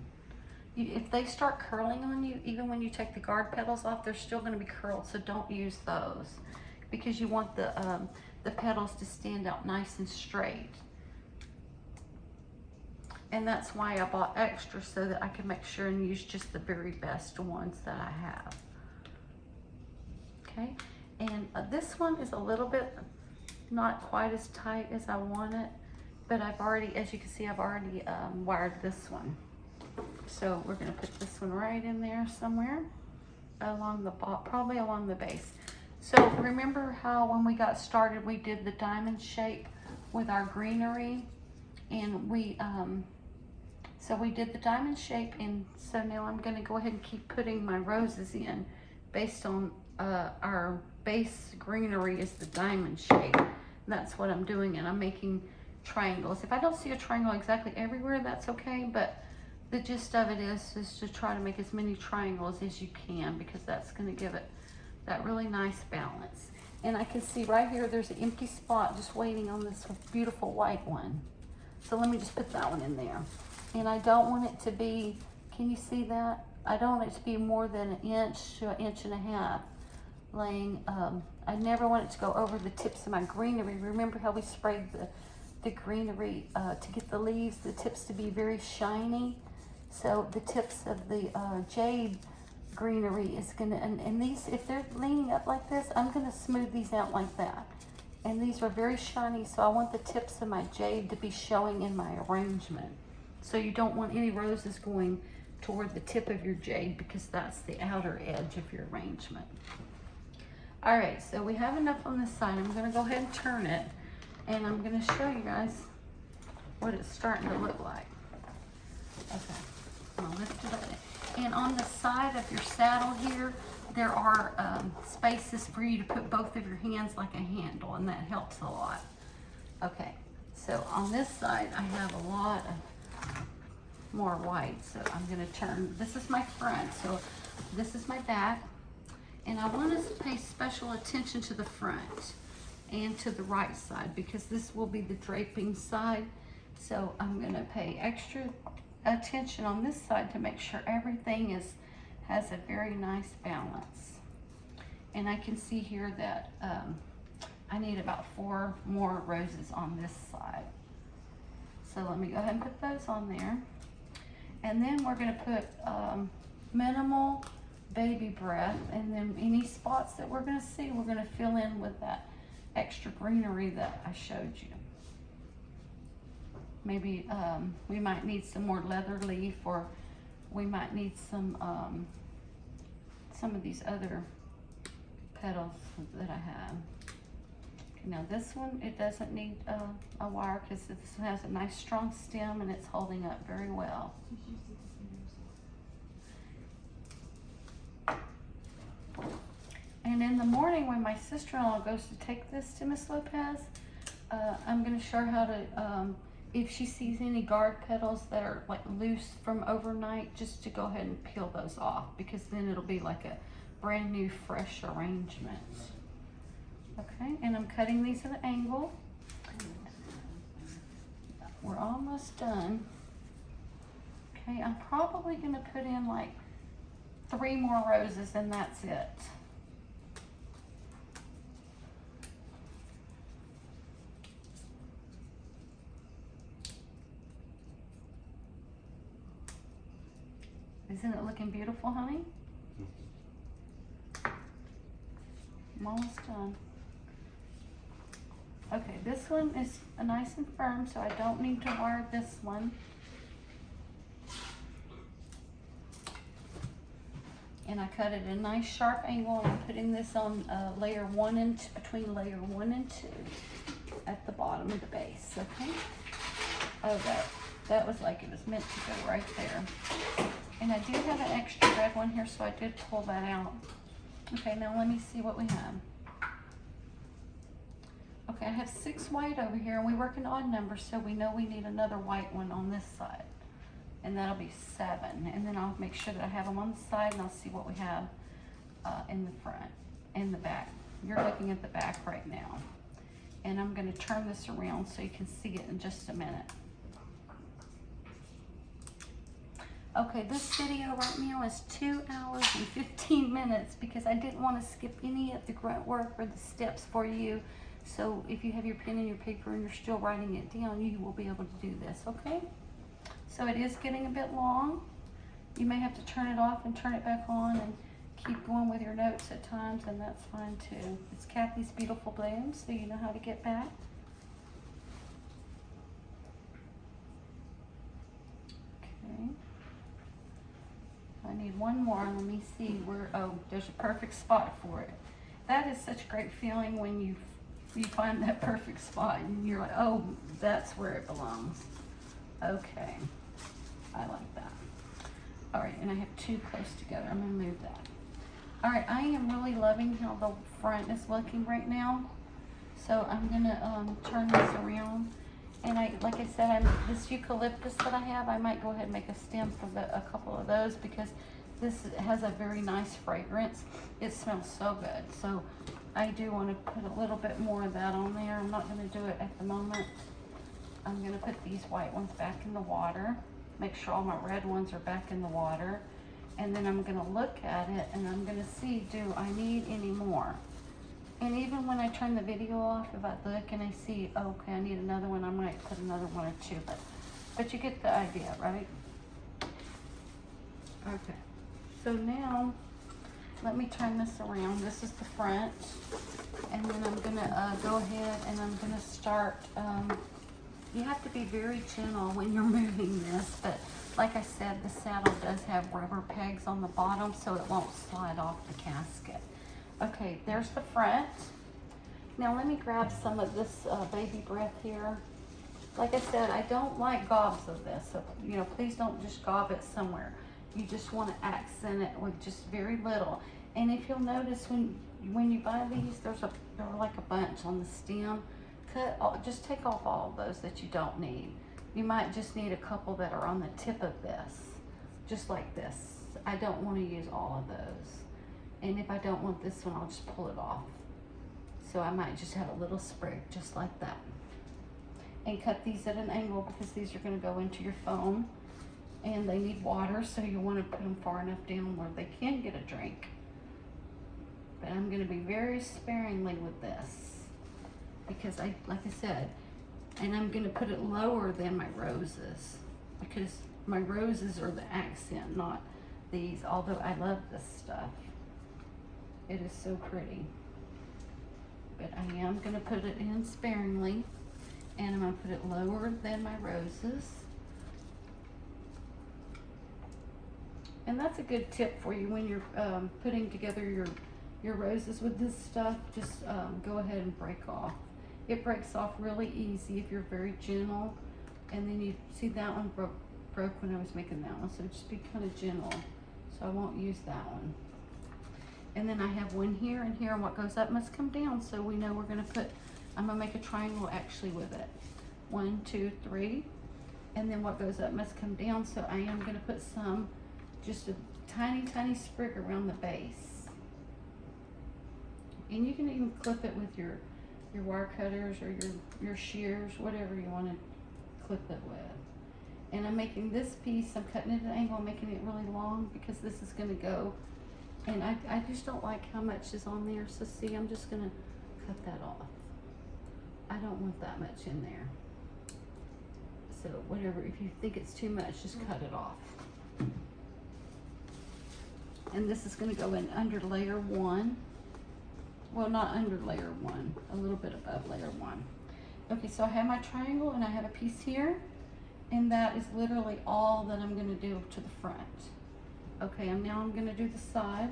If they start curling on you, even when you take the guard petals off, they're still going to be curled, so don't use those, because you want the petals to stand out nice and straight. And that's why I bought extra, so that I can make sure and use just the very best ones that I have. Okay, and this one is a little bit not quite as tight as I want it, but I've already, as you can see, I've already wired this one. So we're going to put this one right in there somewhere along the probably along the base. So remember how when we got started we did the diamond shape with our greenery, and so we did the diamond shape, and so now I'm going to go ahead and keep putting my roses in based on our base greenery is the diamond shape. That's what I'm doing, and I'm making triangles. If I don't see a triangle exactly everywhere, that's okay, but the gist of it is to try to make as many triangles as you can, because that's going to give it that really nice balance. And I can see right here there's an empty spot just waiting on this beautiful white one. So let me just put that one in there. And I don't want it to be, can you see that? I don't want it to be more than an inch to an inch and a half laying. I never want it to go over the tips of my greenery. Remember how we sprayed the greenery to get the leaves, the tips to be very shiny? So the tips of the jade greenery is gonna, and these, if they're leaning up like this, I'm gonna smooth these out like that. And these are very shiny, so I want the tips of my jade to be showing in my arrangement. So you don't want any roses going toward the tip of your jade, because that's the outer edge of your arrangement. All right, so we have enough on this side. I'm gonna go ahead and turn it, and I'm gonna show you guys what it's starting to look like. Okay, I'll lift it up. And on the side of your saddle here, there are spaces for you to put both of your hands like a handle, and that helps a lot. Okay, so on this side, I have a lot of more white, so I'm gonna turn, this is my front, so this is my back, and I want us to pay special attention to the front and to the right side, because this will be the draping side. So I'm gonna pay extra attention on this side to make sure everything has a very nice balance. And I can see here that I need about 4 more roses on this side. So let me go ahead and put those on there. And then we're gonna put minimal baby breath, and then any spots that we're gonna see, we're gonna fill in with that extra greenery that I showed you. Maybe we might need some more leather leaf, or we might need some of these other petals that I have. Okay, now this one, it doesn't need a wire, because this one has a nice strong stem and it's holding up very well. And in the morning when my sister-in-law goes to take this to Miss Lopez, I'm going to show her how to, if she sees any guard petals that are like loose from overnight, just to go ahead and peel those off, because then it'll be like a brand new fresh arrangement. Okay, and I'm cutting these at an angle. We're almost done. Okay, I'm probably going to put in like 3 more roses, and that's it. Isn't it looking beautiful, honey? I'm almost done. Okay, this one is nice and firm, so I don't need to wire this one. And I cut it at a nice sharp angle, and I'm putting this on layer 1 and 2, between layer 1 and 2 at the bottom of the base, okay? Oh, that was like it was meant to go right there. And I do have an extra red one here, so I did pull that out. Okay, now let me see what we have. Okay, I have 6 white over here, and we work in odd numbers, so we know we need another white one on this side. And that'll be 7. And then I'll make sure that I have them on the side, and I'll see what we have in the front and the back. You're looking at the back right now. And I'm gonna turn this around so you can see it in just a minute. Okay, this video right now is 2 hours and 15 minutes because I didn't want to skip any of the grunt work or the steps for you. So if you have your pen and your paper and you're still writing it down, you will be able to do this, okay? So it is getting a bit long. You may have to turn it off and turn it back on and keep going with your notes at times, and that's fine too. It's Kathy's Beautiful Blooms, so you know how to get back. Okay. I need one more. Let me see where, oh, there's a perfect spot for it. That is such a great feeling when you find that perfect spot and you're like, oh, that's where it belongs. Okay, I like that. All right, and I have 2 close together. I'm gonna move that. All right, I am really loving how the front is looking right now. So I'm gonna turn this around. And like I said, this eucalyptus that I have, I might go ahead and make a stem for a couple of those because this has a very nice fragrance. It smells so good. So I do want to put a little bit more of that on there. I'm not going to do it at the moment. I'm going to put these white ones back in the water. Make sure all my red ones are back in the water. And then I'm going to look at it and I'm going to see, do I need any more? And even when I turn the video off, if I look and I see, okay, I need another one, I might put another 1 or 2, but you get the idea, right? Okay, so now, let me turn this around. This is the front, and then I'm gonna go ahead and I'm gonna start, you have to be very gentle when you're moving this, but like I said, the saddle does have rubber pegs on the bottom, so it won't slide off the casket. Okay, there's the front. Now let me grab some of this baby breath here. Like I said, I don't like gobs of this, so you know, please don't just gob it somewhere. You just want to accent it with just very little. And if you'll notice when you buy these, they're like a bunch on the stem. Just take off all of those that you don't need. You might just need a couple that are on the tip of this, just like this. I don't want to use all of those. And if I don't want this one, I'll just pull it off. So I might just have a little sprig, just like that. And cut these at an angle because these are going to go into your foam. And they need water, so you want to put them far enough down where they can get a drink. But I'm going to be very sparingly with this. Because like I said, and I'm going to put it lower than my roses. Because my roses are the accent, not these. Although I love this stuff. It is so pretty. But I am going to put it in sparingly. And I'm going to put it lower than my roses. And that's a good tip for you when you're putting together your roses with this stuff. Just go ahead and break off. It breaks off really easy if you're very gentle. And then you see that one broke when I was making that one. So just be kind of gentle. So I won't use that one. And then I have one here and here, and what goes up must come down. So we know we're going to put, I'm going to make a triangle actually with it. 1, 2, 3. And then what goes up must come down. So I am going to put some, just a tiny, tiny sprig around the base. And you can even clip it with your wire cutters or your shears, whatever you want to clip it with. And I'm making this piece, I'm cutting it at an angle, I'm making it really long because this is going to go. And I just don't like how much is on there. So see, I'm just going to cut that off. I don't want that much in there. So whatever, if you think it's too much, just cut it off. And this is going to go in under layer 1. Well, not under layer 1, a little bit above layer 1. Okay, so I have my triangle and I have a piece here. And that is literally all that I'm going to do to the front. Okay, and now I'm gonna do the side.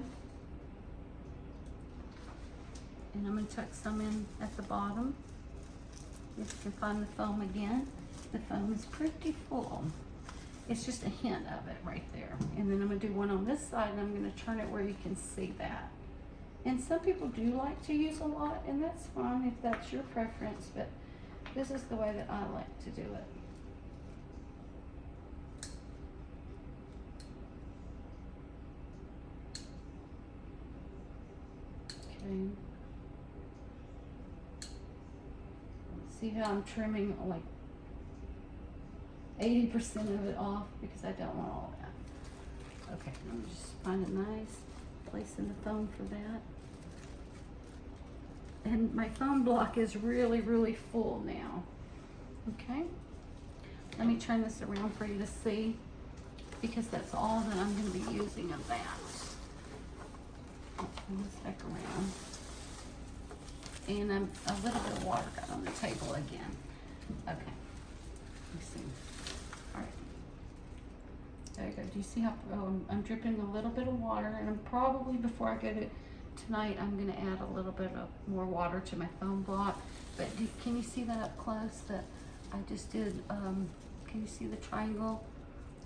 And I'm gonna tuck some in at the bottom. If you can find the foam again. The foam is pretty full. It's just a hint of it right there. And then I'm gonna do one on this side, and I'm gonna turn it where you can see that. And some people do like to use a lot, and that's fine if that's your preference, but this is the way that I like to do it. Okay. See how I'm trimming like 80% of it off because I don't want all that. Okay, I'm just find a nice place in the foam for that. And my foam block is really, really full now. Okay, let me turn this around for you to see because that's all that I'm going to be using of that. I'll turn this back around. And a little bit of water got on the table again. Okay, let me see. All right, there you go. Do you see how I'm dripping a little bit of water? And I'm probably, before I go to tonight, I'm going to add a little bit of more water to my foam block. But can you see that up close that I just did? Can you see the triangle?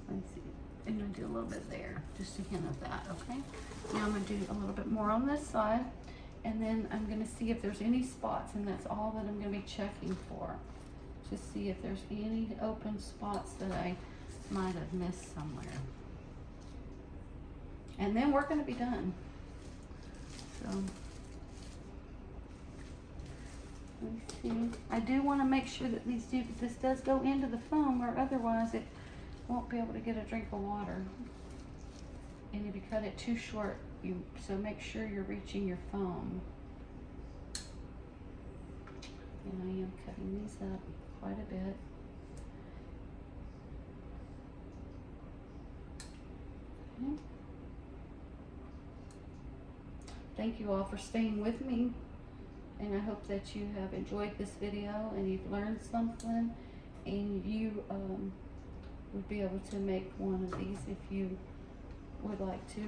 Let me see. I'm going to do a little bit there, just a hint of that, okay? Now I'm going to do a little bit more on this side, and then I'm going to see if there's any spots, and that's all that I'm going to be checking for. Just see if there's any open spots that I might have missed somewhere. And then we're going to be done. So, let me see. I do want to make sure that this does go into the foam, or otherwise it won't be able to get a drink of water. And if you cut it too short, so make sure you're reaching your foam. And I am cutting these up quite a bit. Okay. Thank you all for staying with me, and I hope that you have enjoyed this video and you've learned something, and you would be able to make one of these if you would like to.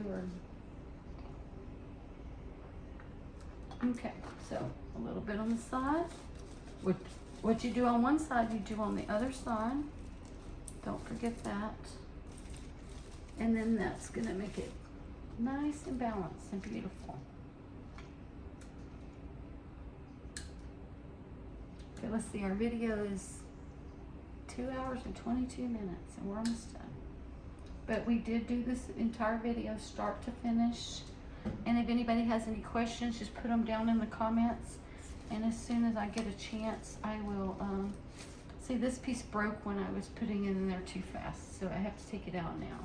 Okay, so a little bit on the side. What you do on one side, you do on the other side. Don't forget that. And then that's gonna make it nice and balanced and beautiful. Okay, let's see, our video is 2 hours and 22 minutes, and we're almost done. But we did do this entire video start to finish. And if anybody has any questions, just put them down in the comments. And as soon as I get a chance, I will, see, this piece broke when I was putting it in there too fast, so I have to take it out now.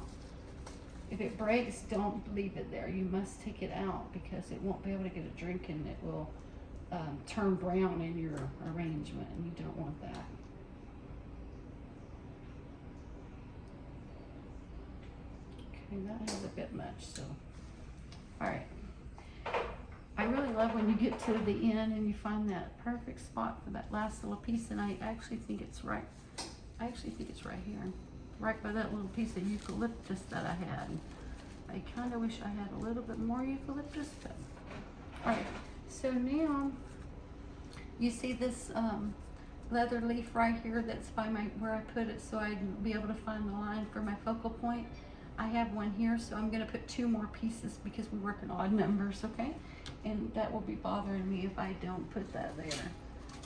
If it breaks, don't leave it there. You must take it out because it won't be able to get a drink, and it will turn brown in your arrangement, and you don't want that. Okay, that has a bit much, so. All right. I really love when you get to the end and you find that perfect spot for that last little piece, and I actually think it's right. I actually think it's right here, right by that little piece of eucalyptus that I had. I kind of wish I had a little bit more eucalyptus, but all right. So now you see this leather leaf right here that's by where I put it, so I'd be able to find the line for my focal point. I have one here, so I'm going to put 2 more pieces because we work in odd numbers, okay? And that will be bothering me if I don't put that there.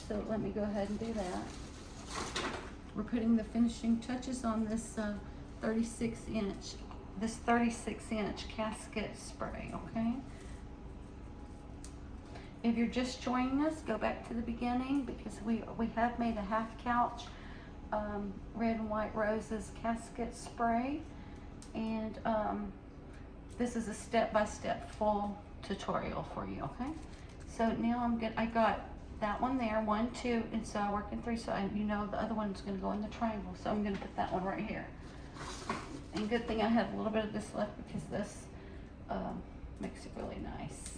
So let me go ahead and do that. We're putting the finishing touches on this 36-inch Casket spray, okay? If you're just joining us, go back to the beginning because we have made a half couch red and white roses Casket spray. And this is a step-by-step full tutorial for you, okay? So now I got that one there, 1, 2, and so I work in 3, so you know the other one's gonna go in the triangle, so I'm gonna put that one right here. And good thing I have a little bit of this left because this makes it really nice.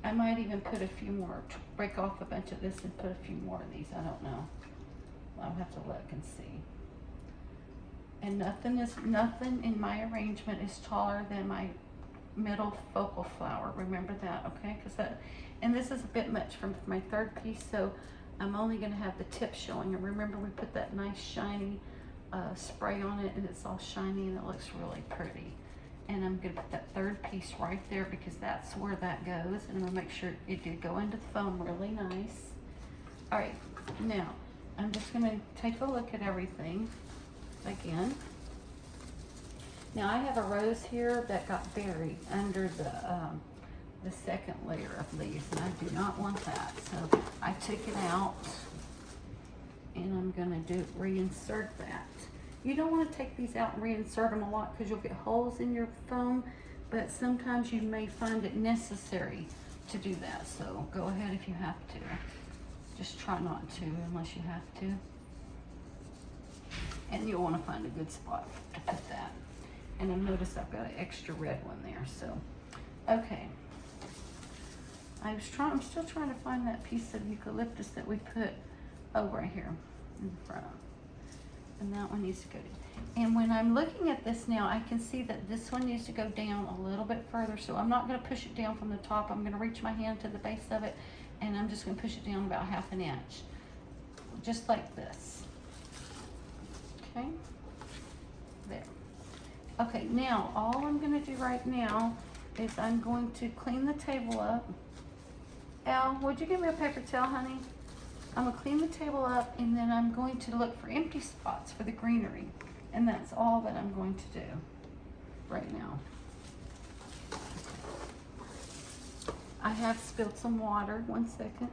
I might even put a few more, break off a bunch of this and put a few more of these, I don't know. I'll have to look and see. And nothing in my arrangement is taller than my middle focal flower. Remember that, okay? And this is a bit much for my third piece, so I'm only going to have the tip showing. And remember, we put that nice shiny spray on it, and it's all shiny and it looks really pretty. And I'm going to put that third piece right there because that's where that goes. And I'm going to make sure it did go into the foam really nice. All right, now I'm just going to take a look at everything again. Now I have a rose here that got buried under the second layer of leaves, and I do not want that. So I took it out, and I'm going to reinsert that. You don't want to take these out and reinsert them a lot because you'll get holes in your foam, but sometimes you may find it necessary to do that. So go ahead if you have to. Just try not to unless you have to. And you'll want to find a good spot to put that. And I've noticed I've got an extra red one there, so. Okay. I'm still trying to find that piece of eucalyptus that we put right here in front. And that one needs to go down. And when I'm looking at this now, I can see that this one needs to go down a little bit further. So I'm not going to push it down from the top. I'm going to reach my hand to the base of it, and I'm just going to push it down about 1/2 inch. Just like this. Okay? There. Okay, now all I'm going to do right now is I'm going to clean the table up. Al, would you give me a paper towel, honey? I'm going to clean the table up, and then I'm going to look for empty spots for the greenery. And that's all that I'm going to do right now. I have spilled some water. 1 second.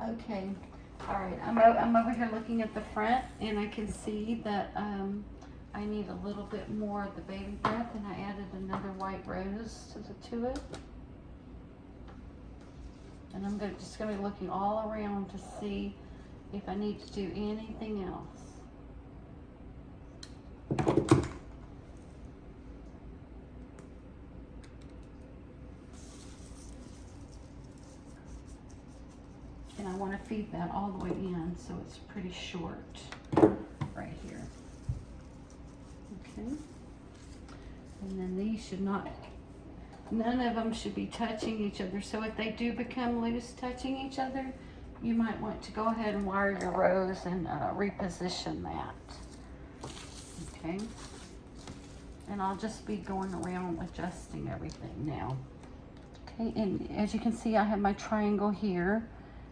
Okay, all right, I'm over here looking at the front, and I can see that I need a little bit more of the baby breath, and I added another white rose to it. And I'm just going to be looking all around to see if I need to do anything else. And I want to feed that all the way in, so it's pretty short right here. Okay. And then these should not, none of them should be touching each other. So if they do become loose touching each other, you might want to go ahead and wire your rose and reposition that. Okay. And I'll just be going around adjusting everything now. Okay, and as you can see, I have my triangle here.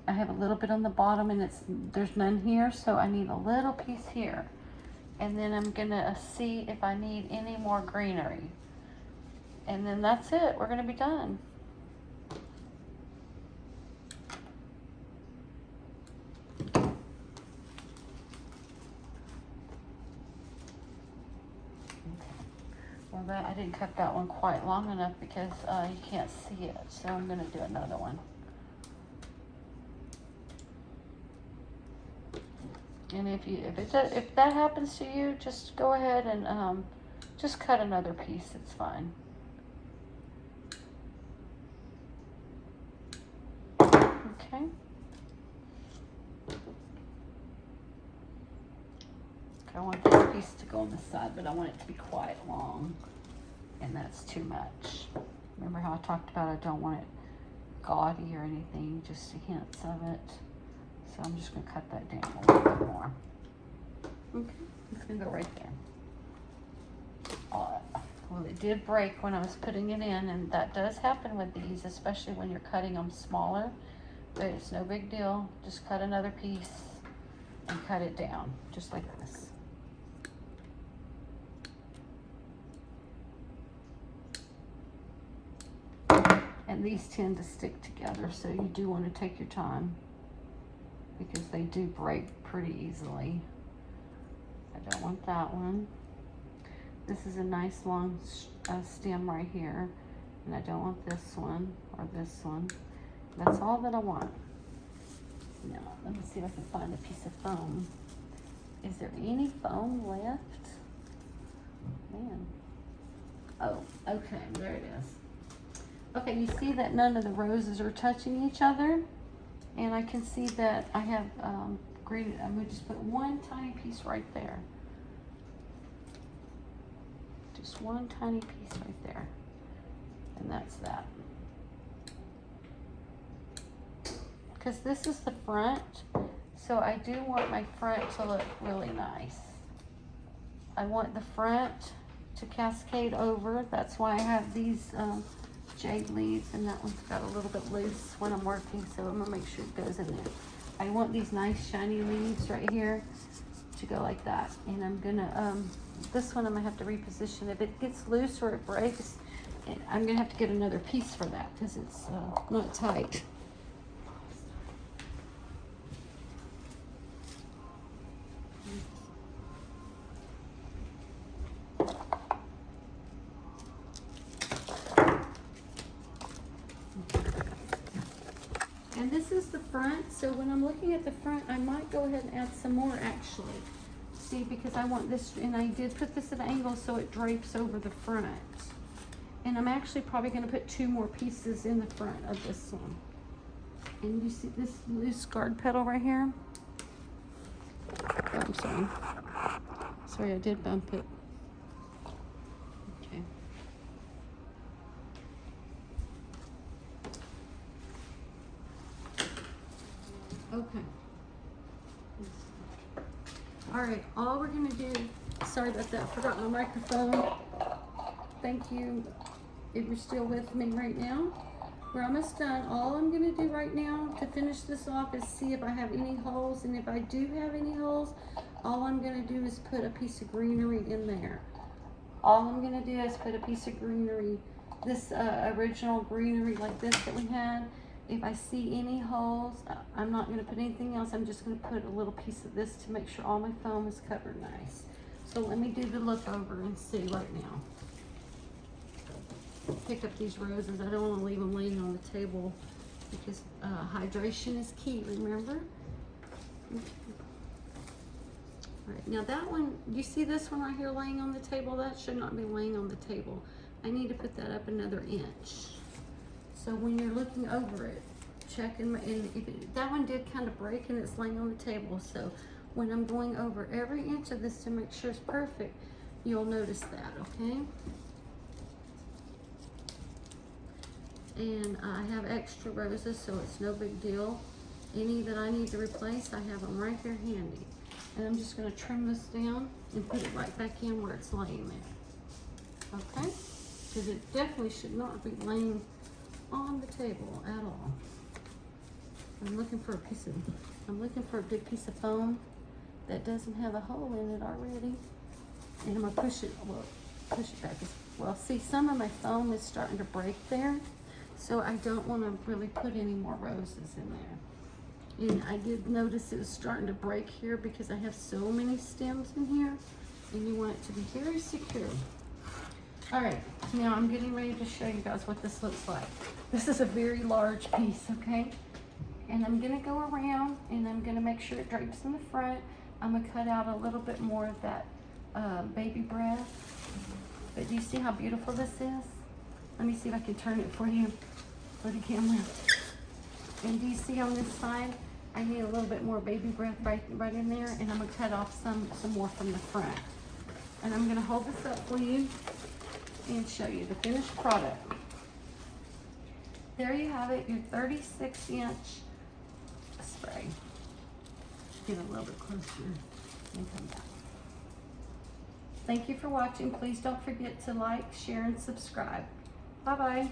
I have a little bit on the bottom, and there's none here, so I need a little piece here. And then I'm gonna see if I need any more greenery. And then that's it, we're gonna be done. Well, I didn't cut that one quite long enough because you can't see it, so I'm gonna do another one. And if that happens to you, just go ahead and just cut another piece. It's fine. Okay. I want this piece to go on the side, but I want it to be quite long, and that's too much. Remember how I talked about I don't want it gaudy or anything, just hints of it. So I'm just gonna cut that down a little bit more. Okay, it's gonna go right there. Well, it did break when I was putting it in, and that does happen with these, especially when you're cutting them smaller, but it's no big deal. Just cut another piece and cut it down, just like this. And these tend to stick together, so you do want to take your time because they do break pretty easily. I don't want that one. This is a nice long stem right here, and I don't want this one or this one. That's all that I want. Now, let me see if I can find a piece of foam. Is there any foam left? Man. Oh, okay, there it is. Okay, you see that none of the roses are touching each other, and I can see that I have grated. I'm going to just put one tiny piece right there. Just one tiny piece right there, and that's that. Because this is the front, so I do want my front to look really nice. I want the front to cascade over. That's why I have these jade leaves, and that one's got a little bit loose when I'm working, so I'm gonna make sure it goes in there. I want these nice shiny leaves right here to go like that, and I'm gonna this one I'm gonna have to reposition. If it gets loose or it breaks, I'm gonna have to get another piece for that because it's not tight. And this is the front, so when I'm looking at the front, I might go ahead and add some more actually. See, because I want this, and I did put this at an angle so it drapes over the front. And I'm actually probably gonna put 2 more pieces in the front of this one. And you see this loose guard petal right here? Oh, I'm sorry. Sorry, I did bump it. Okay. Okay. All right, all we're gonna do, sorry about that, I forgot my microphone. Thank you if you're still with me right now. We're almost done. All I'm gonna do right now to finish this off is see if I have any holes, and if I do have any holes, all I'm gonna do is put a piece of greenery in there. All I'm gonna do is put a piece of greenery, this original greenery like this that we had. If I see any holes, I'm not going to put anything else. I'm just going to put a little piece of this to make sure all my foam is covered nice. So let me do the look over and see right now. Pick up these roses. I don't want to leave them laying on the table because hydration is key, remember? Okay. All right, now that one, you see this one right here laying on the table? That should not be laying on the table. I need to put that up another inch. So when you're looking over it, check and if that one did kind of break and it's laying on the table. So when I'm going over every inch of this to make sure it's perfect, you'll notice that, okay? And I have extra roses, so it's no big deal. Any that I need to replace, I have them right here handy. And I'm just gonna trim this down and put it right back in where it's laying there, okay? Because it definitely should not be laying on the table at all. I'm looking for a big piece of foam that doesn't have a hole in it already. And I'm gonna push it back. Well, see, some of my foam is starting to break there, so I don't want to really put any more roses in there. And I did notice it was starting to break here because I have so many stems in here, and you want it to be very secure. All right, now I'm getting ready to show you guys what this looks like. This is a very large piece, okay? And I'm gonna go around and I'm gonna make make sure it drapes in the front. I'm gonna cut out a little bit more of that baby breath. But do you see how beautiful this is? Let me see if I can turn it for you, for the camera. And do you see on this side, I need a little bit more baby breath right in there, and I'm gonna cut off some more from the front. And I'm gonna hold this up for you and show you the finished product. There you have it, your 36-inch spray. Get a little bit closer and come back. Thank you for watching. Please don't forget to like, share, and subscribe. Bye-bye.